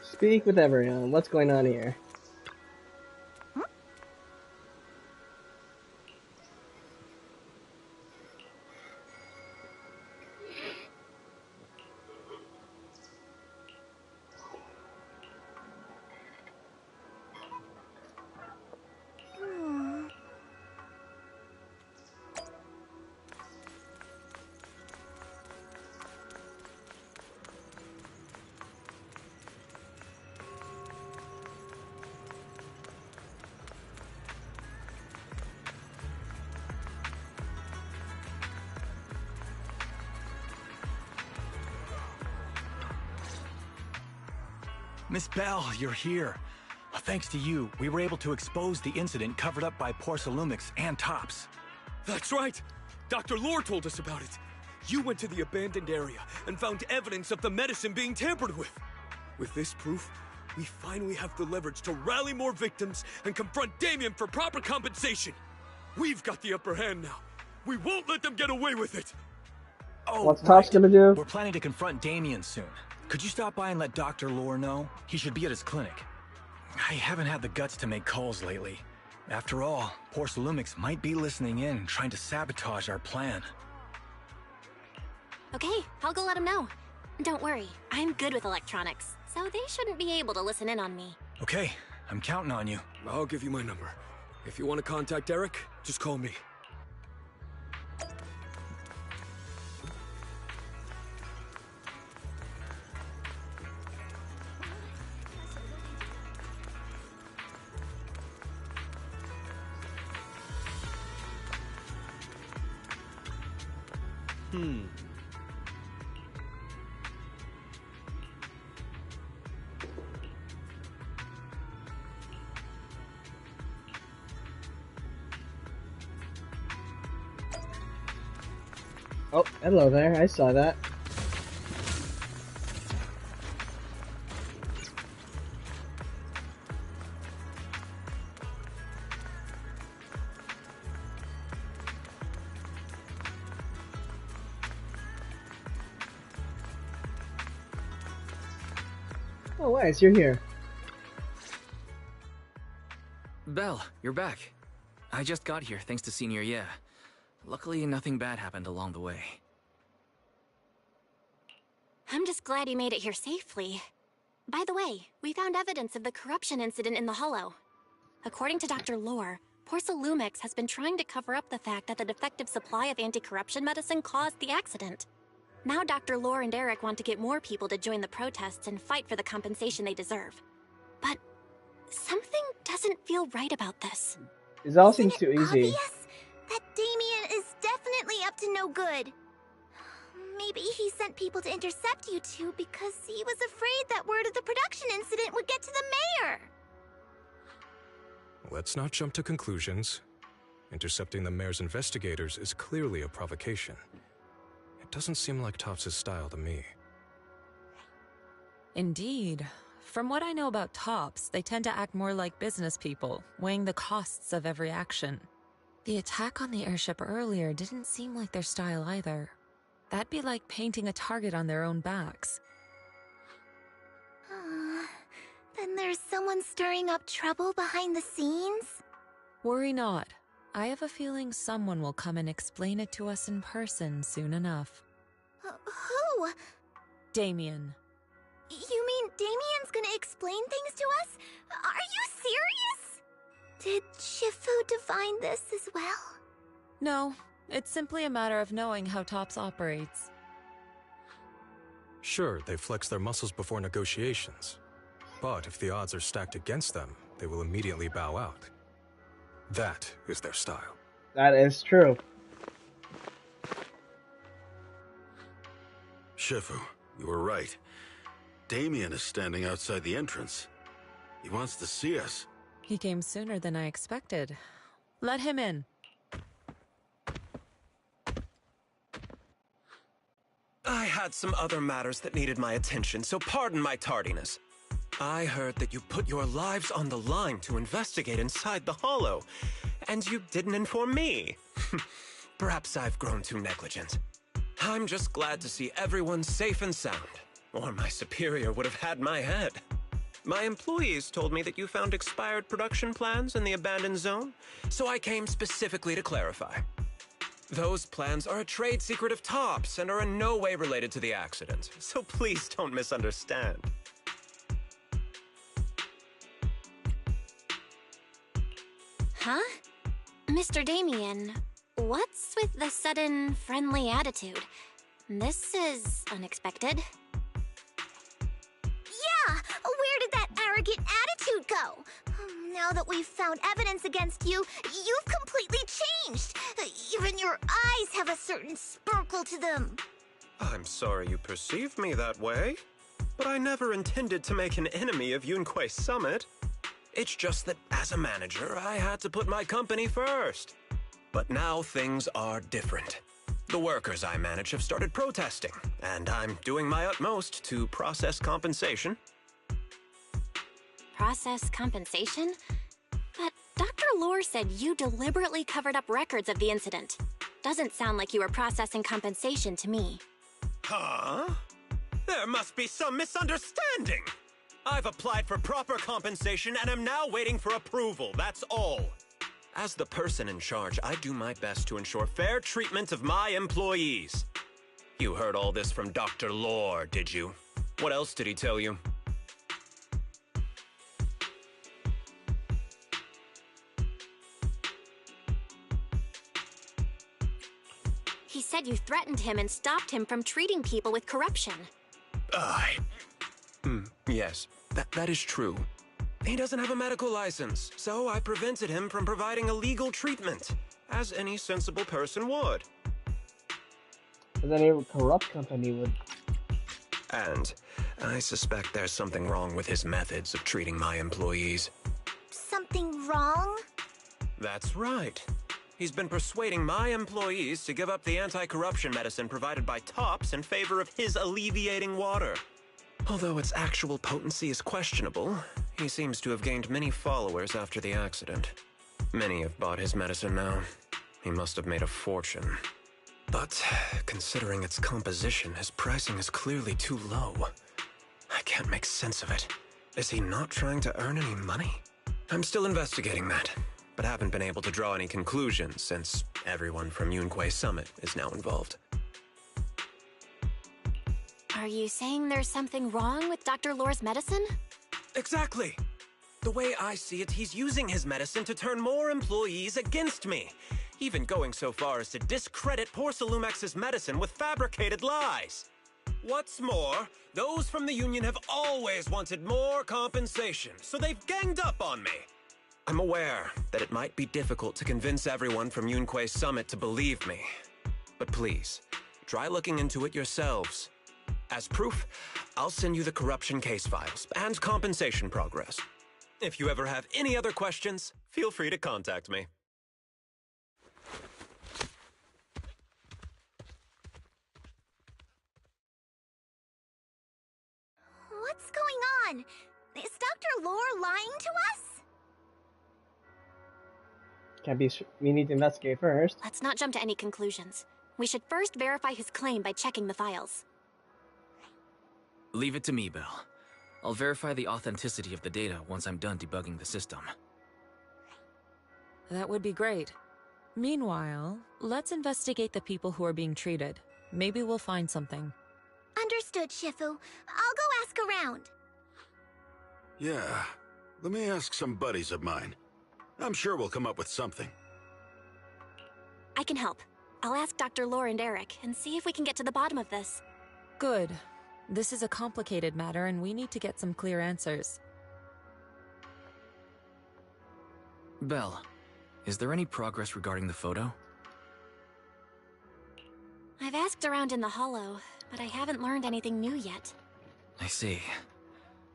Speak with everyone. What's going on here? Miss Bell, you're here. Thanks to you, we were able to expose the incident covered up by Porcelumix and Tops. That's right! Dr. Lore told us about it. You went to the abandoned area and found evidence of the medicine being tampered with. With this proof, we finally have the leverage to rally more victims and confront Damien for proper compensation. We've got the upper hand now. We won't let them get away with it. Oh, What's Tops gonna do? We're planning to confront Damien soon. Could you stop by and let Dr. Lore know? He should be at his clinic. I haven't had the guts to make calls lately. After all, Porcelumix might be listening in, trying to sabotage our plan. Okay, I'll go let him know. Don't worry, I'm good with electronics, so they shouldn't be able to listen in on me. Okay, I'm counting on you. I'll give you my number. If you want to contact Eric, just call me. Oh, hello there. I saw that. Oh, Wes, you're here. Belle, you're back. I just got here thanks to Senior Yeah. Luckily, nothing bad happened along the way. I'm just glad you made it here safely. By the way, we found evidence of the corruption incident in the Hollow. According to Dr. Lore, Porsalumix has been trying to cover up the fact that the defective supply of anti-corruption medicine caused the accident. Now Dr. Lore and Eric want to get more people to join the protests and fight for the compensation they deserve. But something doesn't feel right about this. This all seems too easy. Obvious that Damien is definitely up to no good. Maybe he sent people to intercept you two because he was afraid that word of the production incident would get to the mayor. Let's not jump to conclusions. Intercepting the mayor's investigators is clearly a provocation. It doesn't seem like Topps' style to me. Indeed. From what I know about Topps, they tend to act more like business people, weighing the costs of every action. The attack on the airship earlier didn't seem like their style either. That'd be like painting a target on their own backs. Then there's someone stirring up trouble behind the scenes? Worry not. I have a feeling someone will come and explain it to us in person soon enough. Who? Damien. You mean Damien's gonna explain things to us? Are you serious? Did Shifu divine this as well? No, it's simply a matter of knowing how Topps operates. Sure, they flex their muscles before negotiations. But if the odds are stacked against them, they will immediately bow out. That is their style. That is true. Shifu, you were right. Damien is standing outside the entrance. He wants to see us. He came sooner than I expected. Let him in. I had some other matters that needed my attention, so pardon my tardiness. I heard that you put your lives on the line to investigate inside the Hollow, and you didn't inform me. Perhaps I've grown too negligent. I'm just glad to see everyone safe and sound, or my superior would have had my head. My employees told me that you found expired production plans in the abandoned zone, so I came specifically to clarify. Those plans are a trade secret of Topps and are in no way related to the accident, so please don't misunderstand. Huh? Mr. Damien, what's with the sudden friendly attitude? This is unexpected. Yeah! Where did that arrogant attitude go? Now that we've found evidence against you, you've completely changed. Even your eyes have a certain sparkle to them. I'm sorry you perceive me that way, but I never intended to make an enemy of Yunquay Summit. It's just that as a manager, I had to put my company first. But now things are different. The workers I manage have started protesting, and I'm doing my utmost to process compensation. Process compensation? But Dr. Lore said you deliberately covered up records of the incident. Doesn't sound like you were processing compensation to me. Huh? There must be some misunderstanding. I've applied for proper compensation and am now waiting for approval, that's all. As the person in charge, I do my best to ensure fair treatment of my employees. You heard all this from Dr. Lore, did you? What else did he tell you? He said you threatened him and stopped him from treating people with corruption. Yes, that is true. He doesn't have a medical license, so I prevented him from providing illegal treatment, as any sensible person would. But then a corrupt company would. And I suspect there's something wrong with his methods of treating my employees. Something wrong? That's right. He's been persuading my employees to give up the anti-corruption medicine provided by Topps in favor of his alleviating water. Although its actual potency is questionable, he seems to have gained many followers after the accident. Many have bought his medicine now. He must have made a fortune. But considering its composition, his pricing is clearly too low. I can't make sense of it. Is he not trying to earn any money? I'm still investigating that, but haven't been able to draw any conclusions since everyone from Yunquay Summit is now involved. Are you saying there's something wrong with Dr. Lore's medicine? Exactly. The way I see it, he's using his medicine to turn more employees against me. Even going so far as to discredit Porcelumex's medicine with fabricated lies. What's more, those from the union have always wanted more compensation, so they've ganged up on me. I'm aware that it might be difficult to convince everyone from Yunquei Summit to believe me. But please, try looking into it yourselves. As proof, I'll send you the corruption case files and compensation progress. If you ever have any other questions, feel free to contact me. What's going on? Is Dr. Lore lying to us? Can't be. We need to investigate first. Let's not jump to any conclusions. We should first verify his claim by checking the files. Leave it to me, Belle. I'll verify the authenticity of the data once I'm done debugging the system. That would be great. Meanwhile, let's investigate the people who are being treated. Maybe we'll find something. Understood, Shifu. I'll go ask around. Yeah, let me ask some buddies of mine. I'm sure we'll come up with something. I can help. I'll ask Dr. Lore and Eric and see if we can get to the bottom of this. Good. This is a complicated matter and we need to get some clear answers. Belle, is there any progress regarding the photo? I've asked around in the Hollow, but I haven't learned anything new yet. I see.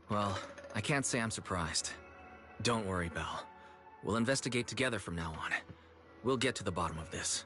Well, I can't say I'm surprised. Don't worry, Belle. We'll investigate together from now on. We'll get to the bottom of this.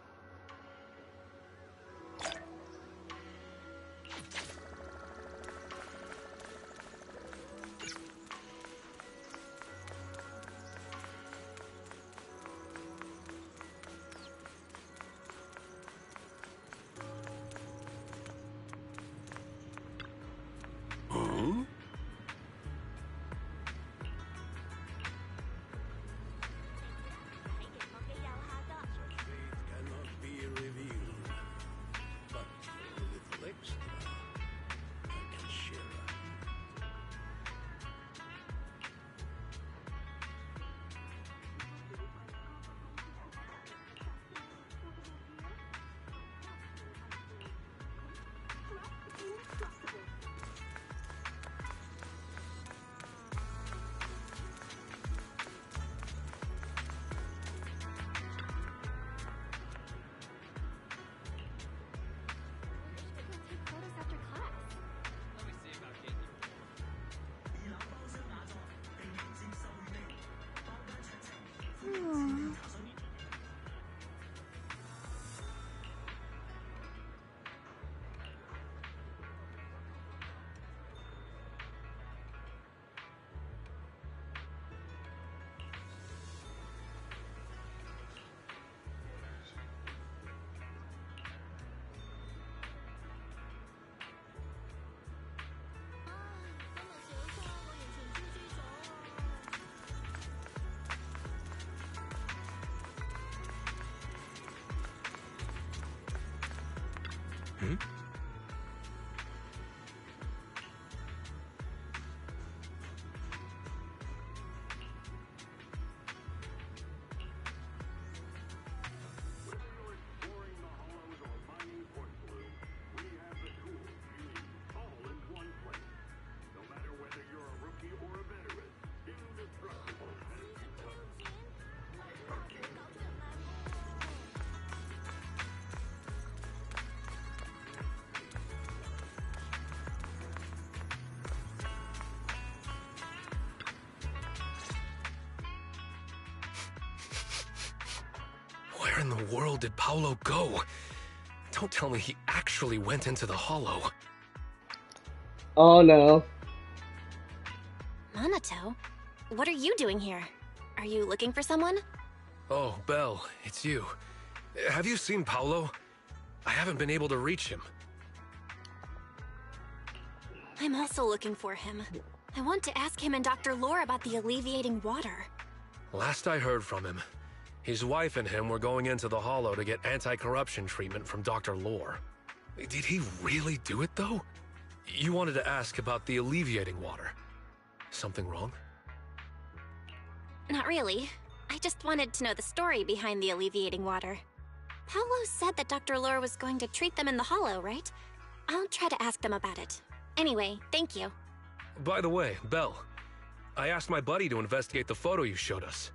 Where in the world did Paolo go? Don't tell me he actually went into the Hollow. Oh no. Minato? What are you doing here? Are you looking for someone? Oh, Belle, it's you. Have you seen Paolo? I haven't been able to reach him. I'm also looking for him. I want to ask him and Dr. Lore about the alleviating water. Last I heard from him, his wife and him were going into the Hollow to get anti-corruption treatment from Dr. Lore. Did he really do it, though? you wanted to ask about the alleviating water. Something wrong? Not really. I just wanted to know the story behind the alleviating water. Paolo said that Dr. Lore was going to treat them in the hollow, right? I'll try to ask them about it. Anyway, thank you. By the way, Belle, I asked my buddy to investigate the photo you showed us.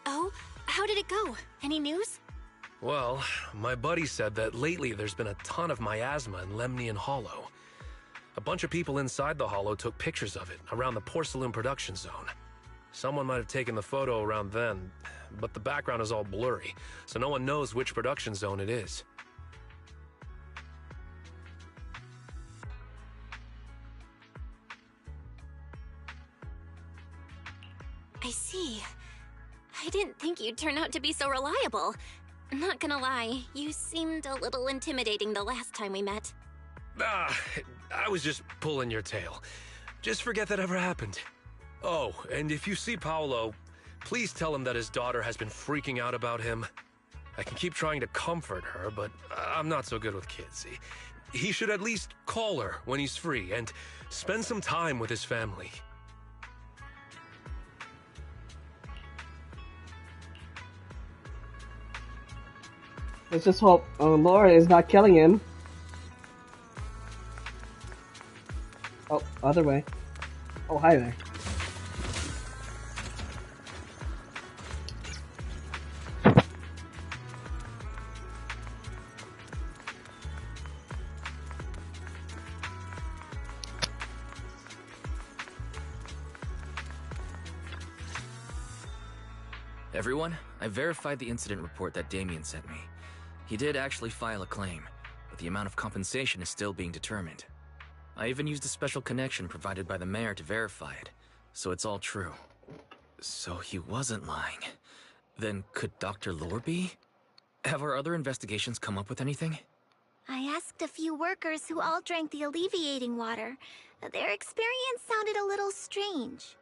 Oh? How did it go? Any news? Well, my buddy said that lately there's been a ton of miasma in Lemnian Hollow. A bunch of people inside the hollow took pictures of it around the porcelain production zone. Someone might have taken the photo around then, but the background is all blurry, so no one knows which production zone it is. I see. I didn't think you'd turn out to be so reliable. Not gonna lie, you seemed a little intimidating the last time we met. I was just pulling your tail. Just forget that ever happened. Oh, and if you see Paolo, please tell him that his daughter has been freaking out about him. I can keep trying to comfort her, but I'm not so good with kids. He should at least call her when he's free and spend some time with his family. Let's just hope Laura is not killing him. Oh, other way. Oh, hi there. Everyone, I verified the incident report that Damien sent me. He did actually file a claim, but the amount of compensation is still being determined. I even used a special connection provided by the mayor to verify it, so it's all true. So he wasn't lying. Then could Dr. Lore be? Have our other investigations come up with anything? I asked a few workers who all drank the alleviating water. Their experience sounded a little strange.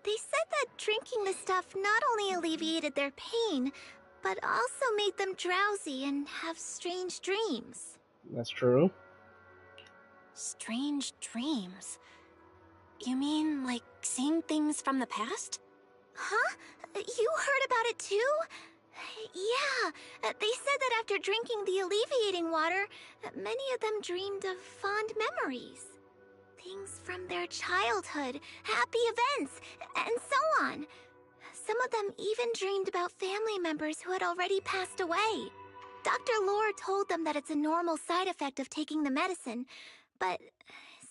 They said that drinking the stuff not only alleviated their pain, but also made them drowsy and have strange dreams. That's true. Strange dreams? You mean, like, seeing things from the past? Huh? You heard about it too? Yeah, they said that after drinking the alleviating water, many of them dreamed of fond memories. Things from their childhood, happy events, and so on. Some of them even dreamed about family members who had already passed away. Dr. Lore told them that it's a normal side effect of taking the medicine, but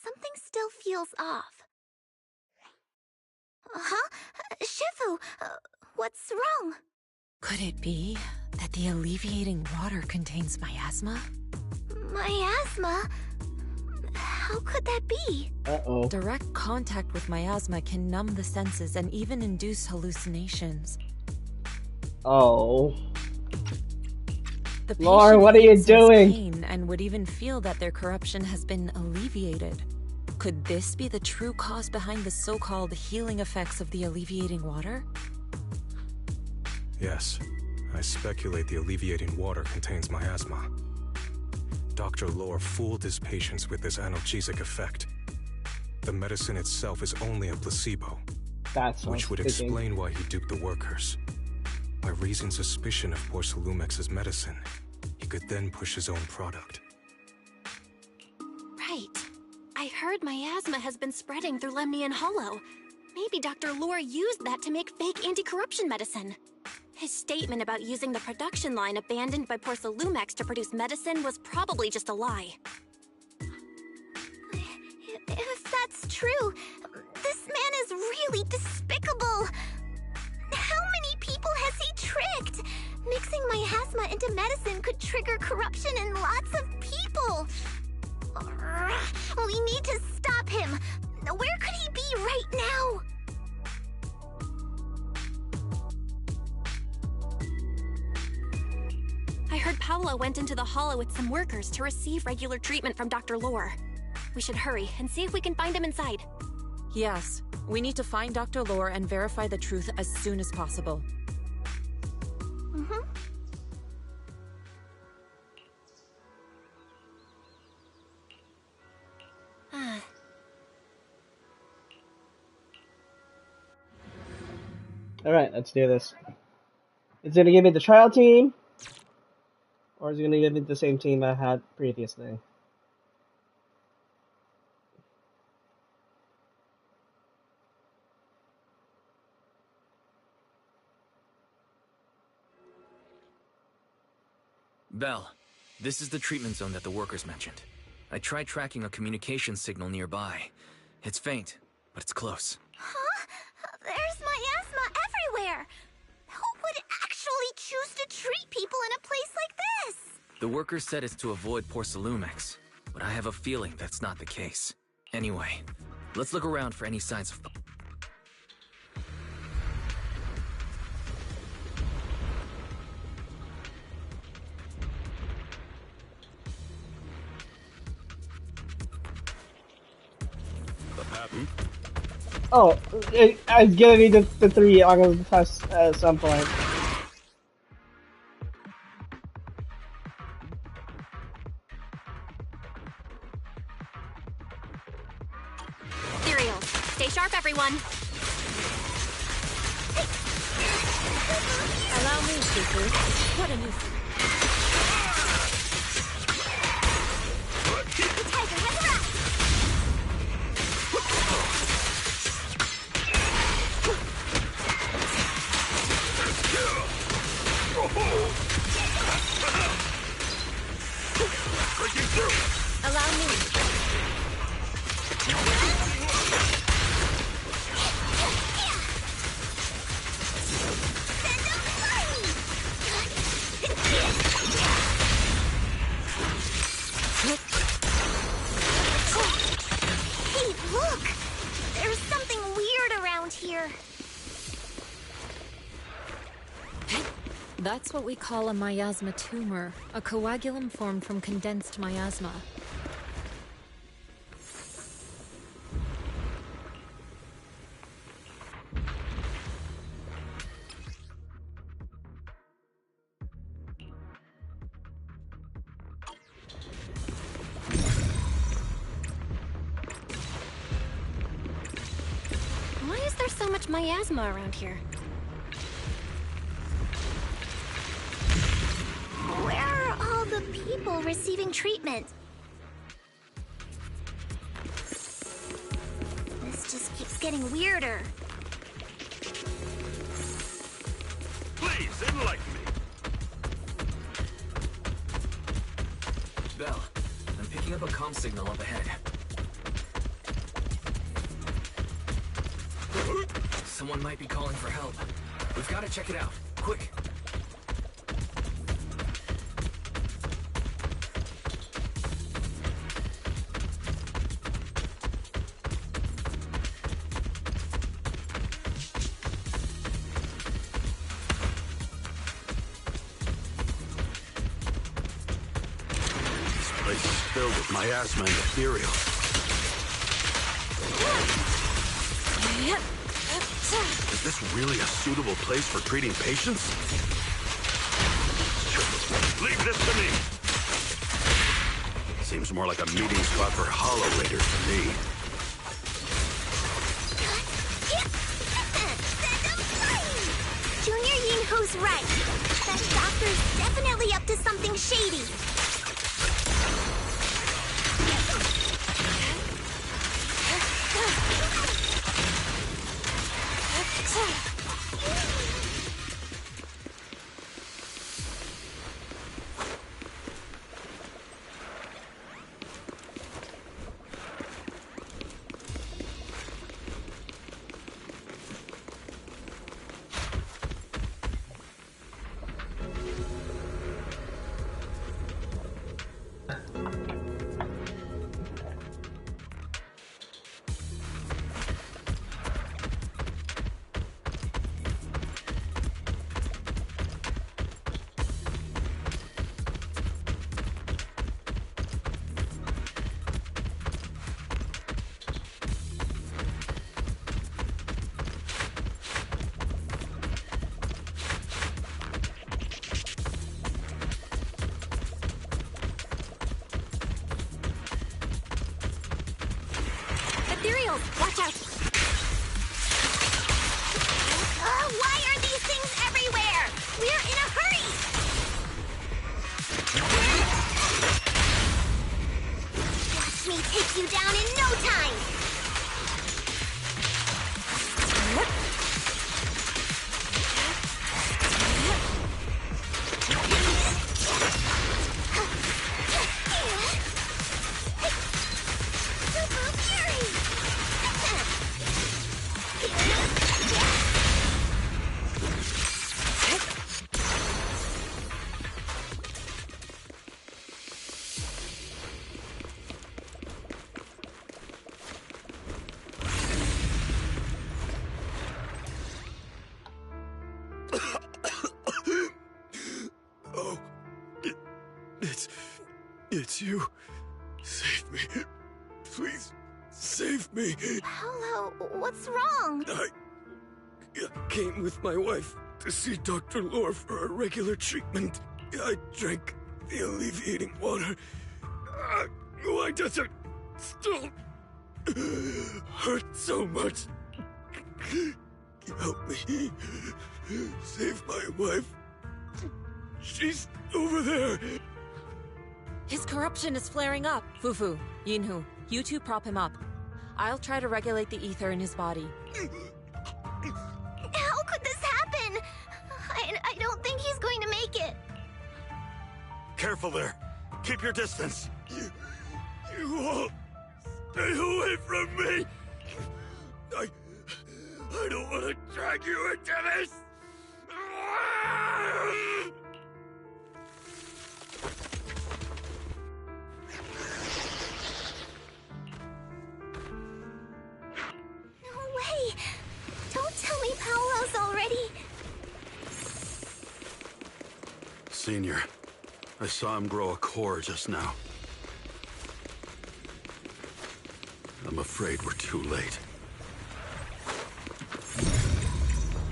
something still feels off. Huh? Shifu, what's wrong? Could it be that the alleviating water contains miasma? Miasma? How could that be? Uh-oh. Direct contact with miasma can numb the senses and even induce hallucinations. Oh. The Lore, patient what are you sense doing? pain and would even feel that their corruption has been alleviated. Could this be the true cause behind the so-called healing effects of the alleviating water? Yes, I speculate the alleviating water contains miasma. Dr. Lore fooled his patients with this analgesic effect. The medicine itself is only a placebo, which would explain why he duped the workers. By raising suspicion of Porcelumex's medicine, he could then push his own product. Right. I heard miasma has been spreading through Lemnian Hollow. Maybe Dr. Lore used that to make fake anti-corruption medicine. His statement about using the production line abandoned by Porcelumex to produce medicine was probably just a lie. If that's true, this man is really despicable. How many people has he tricked? Mixing miasma into medicine could trigger corruption in lots of people. We need to stop him. Where could he be right now? I heard Paolo went into the hollow with some workers to receive regular treatment from Dr. Lore. We should hurry and see if we can find him inside. Yes, we need to find Dr. Lore and verify the truth as soon as possible. Mm-hmm. Alright, let's do this. It's gonna give me the trial team, or is it gonna give me the same team I had previously? Belle, this is the treatment zone that the workers mentioned. I tried tracking a communication signal nearby. It's faint, but it's close. Huh? There's miasma everywhere! Who would actually choose to treat people in a place like this? The workers said it's to avoid Porcelumex, but I have a feeling that's not the case. Anyway, let's look around for any signs of... Oh, I'm gonna need the 3 I'm gonna test at some point. Ethereals, stay sharp, everyone. Allow me, Shifu. What a nuisance. The tiger has arrived! Allow me. Hey, look! There's something weird around here. That's what we call a miasma tumor, a coagulum formed from condensed miasma. Why is there so much miasma around here? Where are all the people receiving treatment? This just keeps getting weirder. Please, enlighten me. Belle, I'm picking up a comm signal up ahead. Someone might be calling for help. We've got to check it out. Quick! This place is filled with miasma and ethereal. Is this really a suitable place for treating patients? Leave this to me! Seems more like a meeting spot for Hollow Raiders to me. Junior Yinhu's right. That doctor's definitely up to something shady. Ethereals, watch out! Why It's you. Save me. Please, save me. Paolo, what's wrong? I came with my wife to see Dr. Lore for a regular treatment. I drank the alleviating water. Why does it still hurt so much? Help me. Save my wife. She's over there. His corruption is flaring up. Fufu, Yinhu, you two prop him up. I'll try to regulate the ether in his body. How could this happen? I don't think he's going to make it. Careful there. Keep your distance. You all stay away from me. I don't want to drag you into this. No way. Don't tell me Paolo's already... Senior, I saw him grow a core just now. I'm afraid we're too late.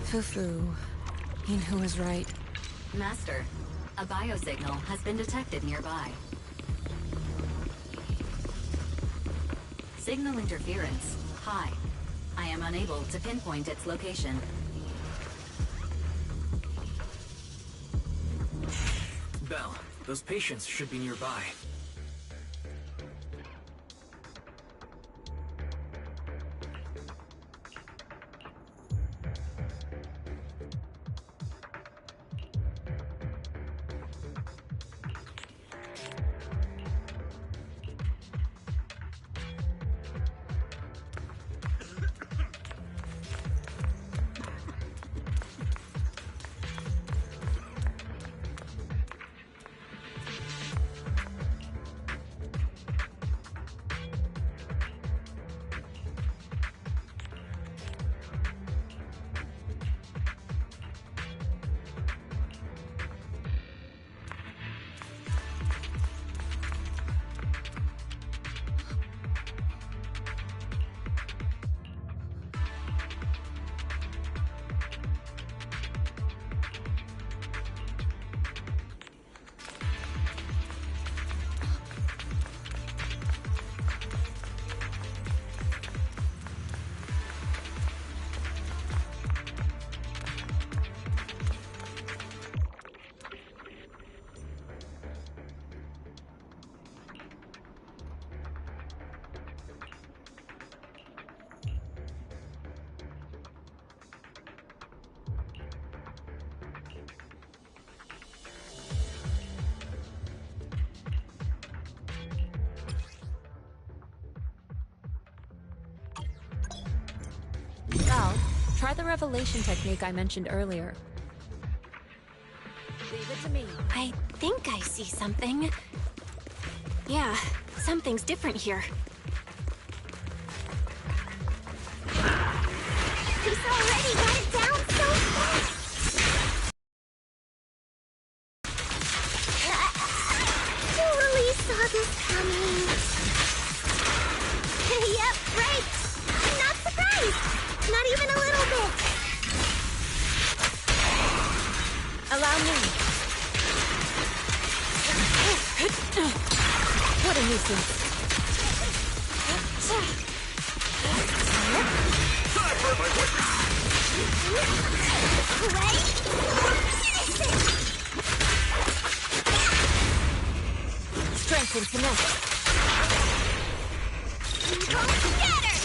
Fufu, Yinhu is right. Master, a biosignal has been detected nearby. Signal interference high. I am unable to pinpoint its location. Belle, those patients should be nearby. Val, try the revelation technique I mentioned earlier. Leave it to me. I think I see something. Yeah, something's different here. He's already got it down so fast! Totally saw this coming. Yep, right. I'm not surprised. Not even a little bit. Allow me. What a nuisance. Strength and finesse. Go together!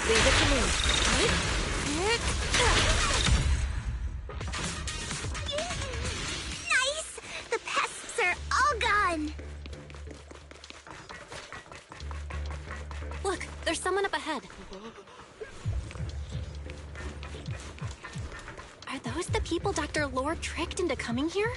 Leave it to me. Nice! The pests are all gone! Look, there's someone up ahead. Are those the people Dr. Lore tricked into coming here?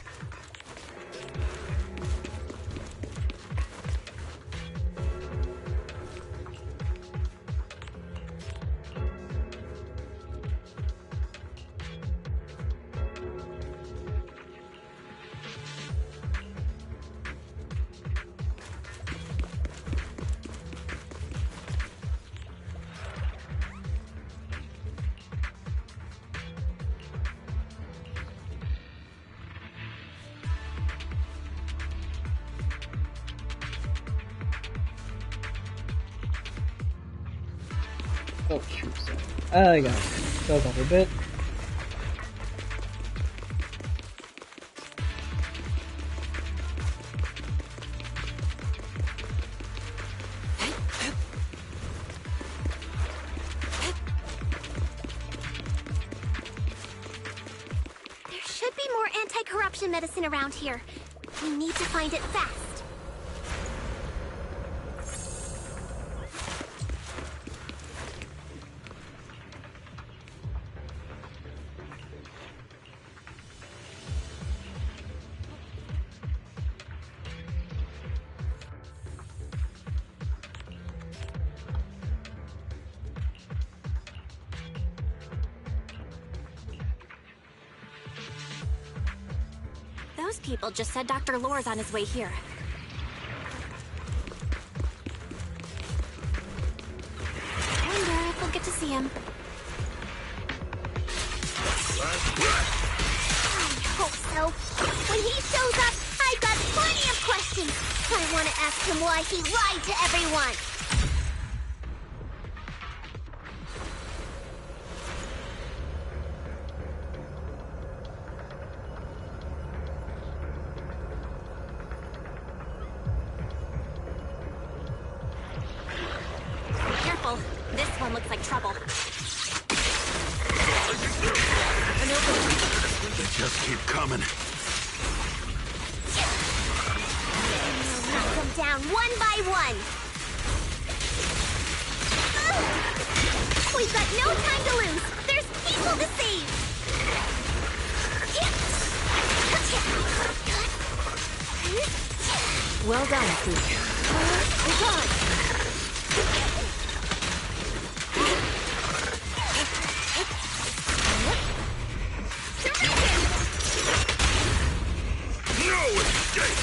Oh, shoot. I got it. Go off a bit. There should be more anti-corruption medicine around here. We need to find it fast. Those people just said Dr. Lore's on his way here. Wonder if we'll get to see him. I hope so. When he shows up, I've got plenty of questions. I want to ask him why he lied to everyone. Careful. This one looks like trouble. They just keep coming. Knock them down one by one. We've got no time to lose. There's people to save. Well done, Pooh. We're gone. No escape!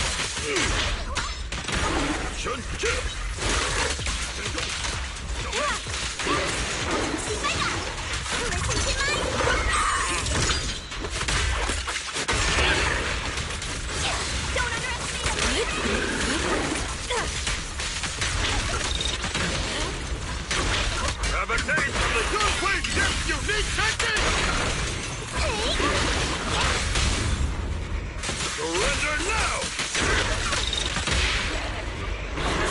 Have a taste of the Yunhui Ship's unique technique! Surrender now!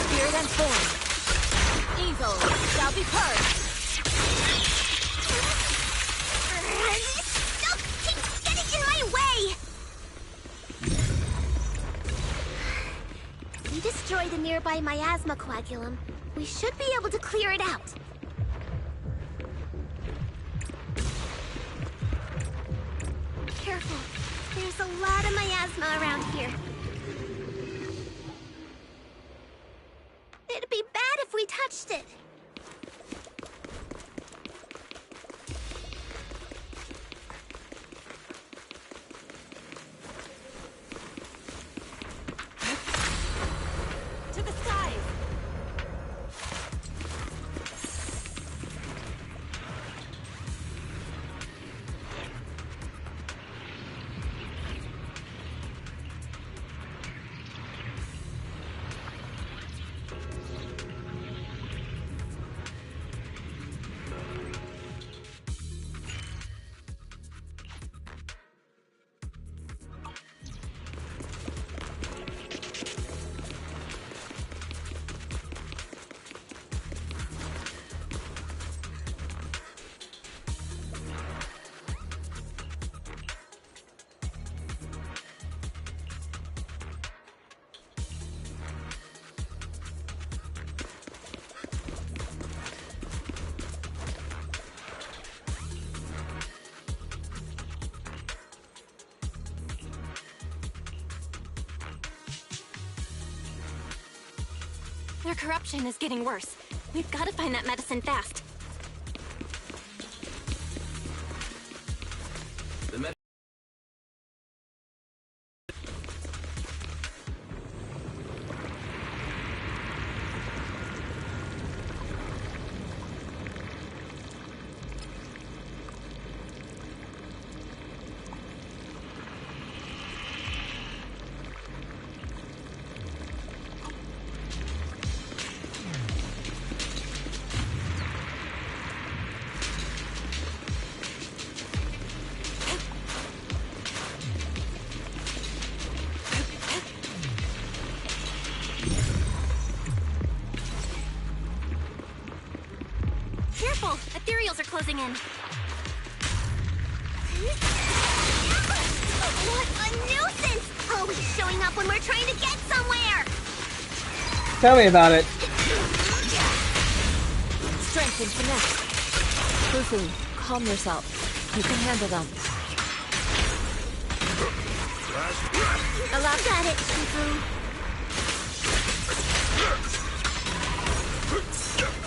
Spirit and form. Evil shall be purged. Still keeps getting in my way! If we destroy the nearby miasma coagulum, we should be able to clear it out. Careful. There's a lot of miasma around here. It'd be bad if we touched it. To the skies. Their corruption is getting worse. We've got to find that medicine fast. Careful! Ethereals are closing in. What a nuisance! Always showing up when we're trying to get somewhere! Tell me about it. Strength and finesse. Fufu, calm yourself. You can handle them. Allow got it, Shifu.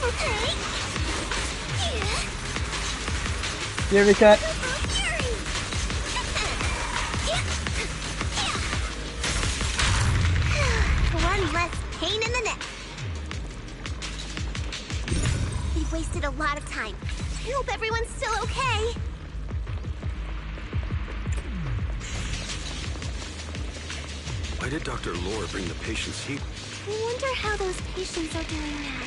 Okay. You ever cut? One less pain in the neck. We've wasted a lot of time. I hope everyone's still okay. Why did Dr. Lore bring the patients here? I wonder how those patients are doing now.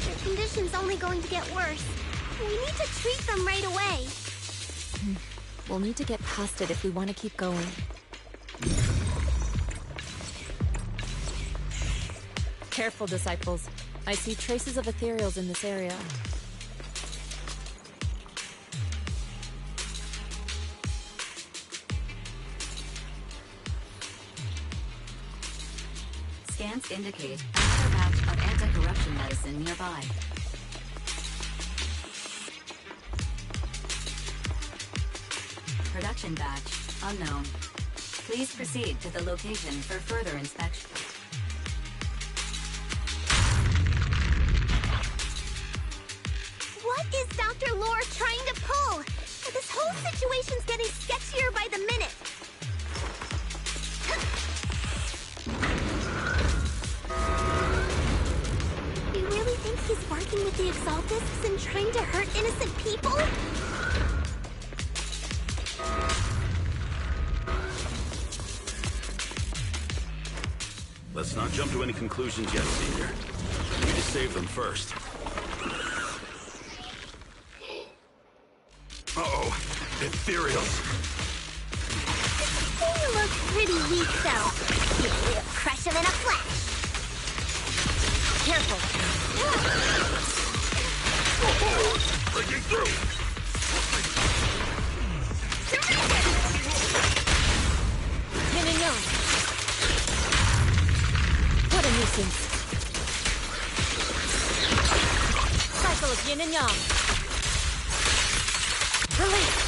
Their condition's only going to get worse. We need to treat them right away. We'll need to get past it if we want to keep going. Careful, disciples. I see traces of ethereals in this area. Scans indicate another batch of anti-corruption medicine nearby. Production batch unknown. Please proceed to the location for further inspection. What is Dr. Lore trying to pull? This whole situation's getting sketchier by the minute. You really think he's working with the Exaltists and trying to hurt innocent people? Let's not jump to any conclusions yet, Senior. We need to save them first. Uh-oh. Ethereals. They look pretty weak, though. We'll crush them in a flash. Careful. Breaking through. Yin and yang. What a nuisance. Cycle of yin and yang. Release.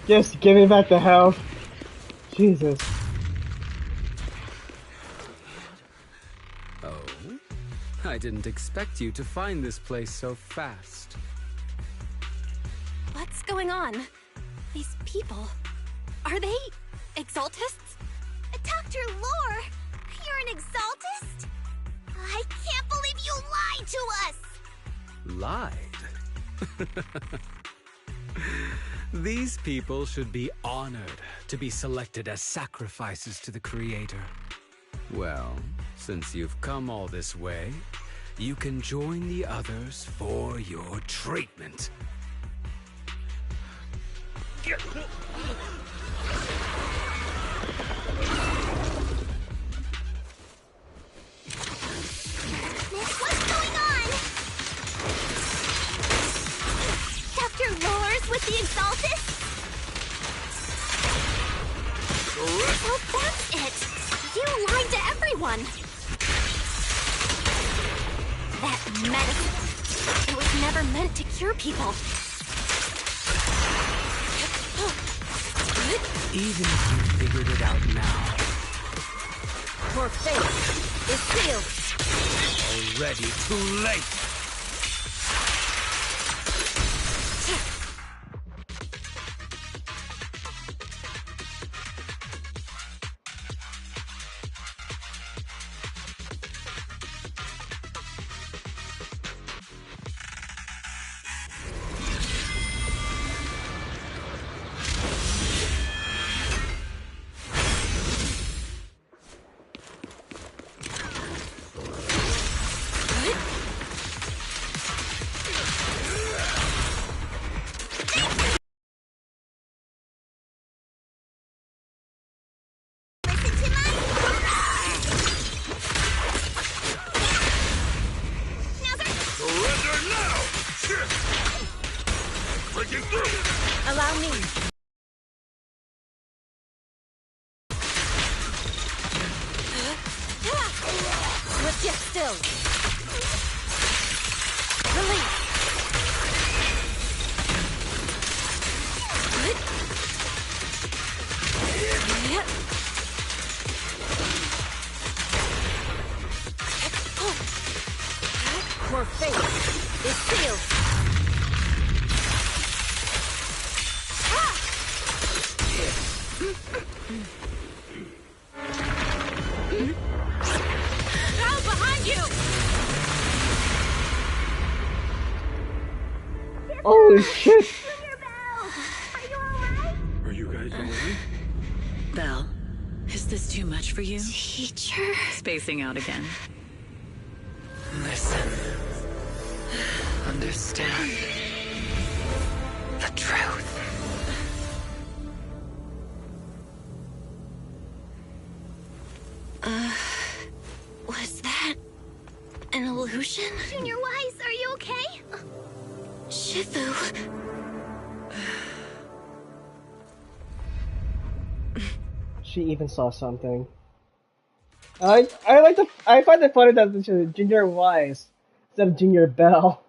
Just give me back the health. Jesus. Oh? I didn't expect you to find this place so fast. What's going on? These people... Are they... Exaltists? Dr. Lore, you're an Exaltist? I can't believe you lied to us! Lied? These people should be honored to be selected as sacrifices to the Creator. Well, since you've come all this way, you can join the others for your treatment. What's going on? Dr. Lore's with the Exaltists? Oh, that's it! You lied to everyone! That medicine, it was never meant to cure people. Even if you figured it out now, Your fate is sealed. already too late. Allow me. Let's get still. Release. Your fate is sealed. Crowd behind you! Holy shit! Are you guys alright? Belle, is this too much for you? Teacher? Spacing out again. Listen. Understand. The truth. Was that an illusion? Junior Wise, are you okay? Shifu. She even saw something. I find it funny that it's Junior Wise instead of Junior Bell.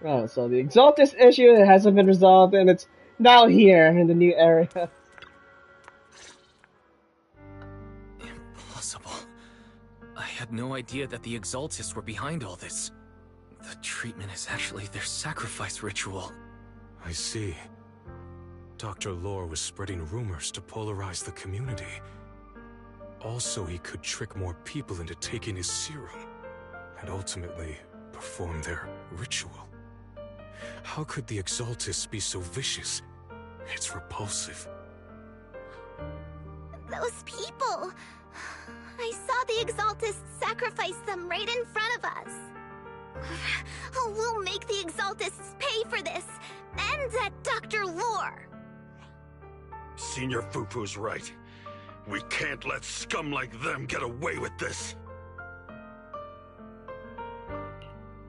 Oh, so the Exaltists issue hasn't been resolved, and it's now here in the new area. Impossible. I had no idea that the Exaltists were behind all this. The treatment is actually their sacrifice ritual. I see. Dr. Lore was spreading rumors to polarize the community. Also, he could trick more people into taking his serum, and ultimately perform their ritual. How could the Exaltists be so vicious? It's repulsive. Those people. I saw the Exaltists sacrifice them right in front of us. We'll make the Exaltists pay for this. And that Dr. Lore. Senior Fufu's right. We can't let scum like them get away with this.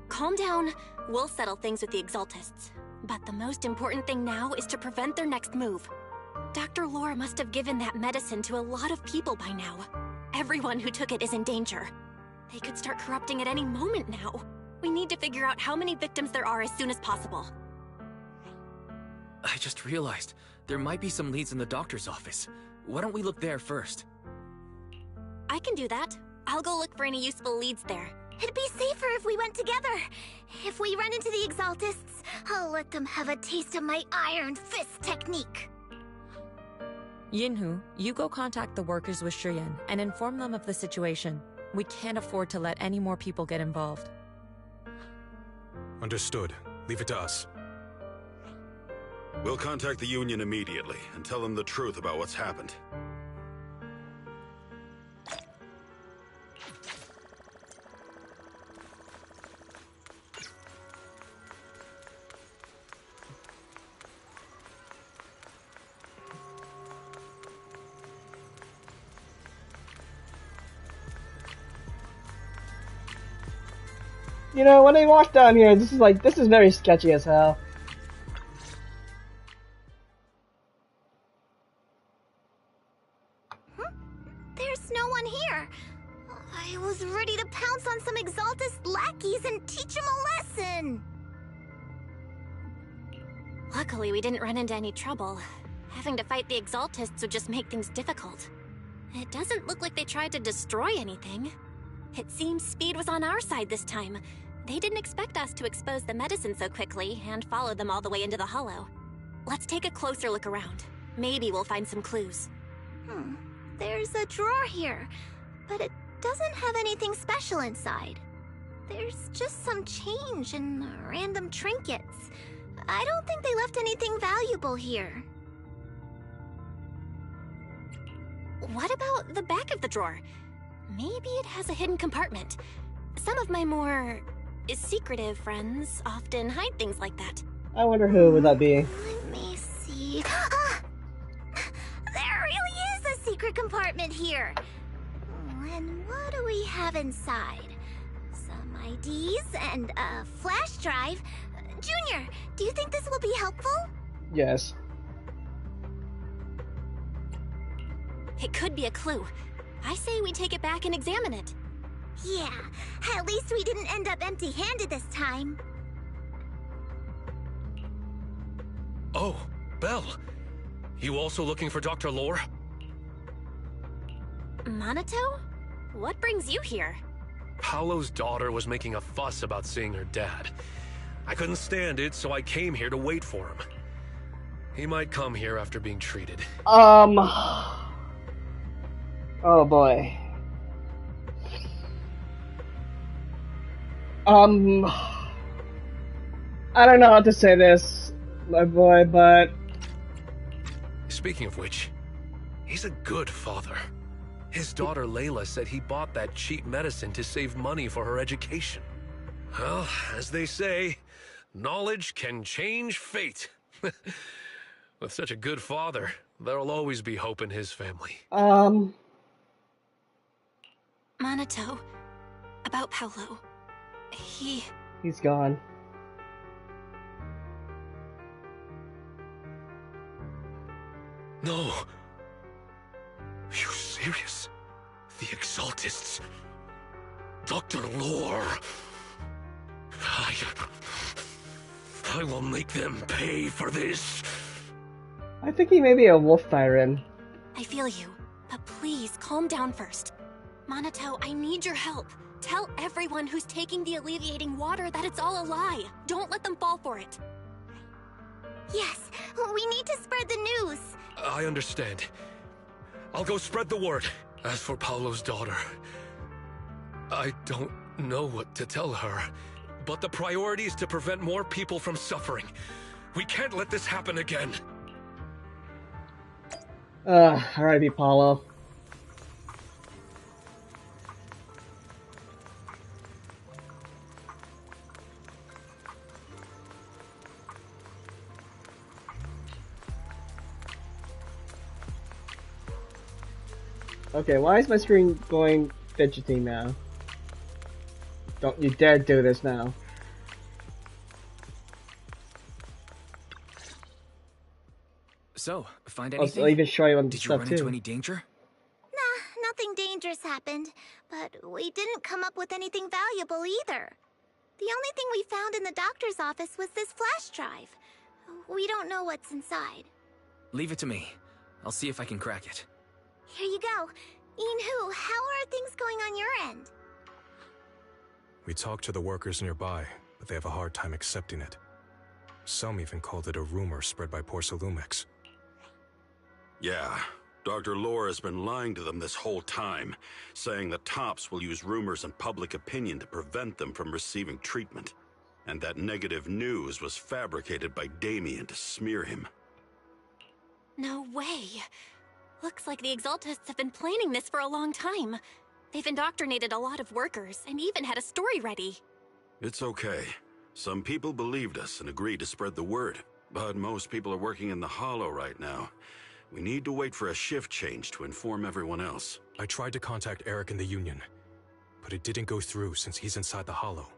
Calm down. We'll settle things with the Exaltists. But the most important thing now is to prevent their next move. Dr. Lore must have given that medicine to a lot of people by now. Everyone who took it is in danger. They could start corrupting at any moment now. We need to figure out how many victims there are as soon as possible. I just realized there might be some leads in the doctor's office. Why don't we look there first? I can do that. I'll go look for any useful leads there. It'd be safer if we went together. If we run into the Exaltists, I'll let them have a taste of my Iron Fist technique. Yinhu, you go contact the workers with Shiyan and inform them of the situation. We can't afford to let any more people get involved. Understood. Leave it to us. We'll contact the Union immediately and tell them the truth about what's happened. You know, when I walk down here, this is very sketchy as hell. There's no one here. I was ready to pounce on some Exaltist lackeys and teach them a lesson. Luckily, we didn't run into any trouble. Having to fight the Exaltists would just make things difficult. It doesn't look like they tried to destroy anything. It seems speed was on our side this time. They didn't expect us to expose the medicine so quickly and follow them all the way into the hollow. Let's take a closer look around. Maybe we'll find some clues. There's a drawer here, but it doesn't have anything special inside. There's just some change and random trinkets. I don't think they left anything valuable here. What about the back of the drawer? Maybe it has a hidden compartment. Some of my more Secretive friends often hide things like that. I wonder who would that be. Let me see. Ah! There really is a secret compartment here. And what do we have inside? Some IDs and a flash drive. Junior, do you think this will be helpful? Yes. It could be a clue. I say we take it back and examine it. Yeah, at least we didn't end up empty-handed this time. Oh, Belle. You also looking for Dr. Lore? Minato? What brings you here? Paolo's daughter was making a fuss about seeing her dad. I couldn't stand it, so I came here to wait for him. He might come here after being treated. Oh boy. I don't know how to say this, my boy, but... Speaking of which, he's a good father. His daughter Layla said he bought that cheap medicine to save money for her education. Well, as they say, knowledge can change fate. With such a good father, there'll always be hope in his family. Minato, about Paolo. He's gone. No. You serious? The Exaltists? Dr. Lore? I will make them pay for this. I think he may be a wolf tyrant. I feel you, but please calm down first. Minato, I need your help. Tell everyone who's taking the alleviating water that it's all a lie. Don't let them fall for it. Yes, we need to spread the news. I understand. I'll go spread the word. As for Paolo's daughter, I don't know what to tell her, but the priority is to prevent more people from suffering. We can't let this happen again. R.I.P. Paolo. Okay, why is my screen going fidgety now? Don't you dare do this now. So, find anything? I'll even show you on the Did you stuff run too. into any danger? Nah, nothing dangerous happened, but we didn't come up with anything valuable either. The only thing we found in the doctor's office was this flash drive. We don't know what's inside. Leave it to me. I'll see if I can crack it. Here you go. Inhu, how are things going on your end? We talked to the workers nearby, but they have a hard time accepting it. Some even called it a rumor spread by Porcelumex. Yeah, Dr. Lore has been lying to them this whole time, saying that Tops will use rumors and public opinion to prevent them from receiving treatment. And that negative news was fabricated by Damien to smear him. No way. Looks like the Exaltists have been planning this for a long time. They've indoctrinated a lot of workers and even had a story ready. It's okay. Some people believed us and agreed to spread the word, but most people are working in the Hollow right now. We need to wait for a shift change to inform everyone else. I tried to contact Eric in the Union, but it didn't go through since he's inside the Hollow.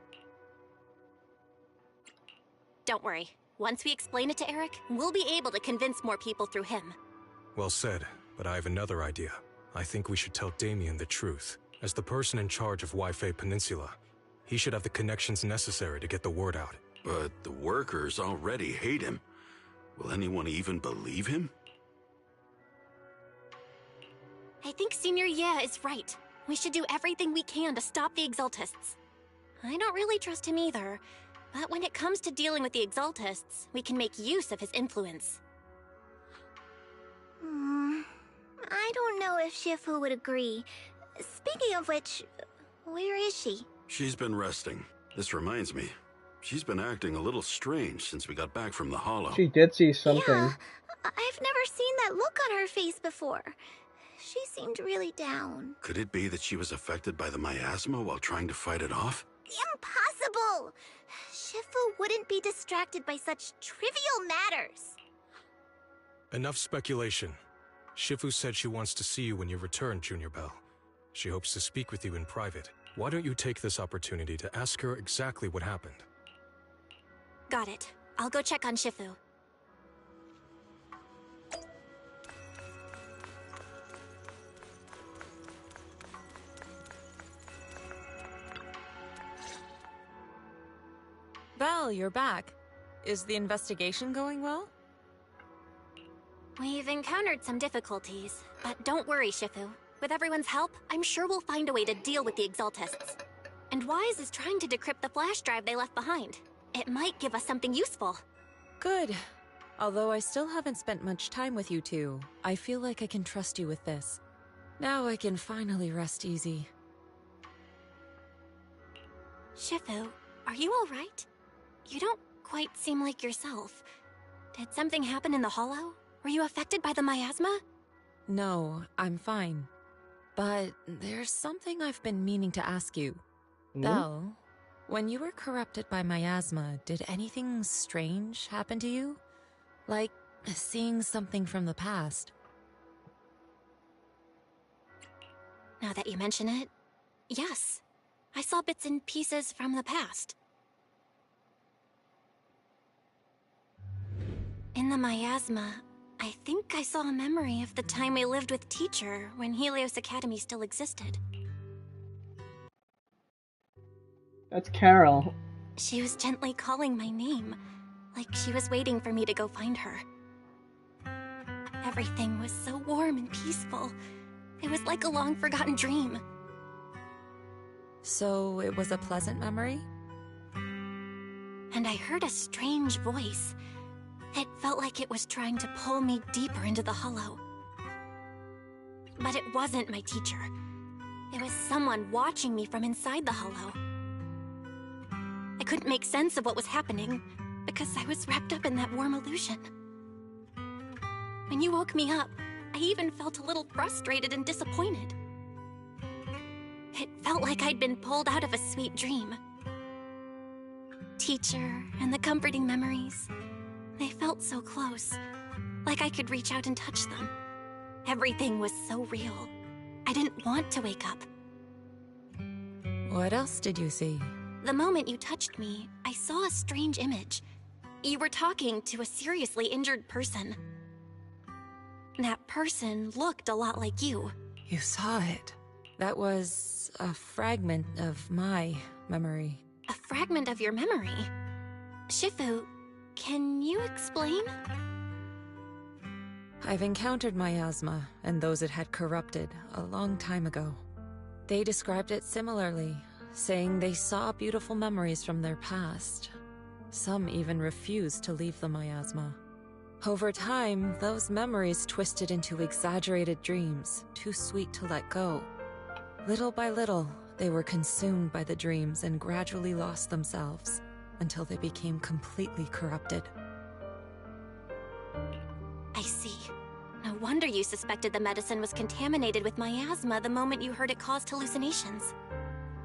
Don't worry. Once we explain it to Eric, we'll be able to convince more people through him. Well said, but I have another idea. I think we should tell Damien the truth. As the person in charge of Wi-Fi Peninsula, he should have the connections necessary to get the word out. But the workers already hate him. Will anyone even believe him? I think Senior Ye is right. We should do everything we can to stop the Exaltists. I don't really trust him either, but when it comes to dealing with the Exaltists, we can make use of his influence. I don't know if Shifu would agree. Speaking of which, where is she? She's been resting. This reminds me. She's been acting a little strange since we got back from the Hollow. She did see something. Yeah, I've never seen that look on her face before. She seemed really down. Could it be that she was affected by the miasma while trying to fight it off? impossible! Shifu wouldn't be distracted by such trivial matters. Enough speculation. Shifu said she wants to see you when you return, Junior Bell. She hopes to speak with you in private. Why don't you take this opportunity to ask her exactly what happened? Got it. I'll go check on Shifu. Belle, you're back. Is the investigation going well? We've encountered some difficulties, but don't worry, Shifu. With everyone's help, I'm sure we'll find a way to deal with the Exaltists. And Wise is trying to decrypt the flash drive they left behind. It might give us something useful. Good. Although I still haven't spent much time with you two, I feel like I can trust you with this. Now I can finally rest easy. Shifu, are you alright? You don't quite seem like yourself. Did something happen in the Hollow? Were you affected by the miasma? No, I'm fine. But there's something I've been meaning to ask you. Belle, when you were corrupted by miasma, did anything strange happen to you? Like seeing something from the past? Now that you mention it, yes. I saw bits and pieces from the past. In the miasma, I think I saw a memory of the time we lived with Teacher when Helios Academy still existed. That's Carol. She was gently calling my name, like she was waiting for me to go find her. Everything was so warm and peaceful. It was like a long-forgotten dream. So it was a pleasant memory? And I heard a strange voice. It felt like it was trying to pull me deeper into the Hollow. But it wasn't my teacher. It was someone watching me from inside the Hollow. I couldn't make sense of what was happening, because I was wrapped up in that warm illusion. When you woke me up, I even felt a little frustrated and disappointed. It felt like I'd been pulled out of a sweet dream. Teacher and the comforting memories, they felt so close, like I could reach out and touch them. Everything was so real. I didn't want to wake up. What else did you see? The moment you touched me, I saw a strange image. You were talking to a seriously injured person. That person looked a lot like you. You saw it. That was a fragment of my memory. A fragment of your memory? Shifu, can you explain? I've encountered miasma and those it had corrupted a long time ago. They described it similarly, saying they saw beautiful memories from their past. Some even refused to leave the miasma. Over time, those memories twisted into exaggerated dreams, too sweet to let go. Little by little, they were consumed by the dreams and gradually lost themselves, until they became completely corrupted. I see. No wonder you suspected the medicine was contaminated with miasma the moment you heard it caused hallucinations.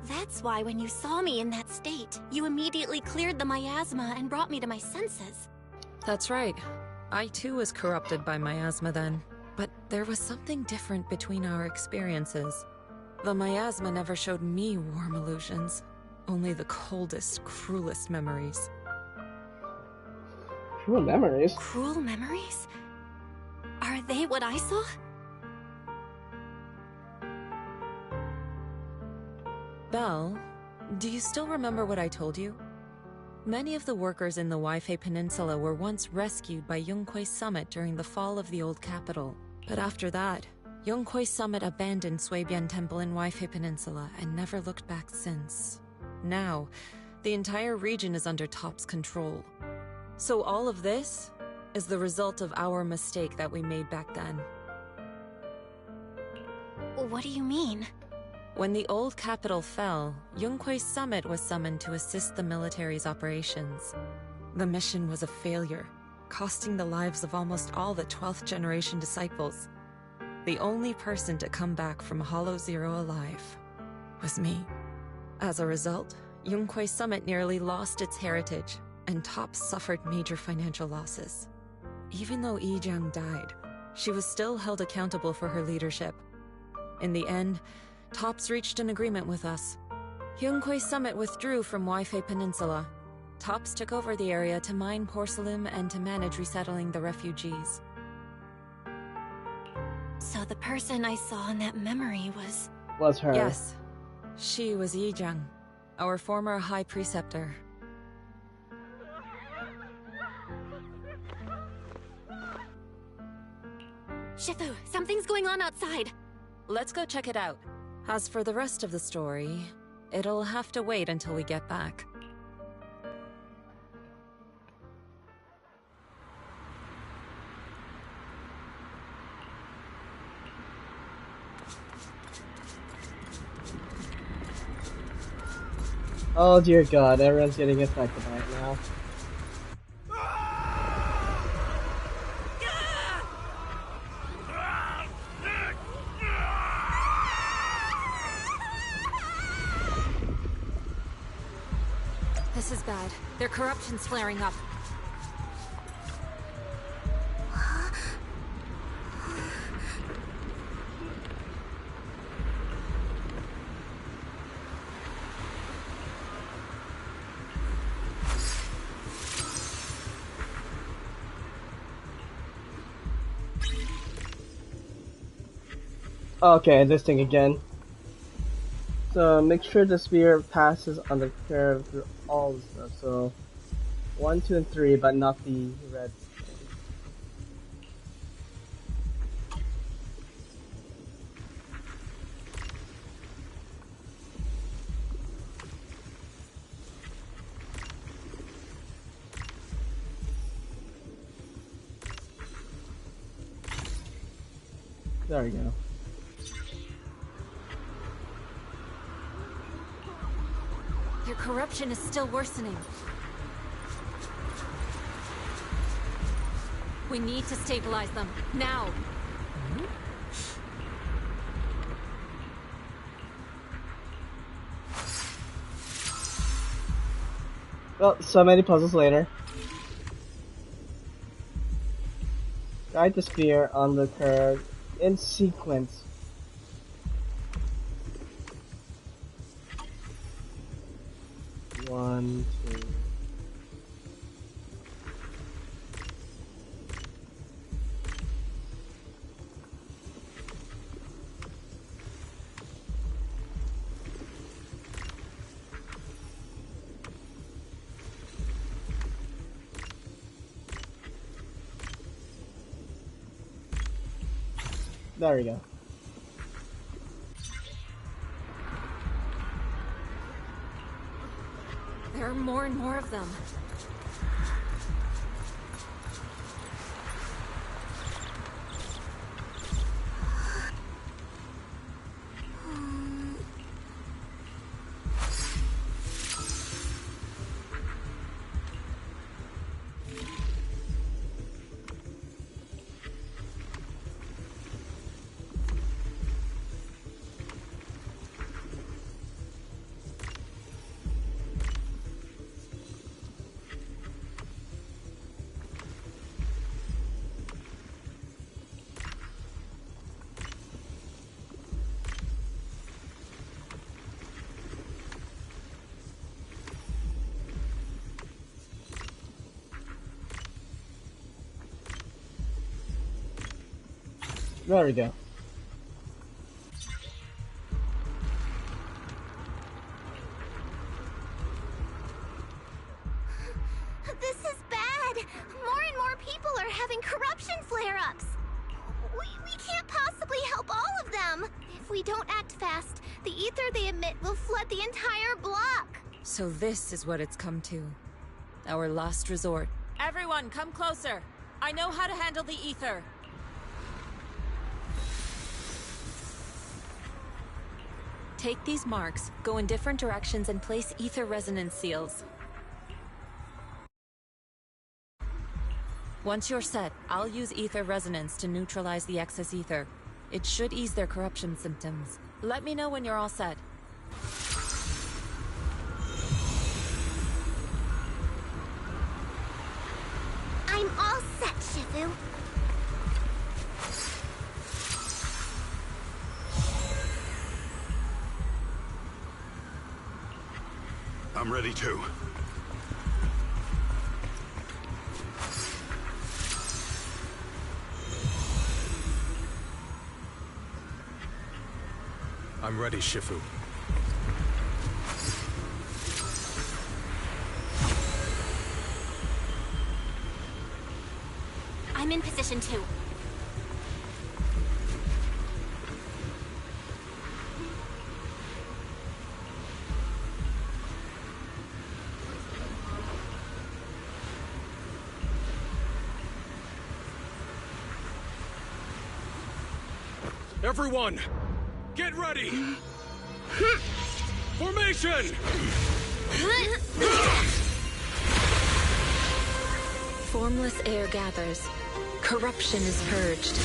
That's why when you saw me in that state, you immediately cleared the miasma and brought me to my senses. That's right. I too was corrupted by miasma then, but there was something different between our experiences. The miasma never showed me warm illusions, only the coldest, cruelest memories. Cruel memories? Cruel memories? Are they what I saw? Belle, do you still remember what I told you? Many of the workers in the Waifei Peninsula were once rescued by Yunquei Summit during the fall of the old capital. But after that, Yunquei Summit abandoned Suibian Temple in Waifei Peninsula and never looked back since. Now, the entire region is under Top's control. So all of this is the result of our mistake that we made back then. What do you mean? When the old capital fell, Yunquei Summit was summoned to assist the military's operations. The mission was a failure, costing the lives of almost all the 12th generation disciples. The only person to come back from Hollow Zero alive was me. As a result, Yunquei Summit nearly lost its heritage, and TOPS suffered major financial losses. Even though Yi Jiang died, she was still held accountable for her leadership. In the end, TOPS reached an agreement with us. Yunquei Summit withdrew from Weifei Peninsula. TOPS took over the area to mine porcelain and to manage resettling the refugees. So the person I saw in that memory was her. Yes. She was Yi Jiang, our former High Preceptor. Shifu, something's going on outside. Let's go check it out. As for the rest of the story, it'll have to wait until we get back. Oh dear God, everyone's getting affected right now. This is bad. Their corruption's flaring up. Okay, this thing again. So make sure the spear passes on the curve through all the stuff. So 1, 2, and 3, but not the red. There we go. Their corruption is still worsening. We need to stabilize them, now! Well, so many puzzles later. Guide the spear on the curve in sequence. One, two. There we go. There are more and more of them. There we go. This is bad. More and more people are having corruption flare-ups. We can't possibly help all of them. If we don't act fast, the ether they emit will flood the entire block. So this is what it's come to. Our last resort. Everyone, come closer. I know how to handle the ether. Take these marks, go in different directions, and place ether resonance seals. Once you're set, I'll use ether resonance to neutralize the excess ether. It should ease their corruption symptoms. Let me know when you're all set. Shifu. I'm ready too. I'm ready, Shifu. I'm in position too. Everyone, get ready! Formation! Formless air gathers. Corruption is purged.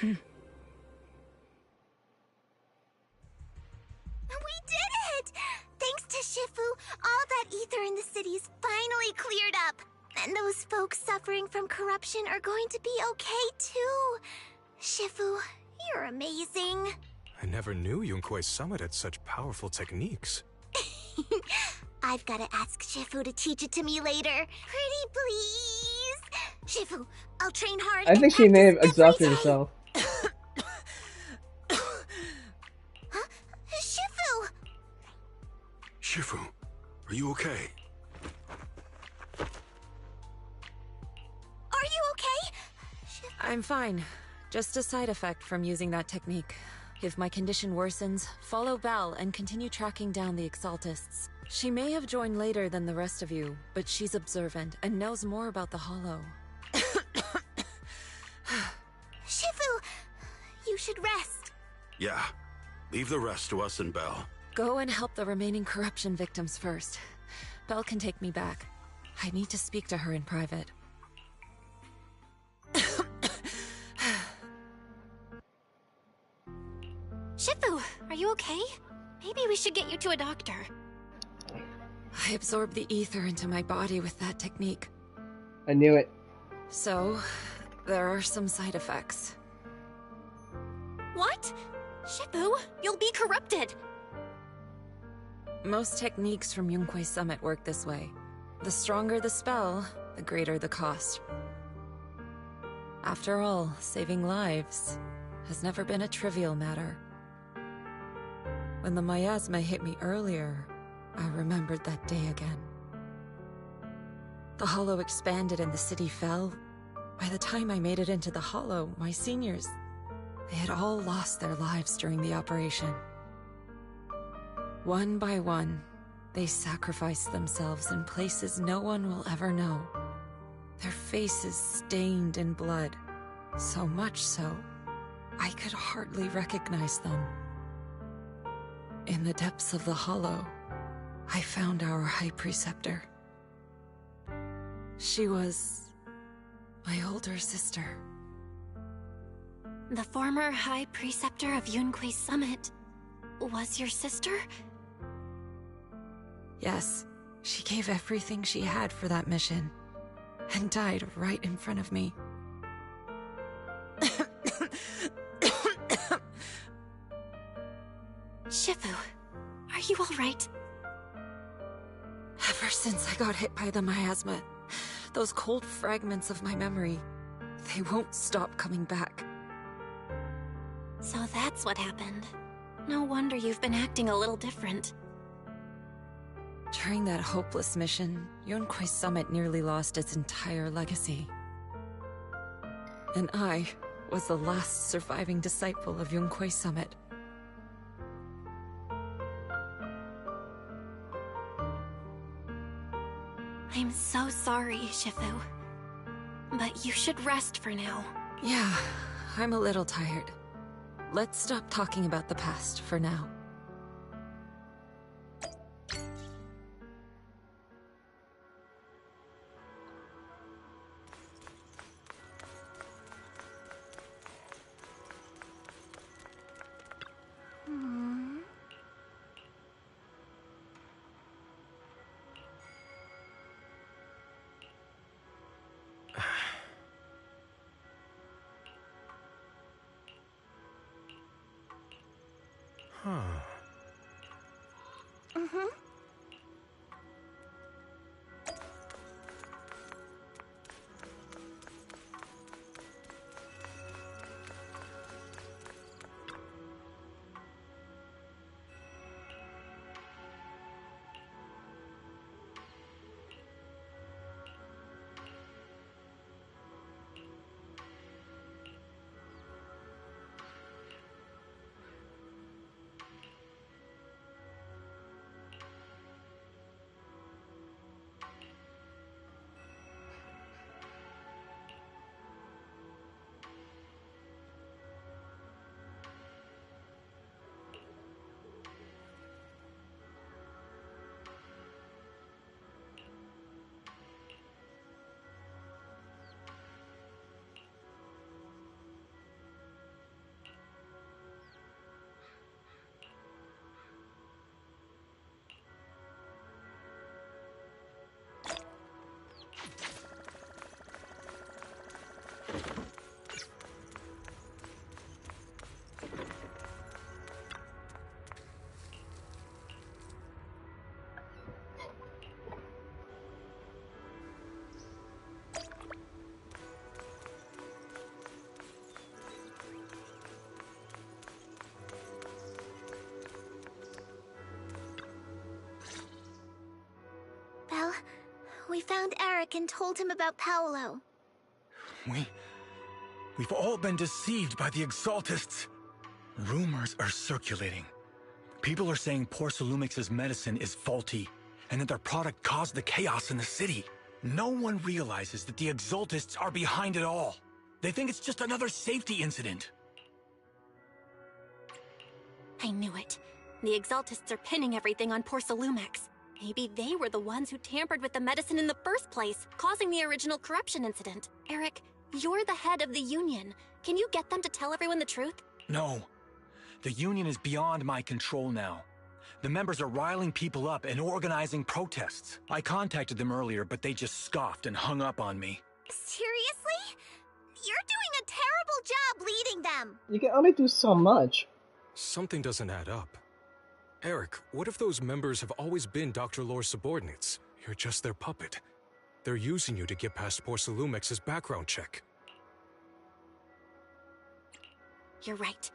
We did it! Thanks to Shifu, all that ether in the city's finally cleared up. And those folks suffering from corruption are going to be okay too. Shifu, you're amazing. I never knew Yunkwei Summit had such powerful techniques. I've got to ask Shifu to teach it to me later. Pretty please. Shifu, I'll train hard. I think she may have exhausted herself. Huh? Shifu! Shifu, are you okay? Are you okay? I'm fine. Just a side effect from using that technique. If my condition worsens, follow Belle and continue tracking down the Exaltists. She may have joined later than the rest of you, but she's observant and knows more about the Hollow. Shifu, you should rest. Yeah. Leave the rest to us and Belle. Go and help the remaining corruption victims first. Belle can take me back. I need to speak to her in private. Shifu, are you okay? Maybe we should get you to a doctor. I absorbed the ether into my body with that technique. I knew it. So, there are some side effects. What? Shifu, you'll be corrupted. Most techniques from Yunkwei Summit work this way. The stronger the spell, the greater the cost. After all, saving lives has never been a trivial matter. When the miasma hit me earlier, I remembered that day again. The Hollow expanded and the city fell. By the time I made it into the Hollow, my seniors, they had all lost their lives during the operation. One by one, they sacrificed themselves in places no one will ever know. Their faces stained in blood, so much so, I could hardly recognize them. In the depths of the Hollow, I found our High Preceptor. She was my older sister. The former High Preceptor of Yunkwei Summit was your sister? Yes, she gave everything she had for that mission, and died right in front of me. Shifu, are you alright? Ever since I got hit by the miasma, those cold fragments of my memory, they won't stop coming back. So that's what happened. No wonder you've been acting a little different. During that hopeless mission, Yunkwei Summit nearly lost its entire legacy. And I was the last surviving disciple of Yunkwei Summit. I'm so sorry, Shifu. But you should rest for now. Yeah, I'm a little tired. Let's stop talking about the past for now. Well, we found Eric and told him about Paolo. We've all been deceived by the Exaltists. Rumors are circulating. People are saying Porcelumix's medicine is faulty, and that their product caused the chaos in the city. No one realizes that the Exaltists are behind it all. They think it's just another safety incident. I knew it. The Exaltists are pinning everything on Porcelumix. Maybe they were the ones who tampered with the medicine in the first place, causing the original corruption incident. Eric, you're the head of the Union. Can you get them to tell everyone the truth? No. The Union is beyond my control now. The members are riling people up and organizing protests. I contacted them earlier, but they just scoffed and hung up on me. Seriously? You're doing a terrible job leading them. You can only do so much. Something doesn't add up. Eric, what if those members have always been Dr. Lore's subordinates? You're just their puppet. They're using you to get past Porcelumix's background check. You're right.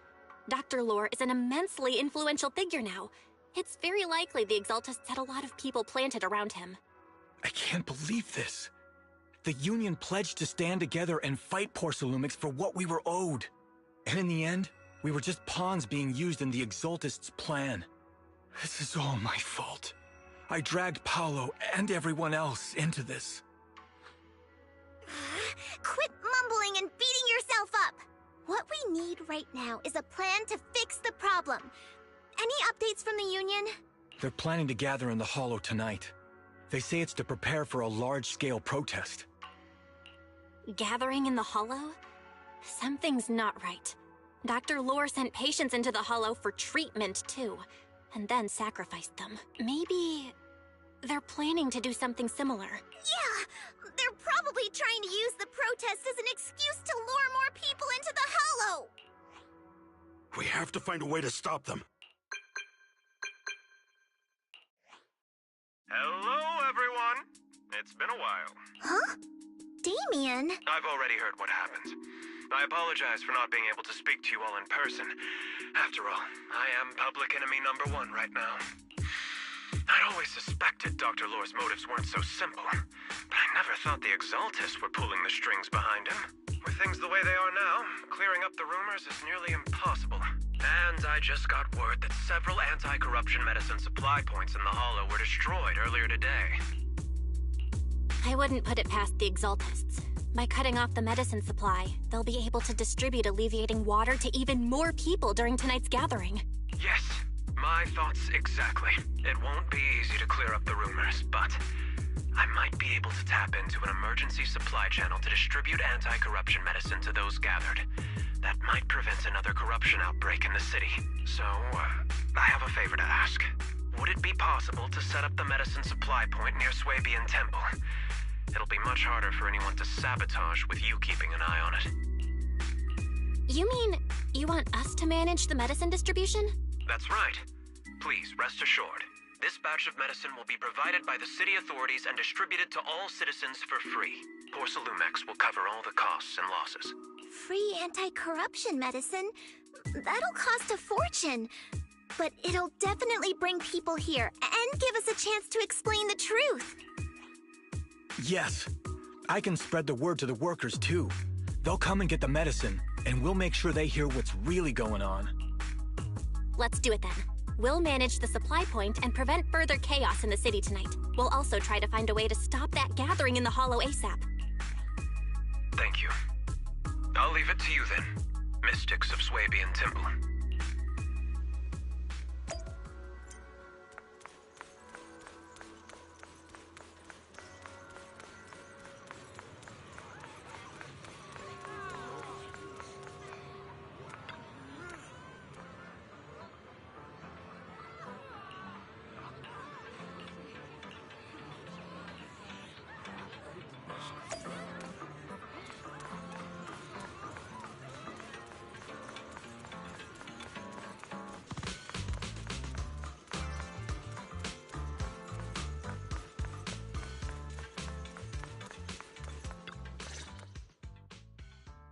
Dr. Lore is an immensely influential figure now. It's very likely the Exaltists had a lot of people planted around him. I can't believe this. The Union pledged to stand together and fight Porcelumix for what we were owed. And in the end, we were just pawns being used in the Exaltists' plan. This is all my fault. I dragged Paolo and everyone else into this. Quit mumbling and beating yourself up. What we need right now is a plan to fix the problem. Any updates from the Union? They're planning to gather in the Hollow tonight. They say it's to prepare for a large-scale protest. Gathering in the Hollow? Something's not right. Dr. Lore sent patients into the Hollow for treatment, too, and then sacrificed them. Maybe they're planning to do something similar. Yeah, they're probably trying to use the protest as an excuse to lure more people into the Hollow. We have to find a way to stop them. It's been a while. Huh? Damien? I've already heard what happened. I apologize for not being able to speak to you all in person. After all, I am public enemy number 1 right now. I'd always suspected Dr. Lore's motives weren't so simple, but I never thought the Exaltists were pulling the strings behind him. With things the way they are now, clearing up the rumors is nearly impossible. And I just got word that several anti-corruption medicine supply points in the Hollow were destroyed earlier today. I wouldn't put it past the Exaltists. By cutting off the medicine supply, they'll be able to distribute alleviating water to even more people during tonight's gathering. Yes, my thoughts exactly. It won't be easy to clear up the rumors, but I might be able to tap into an emergency supply channel to distribute anti-corruption medicine to those gathered. That might prevent another corruption outbreak in the city. So, I have a favor to ask. Would it be possible to set up the medicine supply point near Swabian Temple? It'll be much harder for anyone to sabotage with you keeping an eye on it. You mean, you want us to manage the medicine distribution? That's right. Please, rest assured. This batch of medicine will be provided by the city authorities and distributed to all citizens for free. Porcelumex will cover all the costs and losses. Free anti-corruption medicine? That'll cost a fortune. But it'll definitely bring people here and give us a chance to explain the truth. Yes. I can spread the word to the workers, too. They'll come and get the medicine, and we'll make sure they hear what's really going on. Let's do it then. We'll manage the supply point and prevent further chaos in the city tonight. We'll also try to find a way to stop that gathering in the Hollow ASAP. Thank you. I'll leave it to you then, Mystics of Swabian Temple.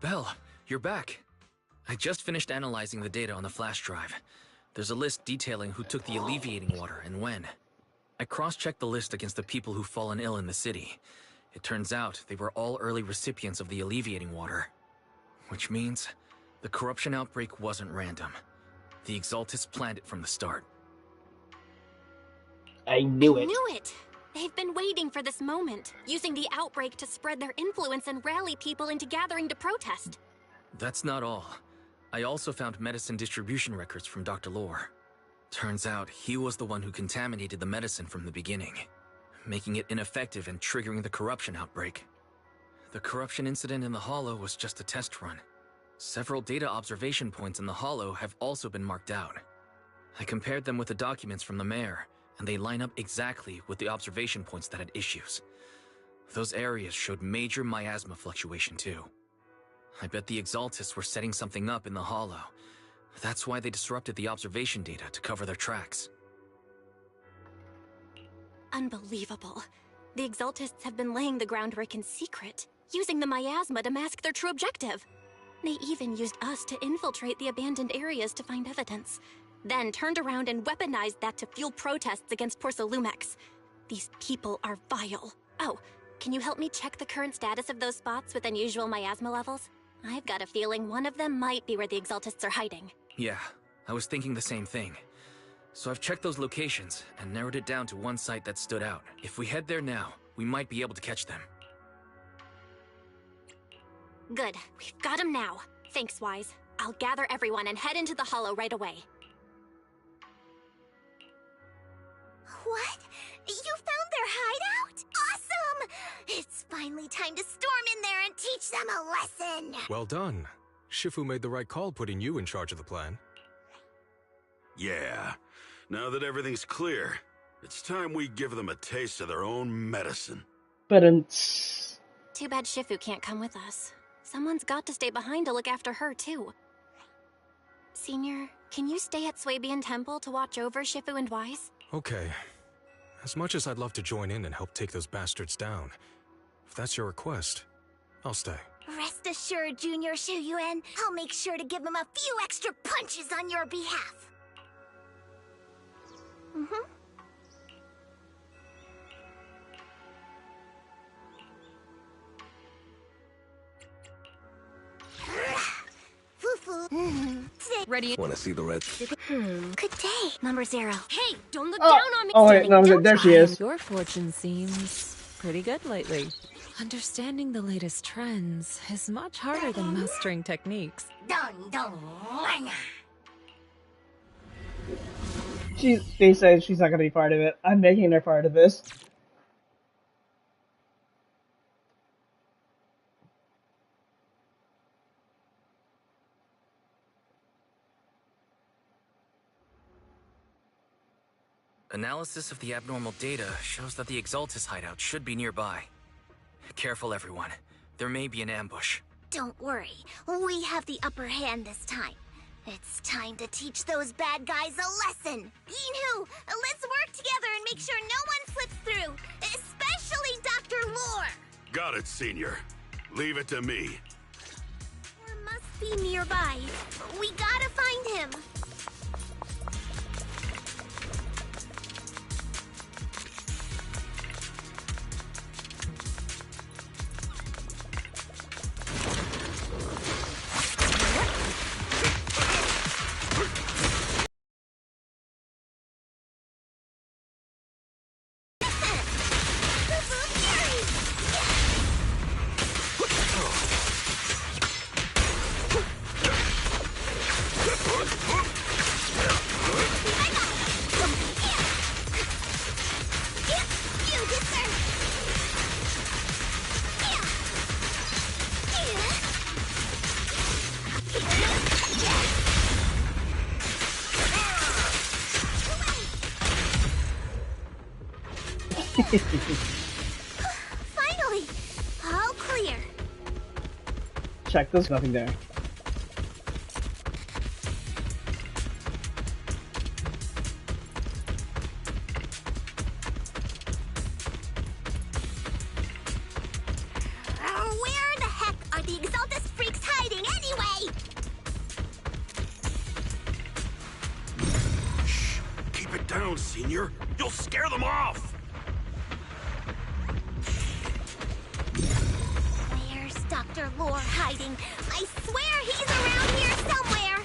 Belle, you're back. I just finished analyzing the data on the flash drive. There's a list detailing who took the alleviating water and when. I cross-checked the list against the people who've fallen ill in the city. It turns out they were all early recipients of the alleviating water. Which means the corruption outbreak wasn't random. The Exaltists planned it from the start. I knew it. Knew it! They've been waiting for this moment, using the outbreak to spread their influence and rally people into gathering to protest. That's not all. I also found medicine distribution records from Dr. Lore. Turns out he was the one who contaminated the medicine from the beginning, making it ineffective and triggering the corruption outbreak. The corruption incident in the Hollow was just a test run. Several data observation points in the Hollow have also been marked out. I compared them with the documents from the mayor, and they line up exactly with the observation points that had issues. Those areas showed major miasma fluctuation too. I bet the Exaltists were setting something up in the Hollow. That's why they disrupted the observation data to cover their tracks. Unbelievable. The Exaltists have been laying the groundwork in secret, using the miasma to mask their true objective. They even used us to infiltrate the abandoned areas to find evidence, then turned around and weaponized that to fuel protests against Porcelumex. These people are vile. Oh, can you help me check the current status of those spots with unusual miasma levels? I've got a feeling one of them might be where the Exaltists are hiding. Yeah, I was thinking the same thing. So I've checked those locations and narrowed it down to one site that stood out. If we head there now, we might be able to catch them. Good, we've got them now. Thanks, Wise. I'll gather everyone and head into the Hollow right away. What? You found their hideout? Awesome! It's finally time to storm in there and teach them a lesson! Well done. Shifu made the right call putting you in charge of the plan. Yeah. Now that everything's clear, it's time we give them a taste of their own medicine. But Too bad Shifu can't come with us. Someone's got to stay behind to look after her, too. Senior, can you stay at Swabian Temple to watch over Shifu and Wise? Okay. As much as I'd love to join in and help take those bastards down, if that's your request, I'll stay. Rest assured, Junior Shu Yuan, I'll make sure to give him a few extra punches on your behalf. Mm-hmm. Ready? Want to see the reds? Good day, Number Zero. Hey, don't look Oh, down on me. oh wait, no, there she is. Your fortune seems pretty good lately. Understanding the latest trends is much harder than mastering techniques. They said she's not gonna be part of it. I'm making her part of this. Analysis of the abnormal data shows that the Exaltists hideout should be nearby. Careful, everyone. There may be an ambush. Don't worry, we have the upper hand this time. It's time to teach those bad guys a lesson. Yinhu, let's work together and make sure no one slips through, especially Dr. Lore. Got it, Senior. Leave it to me. Lore must be nearby. We gotta find him. Finally! All clear. Check, there's nothing there. Where the heck are the Exaltist freaks hiding anyway? Shh. Keep it down, Senior. You'll scare them off. Where's Dr. Lore hiding? I swear he's around here somewhere.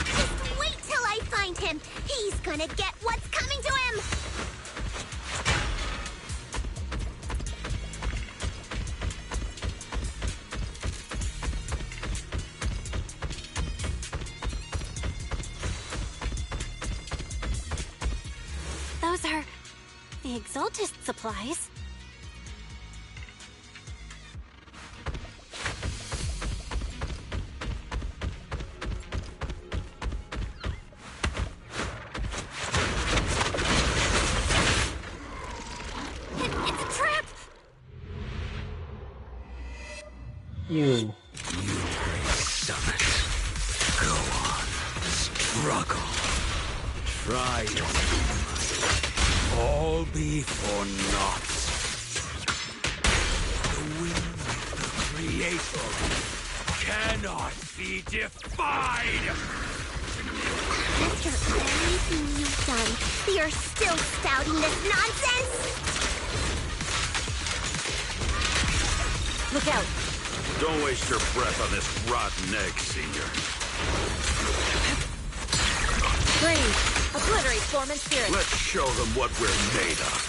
Just wait till I find him. He's gonna get what's coming to him. Those are the Exaltist supplies. It's a trap! You. Summit. Go on. Struggle. Try to all be for naught. The will of the Creator cannot be defied! After everything you've done, you're still spouting this nonsense? Look out! Don't waste your breath on this rotten egg, Senior. Breathe! Obliterate form and spirit! Let's show them what we're made of.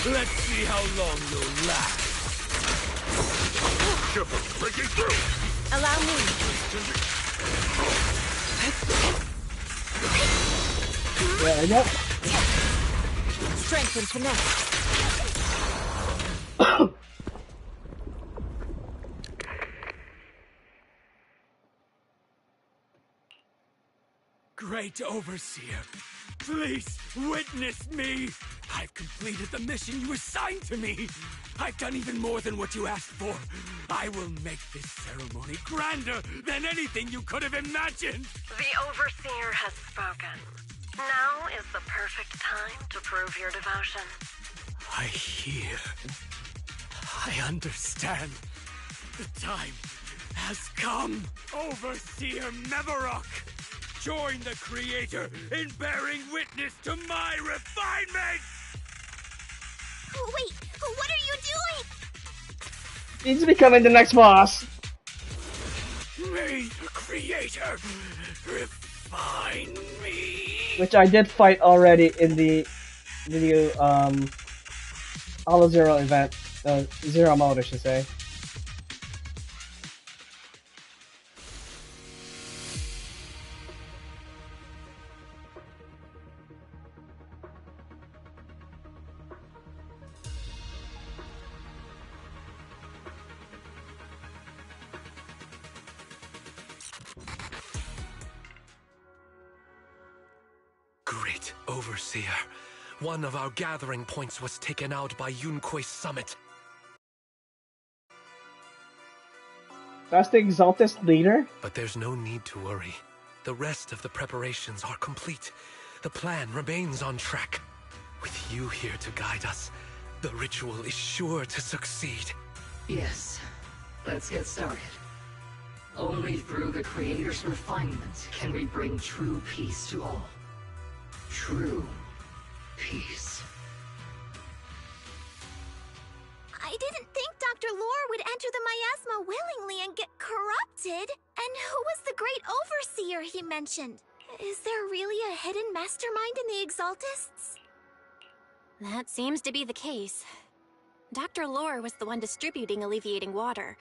Let's see how long you'll last. Shipper, breaking through! Allow me! There we go. Strength and finesse! Great Overseer, please witness me! I've completed the mission you assigned to me! I've done even more than what you asked for. I will make this ceremony grander than anything you could have imagined! The Overseer has spoken. Now is the perfect time to prove your devotion. I hear. I understand. The time has come. Overseer Mevarok, join the Creator in bearing witness to my refinement! Wait, what are you doing? He's becoming the next boss. May the Creator refine me. Which I did fight already in the new Hollow Zero event. Zero mode, I should say. Great Overseer. One of our gathering points was taken out by Yunque's summit. That's the Exaltist leader? But there's no need to worry. The rest of the preparations are complete. The plan remains on track. With you here to guide us, the ritual is sure to succeed. Yes. Let's get started. Only through the Creator's refinement can we bring true peace to all. True peace. I didn't think Dr. Lore would enter the miasma willingly and get corrupted. And who was the great overseer he mentioned? Is there really a hidden mastermind in the Exaltists? That seems to be the case. Dr. Lore was the one distributing alleviating water,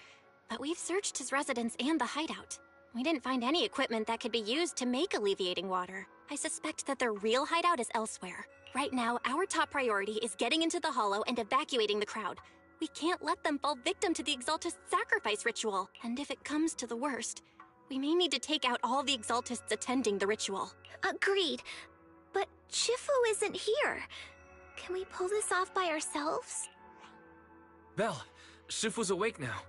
but we've searched his residence and the hideout. We didn't find any equipment that could be used to make alleviating water. I suspect that their real hideout is elsewhere. Right now, our top priority is getting into the Hollow and evacuating the crowd. We can't let them fall victim to the Exaltist sacrifice ritual. And if it comes to the worst, we may need to take out all the Exaltists attending the ritual. Agreed. But Shifu isn't here. Can we pull this off by ourselves? Belle, Shifu's awake now.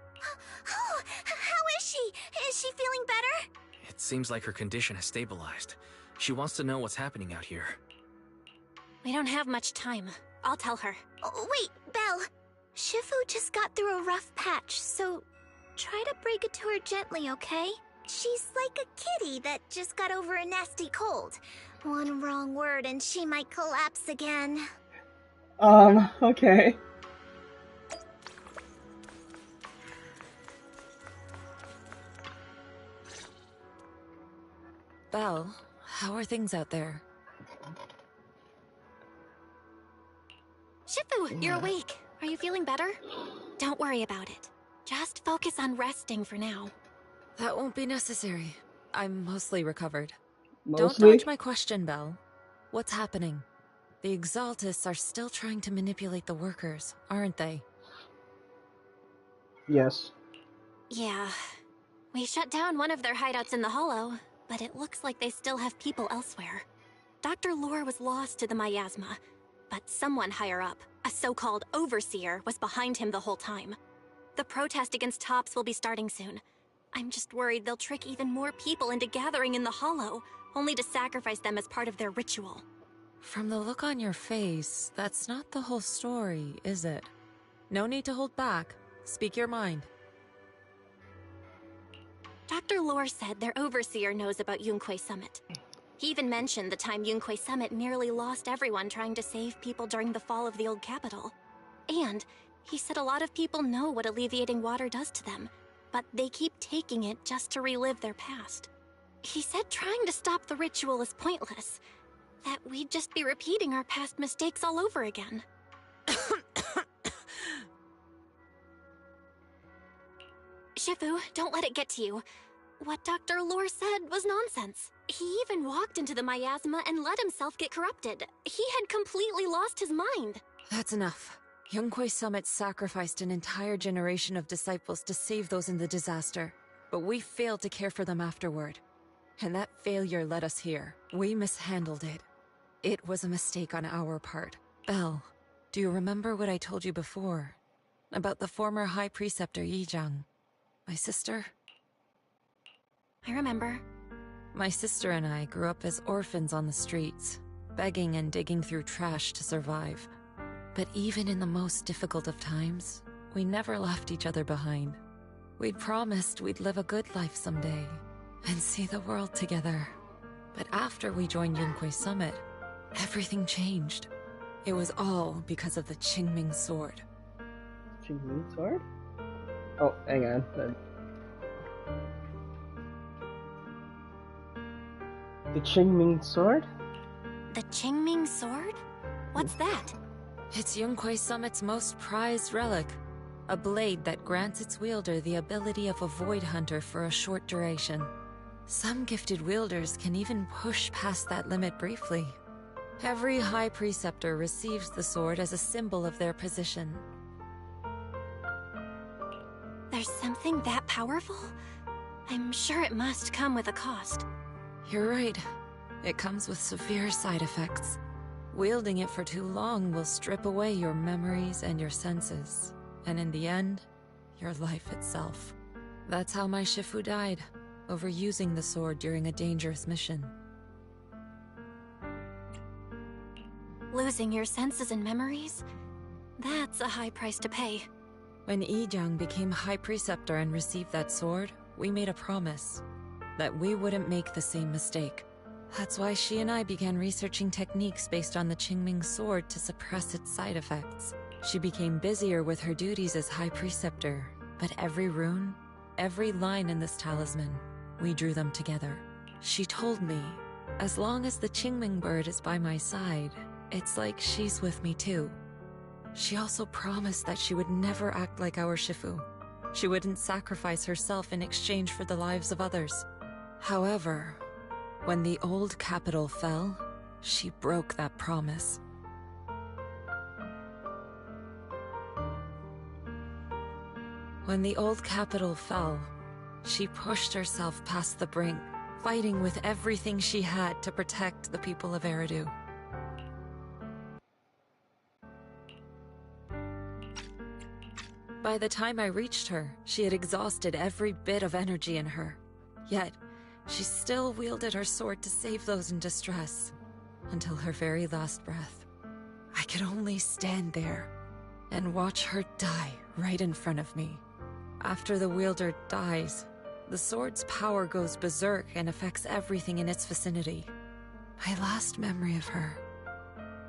Oh, how is she? Is she feeling better? It seems like her condition has stabilized. She wants to know what's happening out here. We don't have much time. I'll tell her. Oh, wait, Belle. Shifu just got through a rough patch, so try to break it to her gently, okay? She's like a kitty that just got over a nasty cold. One wrong word and she might collapse again. Okay. Belle, how are things out there? Shifu, you're awake. Are you feeling better? Don't worry about it. Just focus on resting for now. That won't be necessary. I'm mostly recovered. Mostly? Don't dodge my question, Belle. What's happening? The Exaltists are still trying to manipulate the workers, aren't they? Yes. Yeah. We shut down one of their hideouts in the Hollow, but it looks like they still have people elsewhere. Dr. Lore was lost to the miasma, but someone higher up, a so-called overseer, was behind him the whole time. The protest against Tops will be starting soon. I'm just worried they'll trick even more people into gathering in the Hollow, only to sacrifice them as part of their ritual. From the look on your face, that's not the whole story, is it? No need to hold back. Speak your mind. Dr. Lore said their overseer knows about Yunque Summit. He even mentioned the time Yunque Summit nearly lost everyone trying to save people during the fall of the old capital. And he said a lot of people know what alleviating water does to them, but they keep taking it just to relive their past. He said trying to stop the ritual is pointless, that we'd just be repeating our past mistakes all over again. Shifu, don't let it get to you. What Dr. Lore said was nonsense. He even walked into the miasma and let himself get corrupted. He had completely lost his mind. That's enough. Yunque Summit sacrificed an entire generation of disciples to save those in the disaster, but we failed to care for them afterward. And that failure led us here. We mishandled it. It was a mistake on our part. Belle, do you remember what I told you before? About the former High Preceptor Yizhang? My sister? I remember. My sister and I grew up as orphans on the streets, begging and digging through trash to survive. But even in the most difficult of times, we never left each other behind. We'd promised we'd live a good life someday, and see the world together. But after we joined Yunquei Summit, everything changed. It was all because of the Qingming sword. Qingming sword? Oh, hang on. The Qingming sword? The Qingming sword? What's that? It's Yunquei Summit's most prized relic. A blade that grants its wielder the ability of a void hunter for a short duration. Some gifted wielders can even push past that limit briefly. Every High Preceptor receives the sword as a symbol of their position. There's something that powerful? I'm sure it must come with a cost. You're right. It comes with severe side effects. Wielding it for too long will strip away your memories and your senses. And in the end, your life itself. That's how my Shifu died, overusing the sword during a dangerous mission. Losing your senses and memories? That's a high price to pay. When Yijiang became High Preceptor and received that sword, we made a promise that we wouldn't make the same mistake. That's why she and I began researching techniques based on the Qingming sword to suppress its side effects. She became busier with her duties as High Preceptor, but every rune, every line in this talisman, we drew them together. She told me, as long as the Mockingbird is by my side, it's like she's with me too. She also promised that she would never act like our Shifu. She wouldn't sacrifice herself in exchange for the lives of others. However, when the old capital fell, she broke that promise. When the old capital fell, she pushed herself past the brink, fighting with everything she had to protect the people of Eridu. By the time I reached her, she had exhausted every bit of energy in her. Yet, she still wielded her sword to save those in distress, until her very last breath. I could only stand there and watch her die right in front of me. After the wielder dies, the sword's power goes berserk and affects everything in its vicinity. My last memory of her,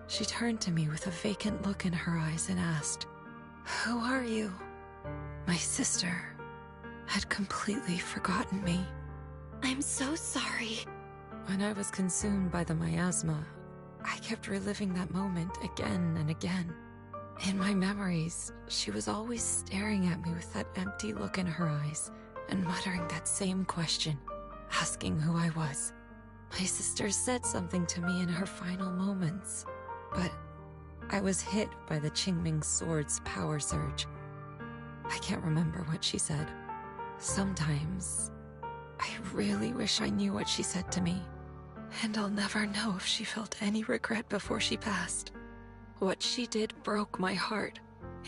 she turned to me with a vacant look in her eyes and asked, "Who are you?" My sister had completely forgotten me. I'm so sorry. When I was consumed by the miasma, I kept reliving that moment again and again. In my memories, she was always staring at me with that empty look in her eyes and muttering that same question, asking who I was. My sister said something to me in her final moments, but I was hit by the Qingming sword's power surge. I can't remember what she said. Sometimes, I really wish I knew what she said to me, and I'll never know if she felt any regret before she passed. What she did broke my heart.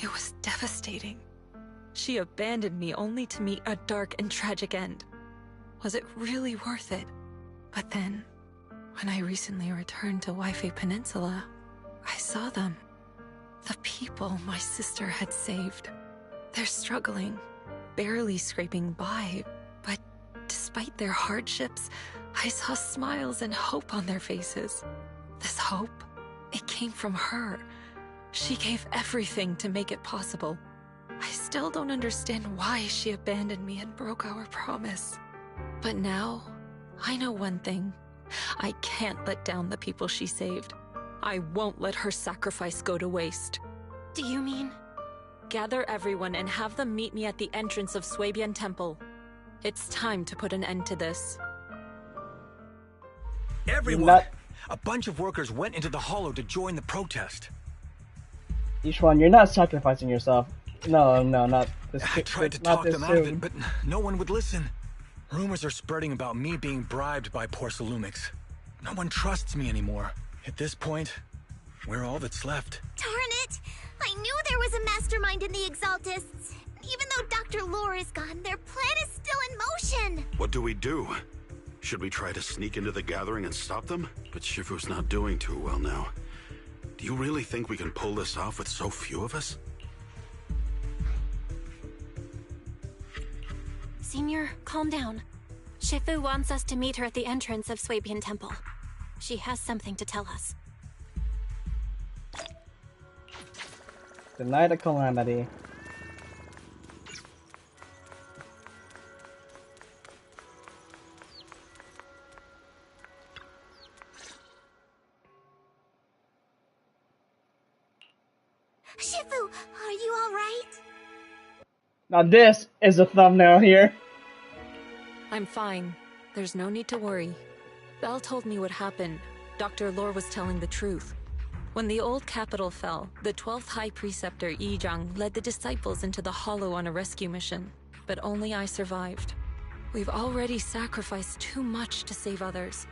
It was devastating. She abandoned me only to meet a dark and tragic end. Was it really worth it? But then, when I recently returned to Waifei Peninsula, I saw them. The people my sister had saved. They're struggling, barely scraping by, but despite their hardships, I saw smiles and hope on their faces. This hope, it came from her. She gave everything to make it possible. I still don't understand why she abandoned me and broke our promise. But now, I know one thing. I can't let down the people she saved. I won't let her sacrifice go to waste. Do you mean? Gather everyone and have them meet me at the entrance of Swabian Temple. It's time to put an end to this. Everyone! A bunch of workers went into the hollow to join the protest. Yishuan, you're not sacrificing yourself. No, not this. I tried to talk them out of it, but no one would listen. Rumors are spreading about me being bribed by Porcelumix. No one trusts me anymore. At this point, we're all that's left. Darn it! I knew there was a mastermind in the Exaltists. Even though Dr. Lore is gone, their plan What do we do? Should we try to sneak into the gathering and stop them? But Shifu's not doing too well now. Do you really think we can pull this off with so few of us? Senior, calm down. Shifu wants us to meet her at the entrance of Swabian Temple. She has something to tell us. The Night of Calamity. Shifu, are you alright? Now this is a thumbnail here. I'm fine. There's no need to worry. Belle told me what happened. Dr. Lore was telling the truth. When the old capital fell, the 12th High Preceptor Yi Zhang led the disciples into the Hollow on a rescue mission. But only I survived. We've already sacrificed too much to save others.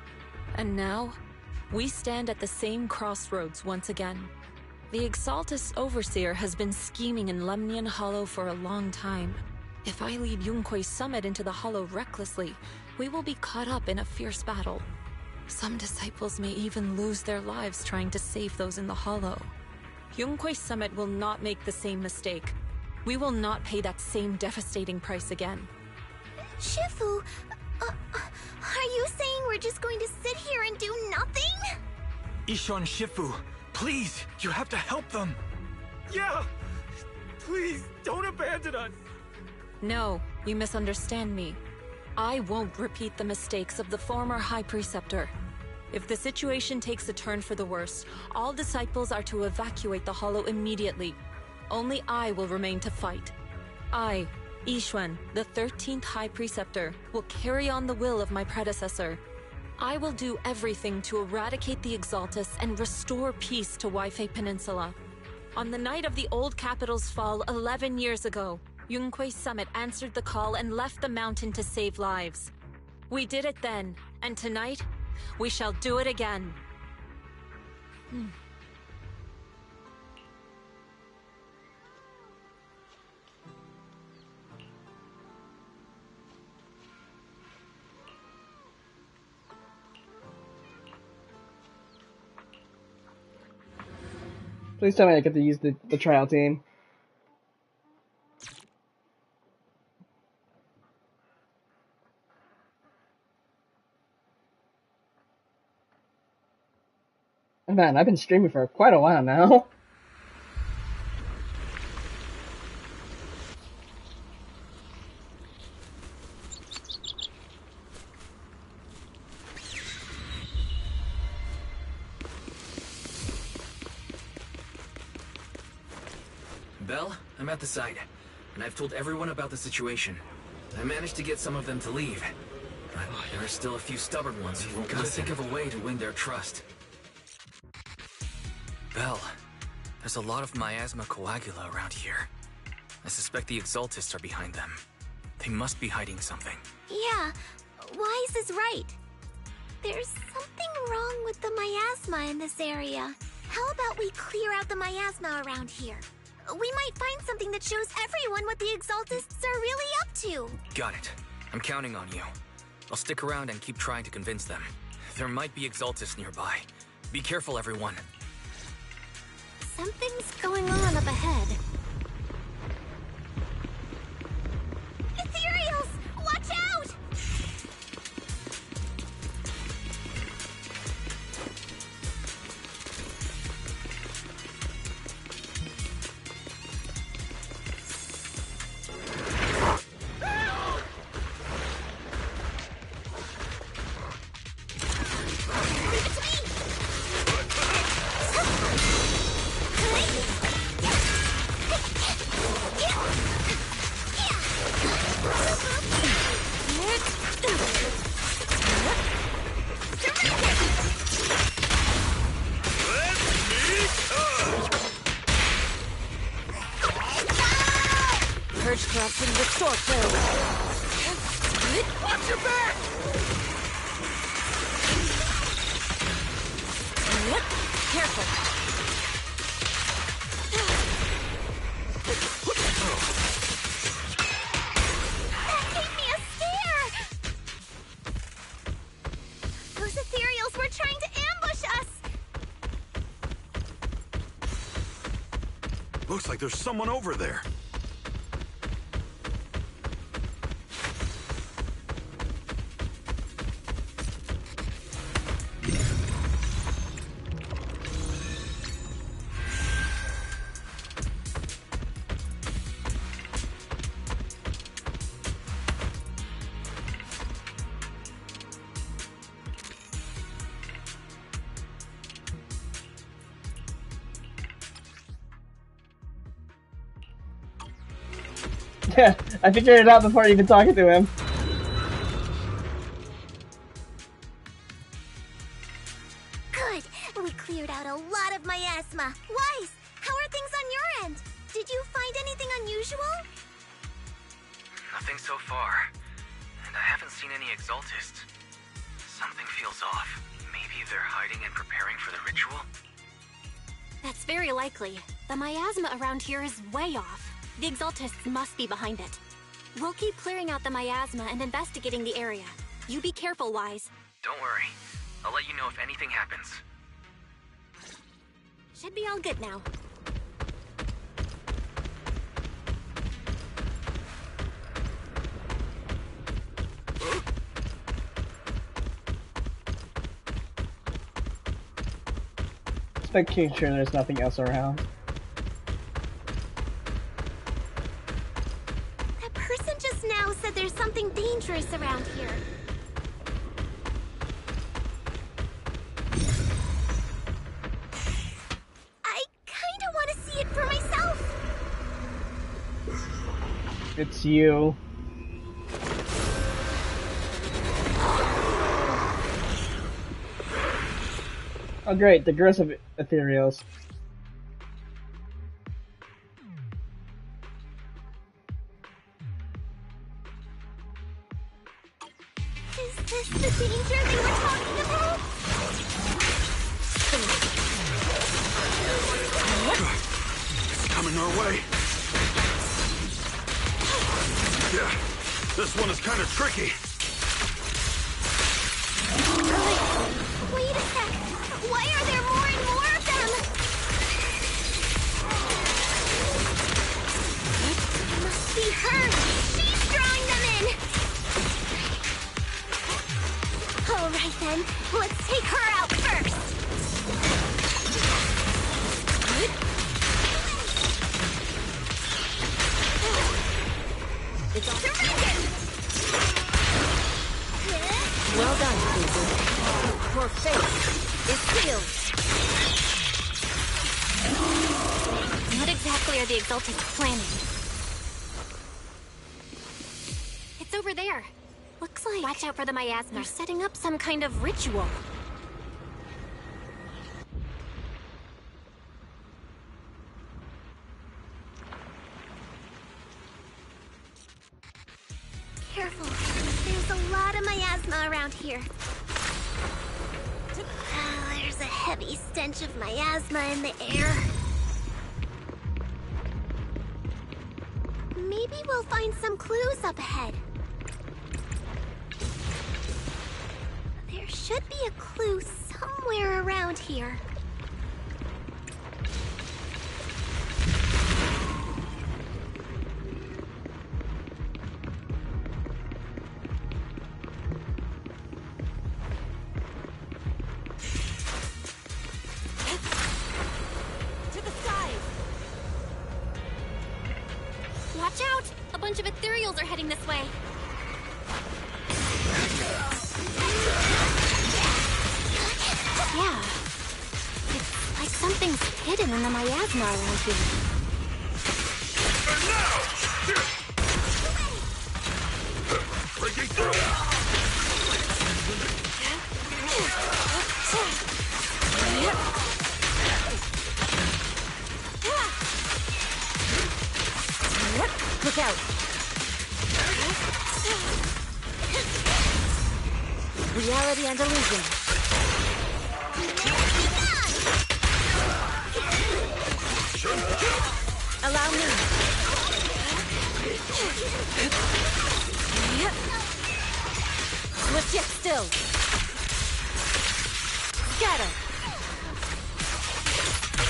And now, we stand at the same crossroads once again. The Exaltists Overseer has been scheming in Lemnian Hollow for a long time. If I lead Yunque's summit into the Hollow recklessly, we will be caught up in a fierce battle. Some disciples may even lose their lives trying to save those in the Hollow. Yunque's summit will not make the same mistake. We will not pay that same devastating price again. Shifu, are you saying we're just going to sit here and do nothing? Isho and Shifu, please, you have to help them. Yeah! Please, don't abandon us! No, you misunderstand me. I won't repeat the mistakes of the former High Preceptor. If the situation takes a turn for the worse, all disciples are to evacuate the Hollow immediately. Only I will remain to fight. I, Yixuan, the 13th High Preceptor, will carry on the will of my predecessor. I will do everything to eradicate the Exaltists and restore peace to Waifei Peninsula. On the night of the old capital's fall 11 years ago, Yunque's summit answered the call and left the mountain to save lives. We did it then, and tonight, we shall do it again. Please tell me I get to use the trial team. Man, I've been streaming for quite a while now. Belle, I'm at the site, and I've told everyone about the situation. I managed to get some of them to leave, but there are still a few stubborn ones who won't think of a way to win their trust. Belle, there's a lot of miasma coagula around here. I suspect the Exaltists are behind them. They must be hiding something. Yeah, Wise is right. There's something wrong with the miasma in this area. How about we clear out the miasma around here? We might find something that shows everyone what the Exaltists are really up to. Got it. I'm counting on you. I'll stick around and keep trying to convince them. There might be Exaltists nearby. Be careful, everyone. Something's going on up ahead. Ethereals! Watch out! Purge corruption, restore clarity. Watch your back! Careful. That gave me a scare! Looks like there's someone over there. Yeah, I figured it out before even talking to him. Good! We cleared out a lot of miasma. Weiss, how are things on your end? Did you find anything unusual? Nothing so far. And I haven't seen any Exaltists. Something feels off. Maybe they're hiding and preparing for the ritual? That's very likely. The miasma around here is way off. The Exaltists must be behind it. We'll keep clearing out the miasma and investigating the area. You be careful, Weiss. Don't worry. I'll let you know if anything happens. Should be all good now. Just making sure there's nothing else around. That person just now said there's something dangerous around here. I kinda want to see it for myself. It's you. Oh great, the aggressive ethereals. Is this the danger they were talking about? It's coming our way. Yeah, this one is kind of tricky. Wait a sec. Why are there more and more of them? It must be her. She's drawing them in. All right then, let's take her out first. It's all surrender. well done, Susan. Your fate is sealed. What exactly are the Exaltists planning? It's over there. Looks like... Watch out for the miasma. They're setting up some kind of ritual. Careful. There's a lot of miasma around here. There's a heavy stench of miasma in the air. Maybe we'll find some clues up ahead. There should be a clue somewhere around here. To the side! Watch out! A bunch of ethereals are heading this way. Yeah. It's like something's hidden in the miasma around here. Breaking through! Look out! Reality and illusion. Allow me. Swift yet still. Scatter.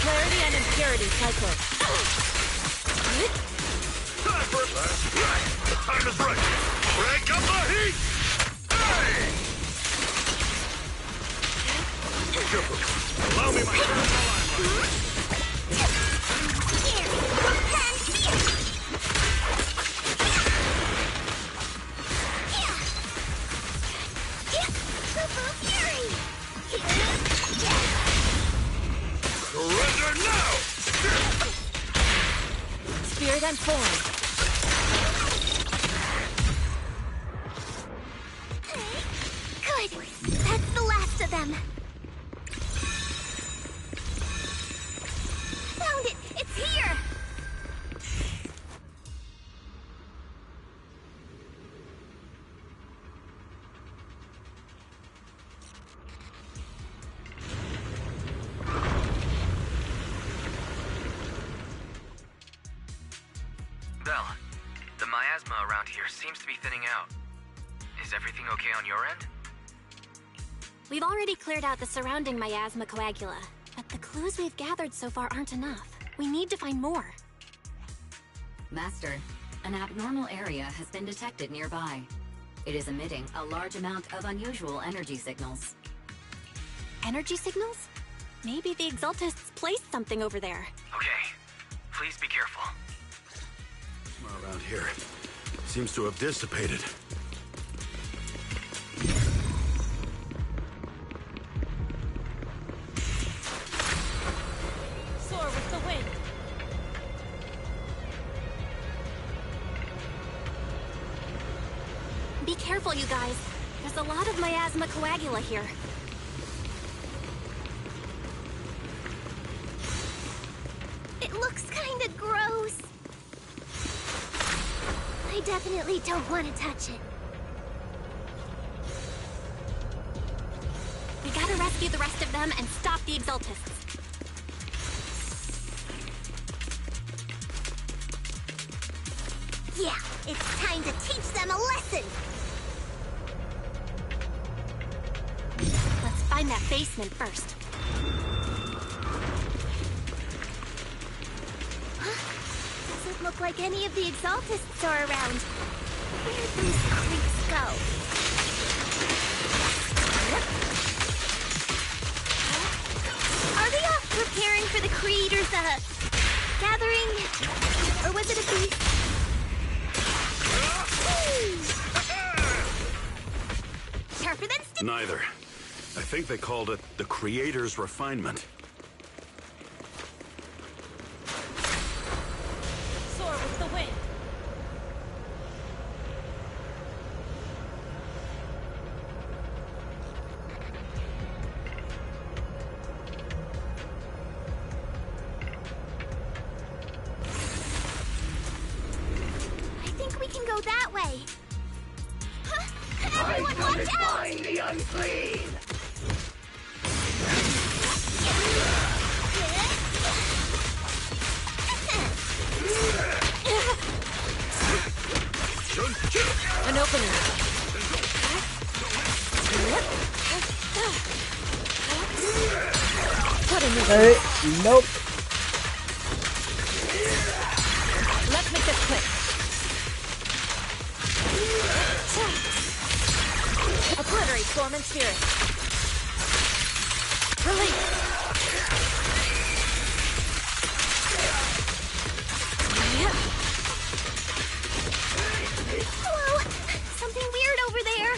Clarity and impurity cycle. Time for it. Time is right. Crank up the heat. Hey! Allow me my turn in the limelight. Surrender now! Spirit and form. Good. That's the last of them. Found it! It's here! Belle, the miasma around here seems to be thinning out. Is everything okay on your end? We've already cleared out the surrounding miasma coagula, but the clues we've gathered so far aren't enough. We need to find more. Master, an abnormal area has been detected nearby. It is emitting a large amount of unusual energy signals. Energy signals? Maybe the Exaltists placed something over there. Okay, please be careful. Around here seems to have dissipated. Soar with the wind. Be careful, you guys. There's a lot of miasma coagula here. It looks kinda gross. I definitely don't want to touch it. We gotta rescue the rest of them and stop the Exaltists. Yeah, it's time to teach them a lesson. Let's find that basement first. Doesn't look like any of the Exaltists are around. Where'd those creeps go? Are they off preparing for the Creator's, gathering? Or was it a feast? Sharper than stick. Neither. I think they called it the Creator's refinement. Soar with the wind. I think we can go that way. Huh? Everyone watch out! Find the unclean! An opening. What a new. Hey, nope. Let's make this quick. Obliterate form and spirit. Release. Hello! Something weird over there!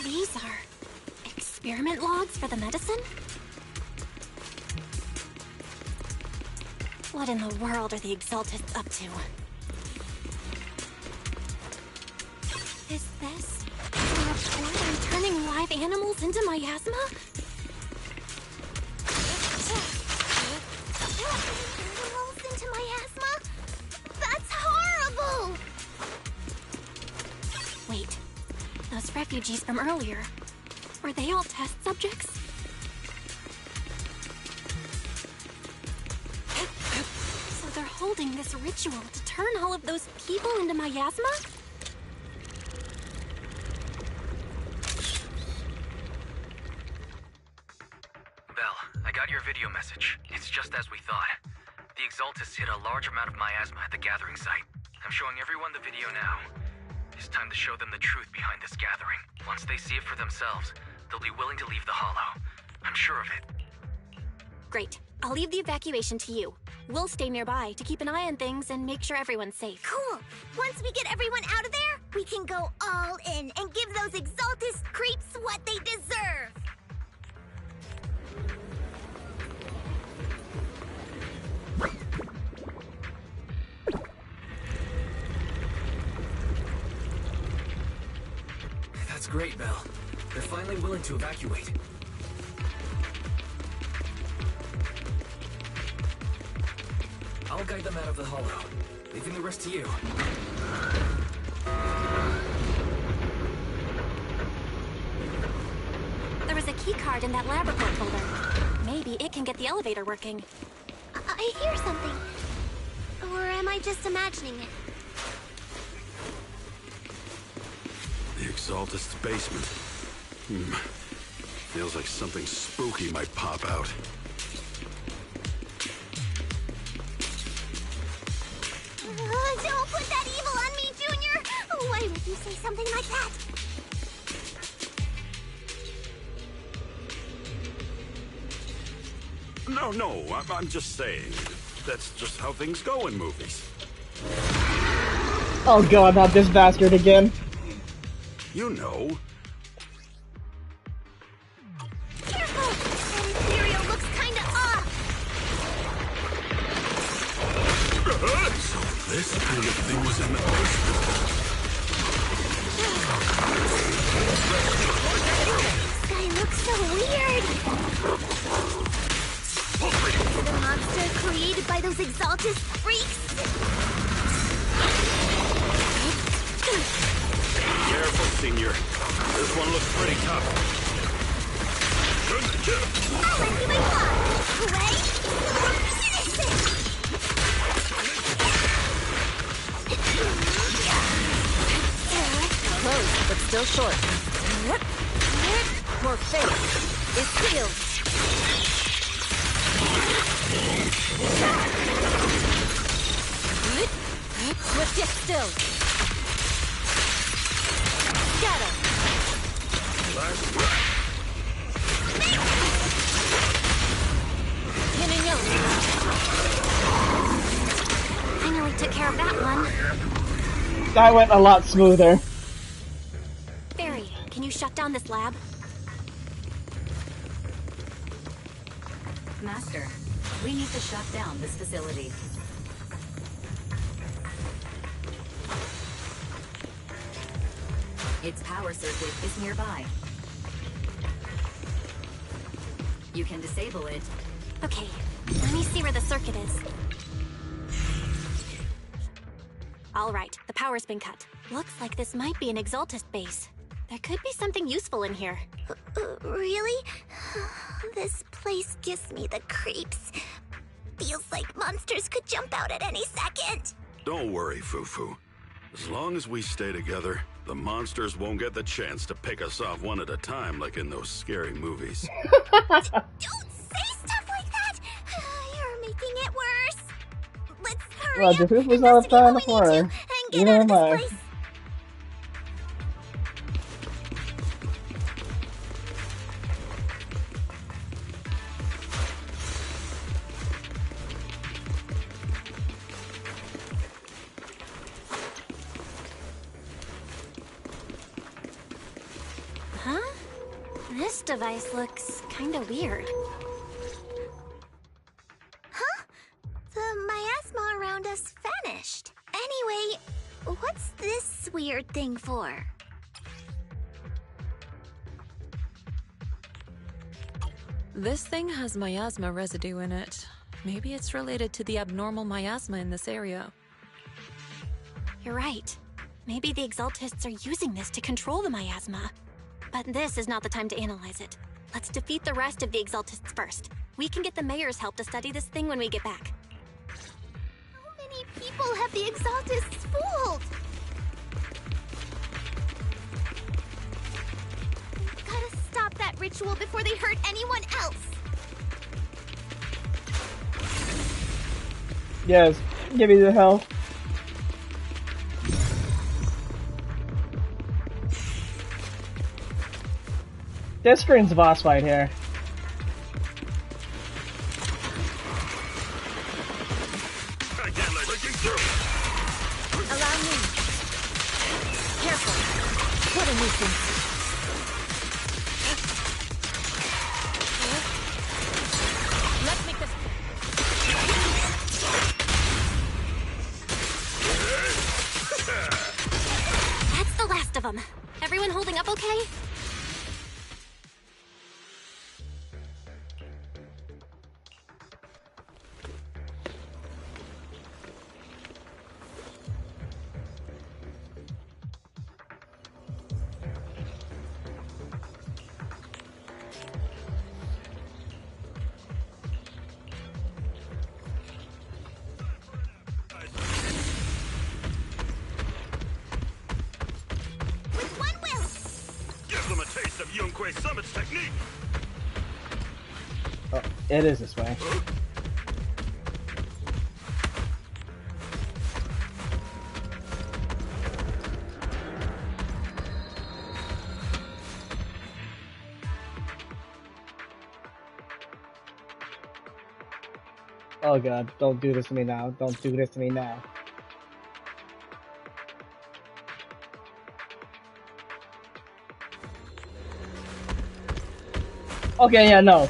These are experiment logs for the medicine? What in the world are the Exaltists up to? Is this a report on turning live animals into miasma? Animals into miasma? That's horrible! Wait, those refugees from earlier, were they all test subjects? holding this ritual to turn all of those people into miasma? Belle, I got your video message. It's just as we thought. The Exaltists hit a large amount of miasma at the gathering site. I'm showing everyone the video now. It's time to show them the truth behind this gathering. Once they see it for themselves, they'll be willing to leave the Hollow. I'm sure of it. Great. I'll leave the evacuation to you. We'll stay nearby to keep an eye on things and make sure everyone's safe. Cool. Once we get everyone out of there, we can go all in and give those Exaltist creeps what they deserve. That's great, Belle. They're finally willing to evacuate. I'll guide them out of the Hollow, leaving the rest to you. There was a key card in that lab report folder. Maybe it can get the elevator working. I hear something. Or am I just imagining it? The Exaltist's basement. Feels like something spooky might pop out. Don't put that evil on me, Junior! Why would you say something like that? No, I'm just saying. That's just how things go in movies. Oh god, not this bastard again. You know. Careful! That Ethereal looks kinda off! So this kind of thing was in the basement. This guy looks so weird! The monster created by those Exaltist freaks? Careful, Senior. This one looks pretty tough. I'll let you in. Ready? Finish this! Close, but still short. More faith is sealed. Swift yet still. Got him. Pinning out. Finally took care of that one. That went a lot smoother. Barry, can you shut down this lab? Master, we need to shut down this facility. Its power circuit is nearby. You can disable it. Okay, let me see where the circuit is. All right, the power's been cut. Looks like this might be an Exaltist base. There could be something useful in here. Really? This place gives me the creeps. Feels like monsters could jump out at any second. Don't worry, Fufu. As long as we stay together, the monsters won't get the chance to pick us off one at a time like in those scary movies. Don't say stuff like that! You're making it worse. Let's hurry Well, up, the Fufu's not a fan of investigate what we horror. need to, and get Neither out of am I. this place. Huh? This device looks kinda weird. Huh? The miasma around us vanished. Anyway, what's this weird thing for? This thing has miasma residue in it. Maybe it's related to the abnormal miasma in this area. You're right. Maybe the Exaltists are using this to control the miasma. But this is not the time to analyze it. Let's defeat the rest of the Exaltists first. We can get the mayor's help to study this thing when we get back. How many people have the Exaltists fooled? Gotta stop that ritual before they hurt anyone else. Yes, give me the health. This screen's a boss fight here. Allow me. Careful. What a nuisance. Let's make this. That's the last of them. Everyone holding up okay? Summit's technique. Oh, it is this way. Oh god, don't do this to me now. Don't do this to me now. Okay, yeah, no.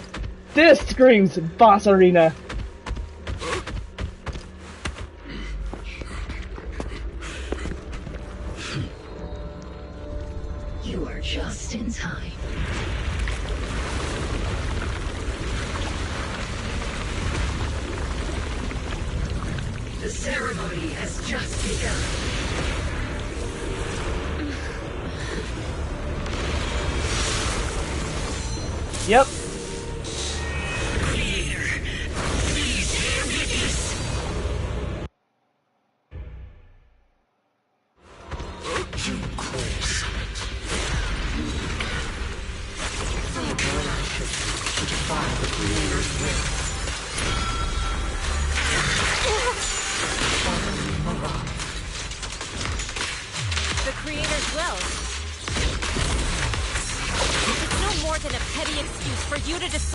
This screams boss arena. You are just in time. The ceremony has just begun. Yep. Creator, please bear witness. Yunkoi Summit. What I should do to defy the Creator's will. The Creator's will. It's no more than a petty excuse for you to decide.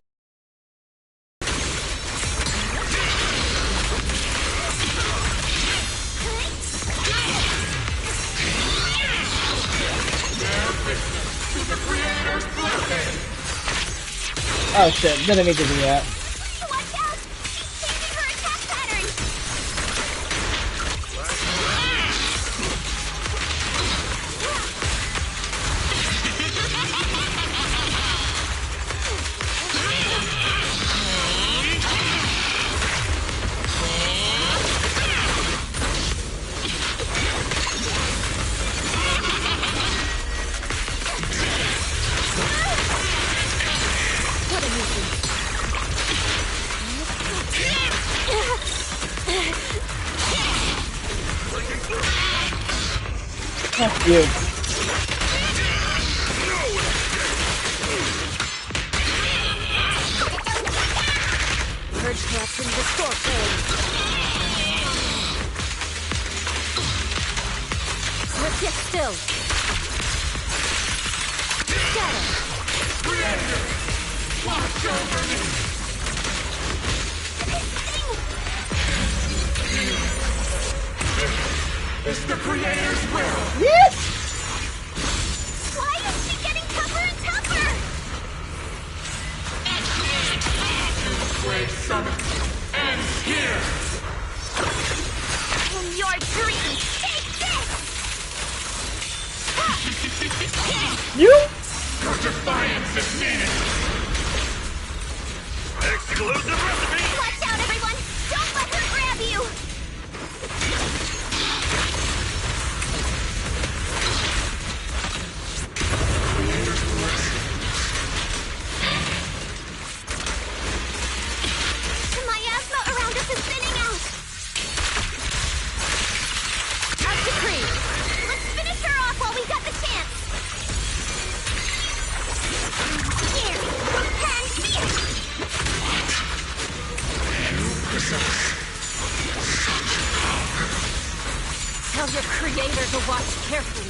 Oh shit, didn't need to do that. Watch out! She's changing her attack pattern! What a nuisance. Fuck you. Purge corruption, restore flame. Let's get still. Shadow. Watch over me. It's the Creator's will. Yes! Why is she getting tougher and tougher? Great Summit ends here. In your dreams, take this! You? Your defiance is needed. Exclusive recipe. Watch out, everyone! Don't let her grab you! The miasma around us is thinning out! better to watch carefully.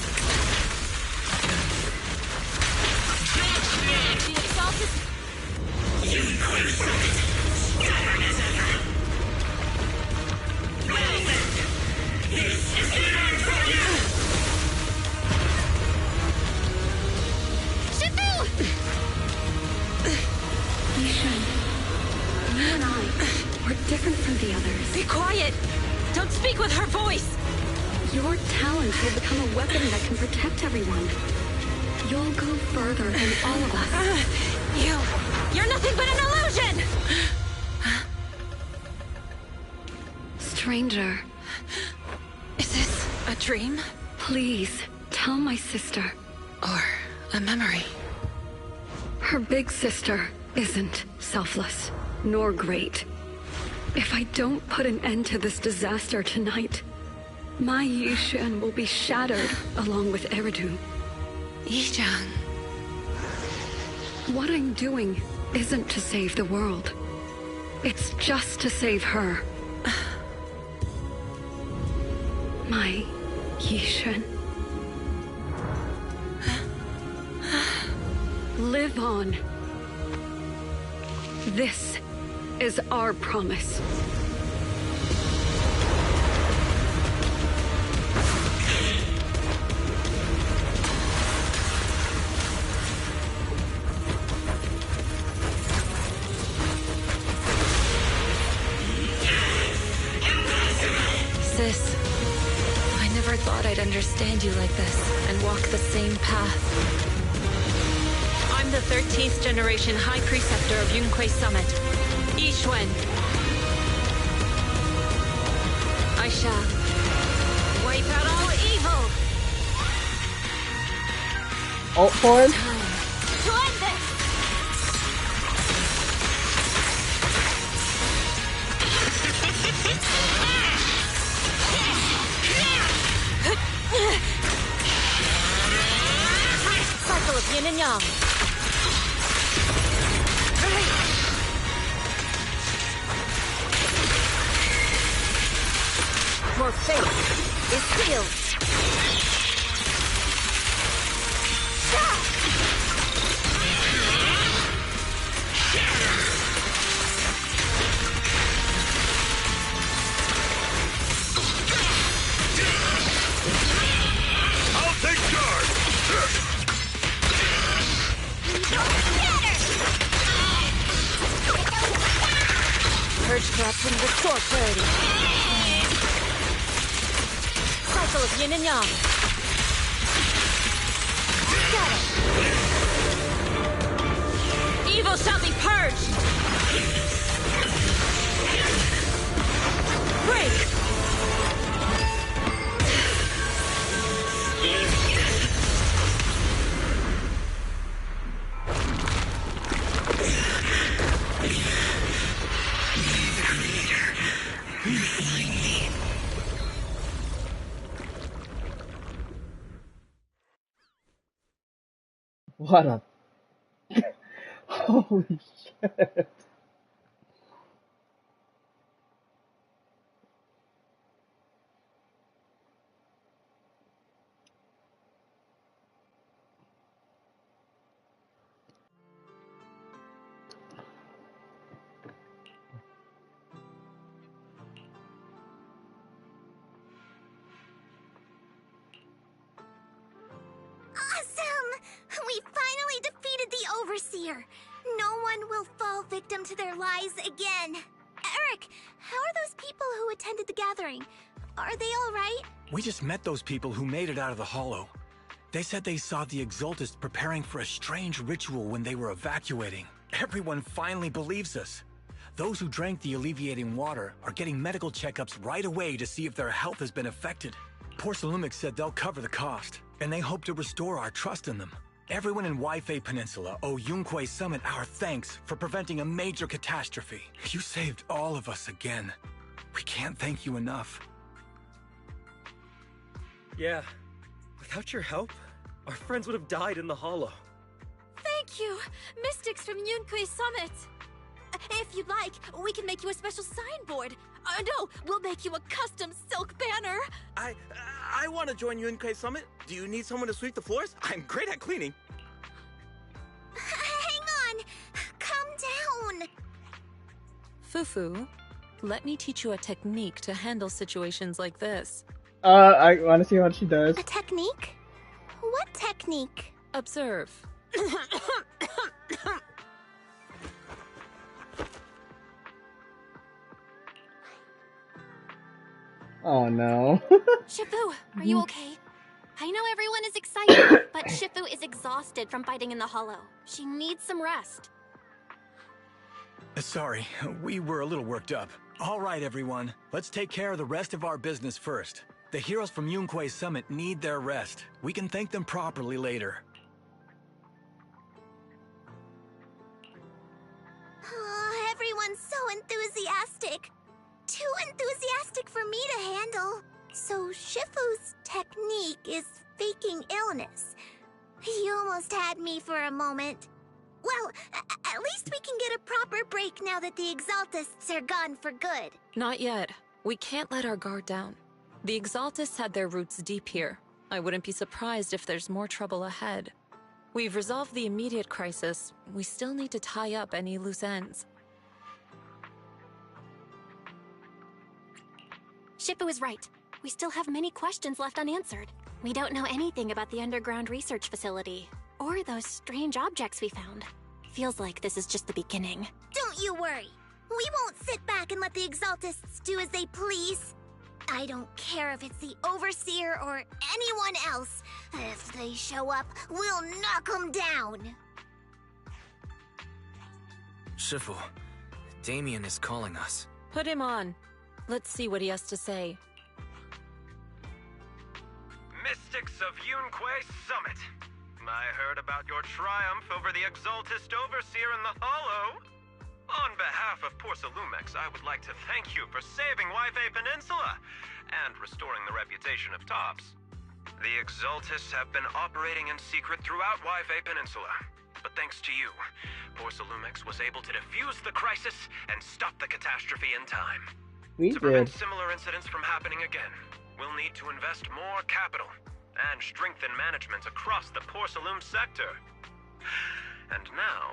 The Exaltists... Stubborn as ever. Well then, this is the man for you! Shifu! Yishan, you and I, we're different from the others. Be quiet! Don't speak with her voice! Your talent will become a weapon that can protect everyone. You'll go further than all of us. You're nothing but an illusion! Stranger. Is this a dream? Please, tell my sister. Or a memory? Her big sister isn't selfless, nor great. If I don't put an end to this disaster tonight, my Yishan will be shattered along with Eridu. Yishan. What I'm doing isn't to save the world. It's just to save her. My Yishan. Live on. This is our promise. Sis, I never thought I'd understand you like this and walk the same path. I'm the 13th generation High Preceptor of Yunquei Summit, Yixuan. I shall wipe out all evil. Alt form? To end this! Cycle of yin and yang. Your fate is sealed. I'll take charge! Purge corruption, restore clarity. Cycle of yin and yang. Got it. Evil shall be purged. Break. What a... Holy shit. Awesome! We finally defeated the Overseer. No one will fall victim to their lies again. Eric, how are those people who attended the gathering? Are they all right? We just met those people who made it out of the hollow. They said they saw the Exaltists preparing for a strange ritual when they were evacuating. Everyone finally believes us. Those who drank the alleviating water are getting medical checkups right away to see if their health has been affected. Porcelumic said they'll cover the cost, and they hope to restore our trust in them. Everyone in Waifei Peninsula owe Yunquei Summit our thanks for preventing a major catastrophe. You saved all of us again. We can't thank you enough. Yeah. Without your help, our friends would have died in the hollow. Thank you, mystics from Yunquei Summit. If you'd like, we can make you a special signboard. No, we'll make you a custom silk banner. I want to join Yunquei Summit. Do you need someone to sweep the floors? I'm great at cleaning. Hang on! Calm down! Fufu, let me teach you a technique to handle situations like this. I want to see what she does. A technique? What technique? Observe. Oh no. Shifu, are you okay? I know everyone is excited, but Shifu is exhausted from fighting in the hollow. She needs some rest. Sorry, we were a little worked up. All right, everyone. Let's take care of the rest of our business first. The heroes from Yunquei Summit need their rest. We can thank them properly later. Oh, everyone's so enthusiastic. Too enthusiastic for me to handle. So Shifu's technique is faking illness. You almost had me for a moment. Well, at least we can get a proper break now that the Exaltists are gone for good. Not yet. We can't let our guard down. The Exaltists had their roots deep here. I wouldn't be surprised if there's more trouble ahead. We've resolved the immediate crisis. We still need to tie up any loose ends. Shifu is right. We still have many questions left unanswered. We don't know anything about the underground research facility, or those strange objects we found. Feels like this is just the beginning. Don't you worry. We won't sit back and let the Exaltists do as they please. I don't care if it's the Overseer or anyone else. If they show up, we'll knock them down. Shifu, Damien is calling us. Put him on. Let's see what he has to say. Mystics of Yunquei Summit. I heard about your triumph over the Exaltist Overseer in the Hollow. On behalf of Porcelumex, I would like to thank you for saving Yunquei Peninsula and restoring the reputation of Tops. The Exaltists have been operating in secret throughout Yunquei Peninsula, but thanks to you, Porcelumex was able to defuse the crisis and stop the catastrophe in time. To prevent similar incidents from happening again, we'll need to invest more capital and strengthen management across the Porcelume sector. And now,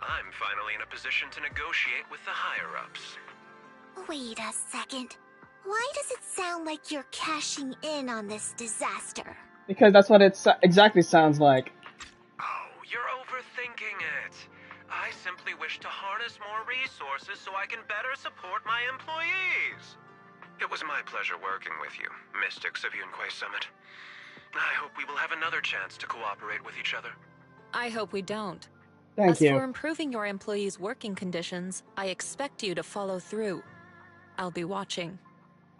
I'm finally in a position to negotiate with the higher-ups. Wait a second. Why does it sound like you're cashing in on this disaster? Because that's what it exactly sounds like. Oh, you're overthinking it. I simply wish to harness more resources so I can better support my employees. It was my pleasure working with you, Mystics of Yunquei Summit. I hope we will have another chance to cooperate with each other. I hope we don't. Thank you. As for improving your employees' working conditions, I expect you to follow through. I'll be watching.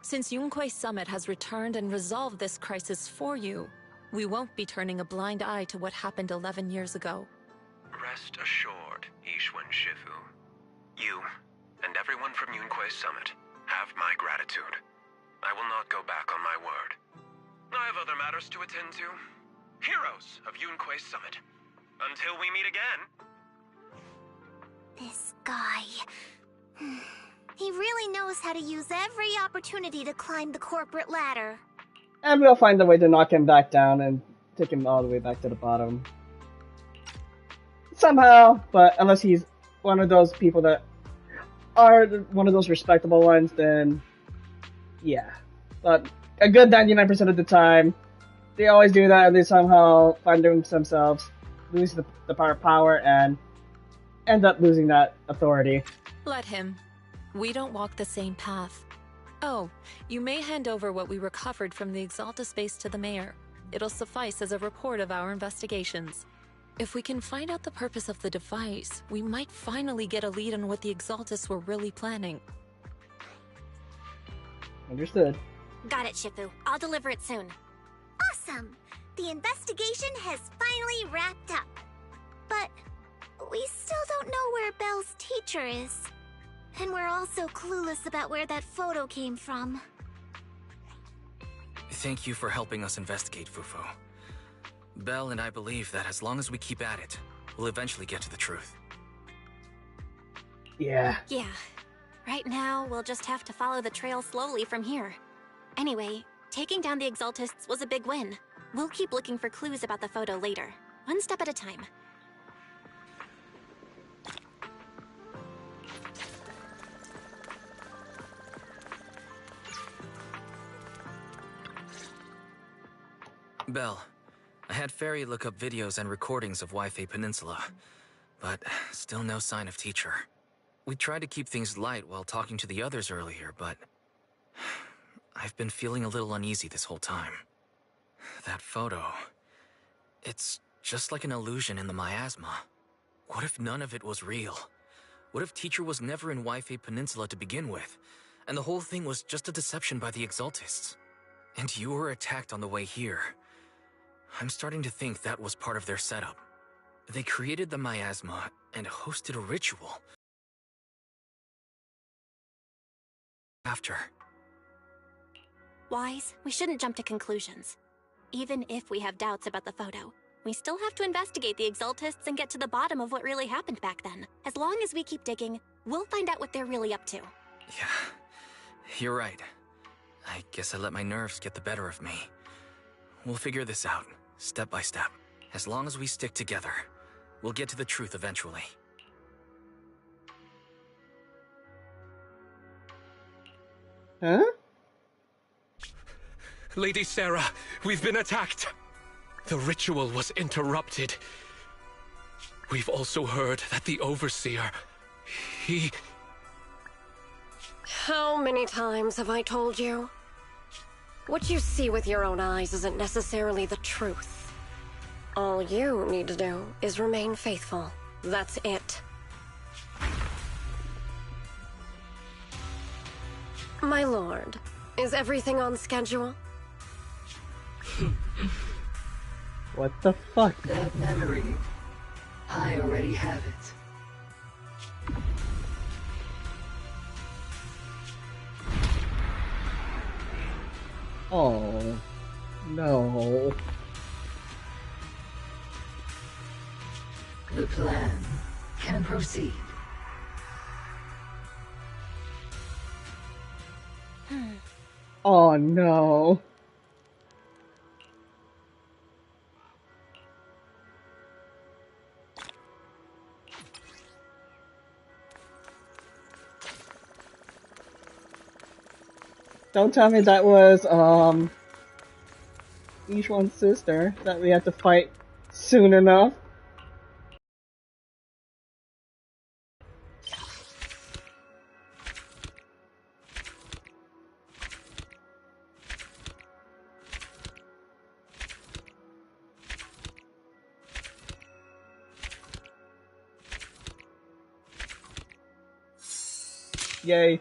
Since Yunquei Summit has returned and resolved this crisis for you, we won't be turning a blind eye to what happened 11 years ago. Rest assured, Ishwan Shifu. You, and everyone from Yunquei Summit, have my gratitude. I will not go back on my word. I have other matters to attend to. Heroes of Yunquei Summit. Until we meet again. This guy... He really knows how to use every opportunity to climb the corporate ladder. And we'll find a way to knock him back down and take him all the way back to the bottom. Somehow, but unless he's one of those people that are one of those respectable ones, then yeah. But a good 99% of the time, they always do that and they somehow find themselves lose the power and end up losing that authority. Let him. We don't walk the same path. Oh, you may hand over what we recovered from the Exalta base to the mayor. It'll suffice as a report of our investigations. If we can find out the purpose of the device, we might finally get a lead on what the Exaltists were really planning. Understood. Got it, Shifu. I'll deliver it soon. Awesome! The investigation has finally wrapped up. But we still don't know where Belle's teacher is. And we're also clueless about where that photo came from. Thank you for helping us investigate, Fufu. Belle and I believe that as long as we keep at it, we'll eventually get to the truth. Yeah. Yeah. Right now, we'll just have to follow the trail slowly from here. Anyway, Taking down the Exaltists was a big win. We'll keep looking for clues about the photo later, one step at a time. Belle, I had Fairy look up videos and recordings of Wi-Fi Peninsula, but still no sign of Teacher. We tried to keep things light while talking to the others earlier, but I've been feeling a little uneasy this whole time. That photo, it's just like an illusion in the miasma. What if none of it was real? What if Teacher was never in Wi-Fi Peninsula to begin with, and the whole thing was just a deception by the Exaltists? And you were attacked on the way here. I'm starting to think that was part of their setup. They created the miasma and hosted a ritual. After. Wise, we shouldn't jump to conclusions. Even if we have doubts about the photo, we still have to investigate the Exaltists and get to the bottom of what really happened back then. As long as we keep digging, we'll find out what they're really up to. Yeah, you're right. I guess I let my nerves get the better of me. We'll figure this out, step by step. As long as we stick together, we'll get to the truth eventually. Huh? Lady Sarah, we've been attacked. The ritual was interrupted. We've also heard that the Overseer, he... How many times have I told you? What you see with your own eyes isn't necessarily the truth. All you need to do is remain faithful. That's it. My lord, is everything on schedule? What the fuck? That memory, I already have it. Oh, no. The plan can proceed. Oh, no. Don't tell me that was, each one's sister that we have to fight soon enough. Yay.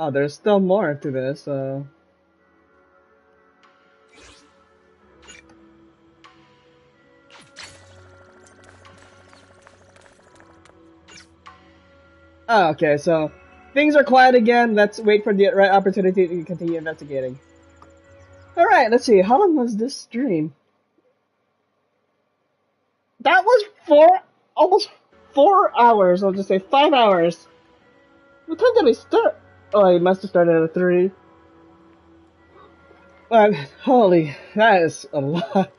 Oh, there's still more to this, Oh, okay, so things are quiet again. Let's wait for the right opportunity to continue investigating. Alright, let's see. How long was this stream? That was almost 4 hours. I'll just say 5 hours. What time did we start? Oh, I must have started at 3. Holy, that is a lot.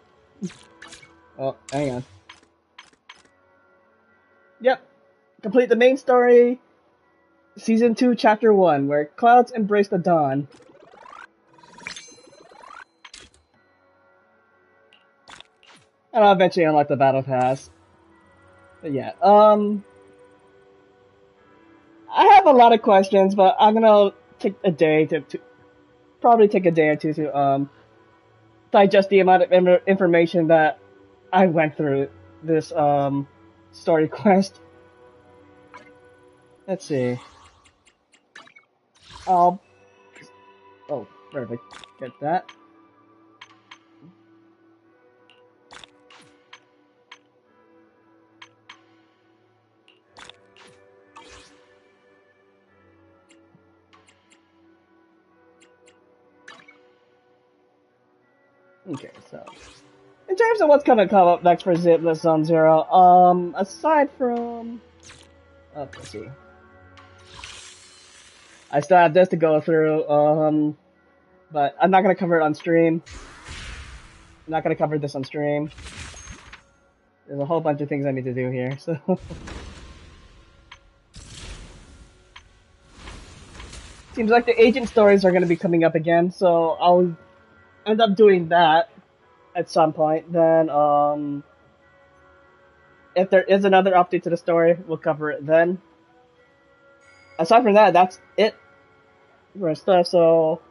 Oh, hang on. Yep. Complete the main story, Season 2, Chapter 1, where clouds embrace the dawn. And I'll eventually unlock the battle pass. But yeah, I have a lot of questions, but I'm gonna take a day to probably take a day or two to digest the amount of information that I went through this story quest. Let's see. Oh, perfect. Get that. Okay, so in terms of what's gonna come up next for Zenless Zone Zero, aside from let's see. I still have this to go through, but I'm not gonna cover it on stream. I'm not gonna cover this on stream. There's a whole bunch of things I need to do here, so... Seems like the agent stories are gonna be coming up again, so I'll end up doing that at some point. Then, if there is another update to the story, we'll cover it then. Aside from that, that's it for stuff, so...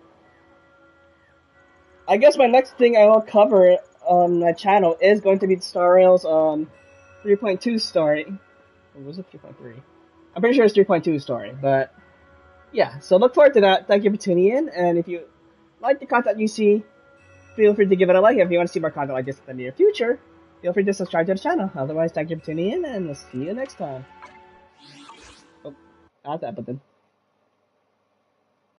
I guess my next thing I will cover on my channel is going to be Star Rail's 3.2 story. Or was it 3.3? I'm pretty sure it's 3.2 story, but yeah, so look forward to that. Thank you for tuning in, and if you like the content you see, feel free to give it a like. If you want to see more content like this in the near future, feel free to subscribe to the channel. Otherwise, thank you for tuning in, and we'll see you next time. Oh, I have that button.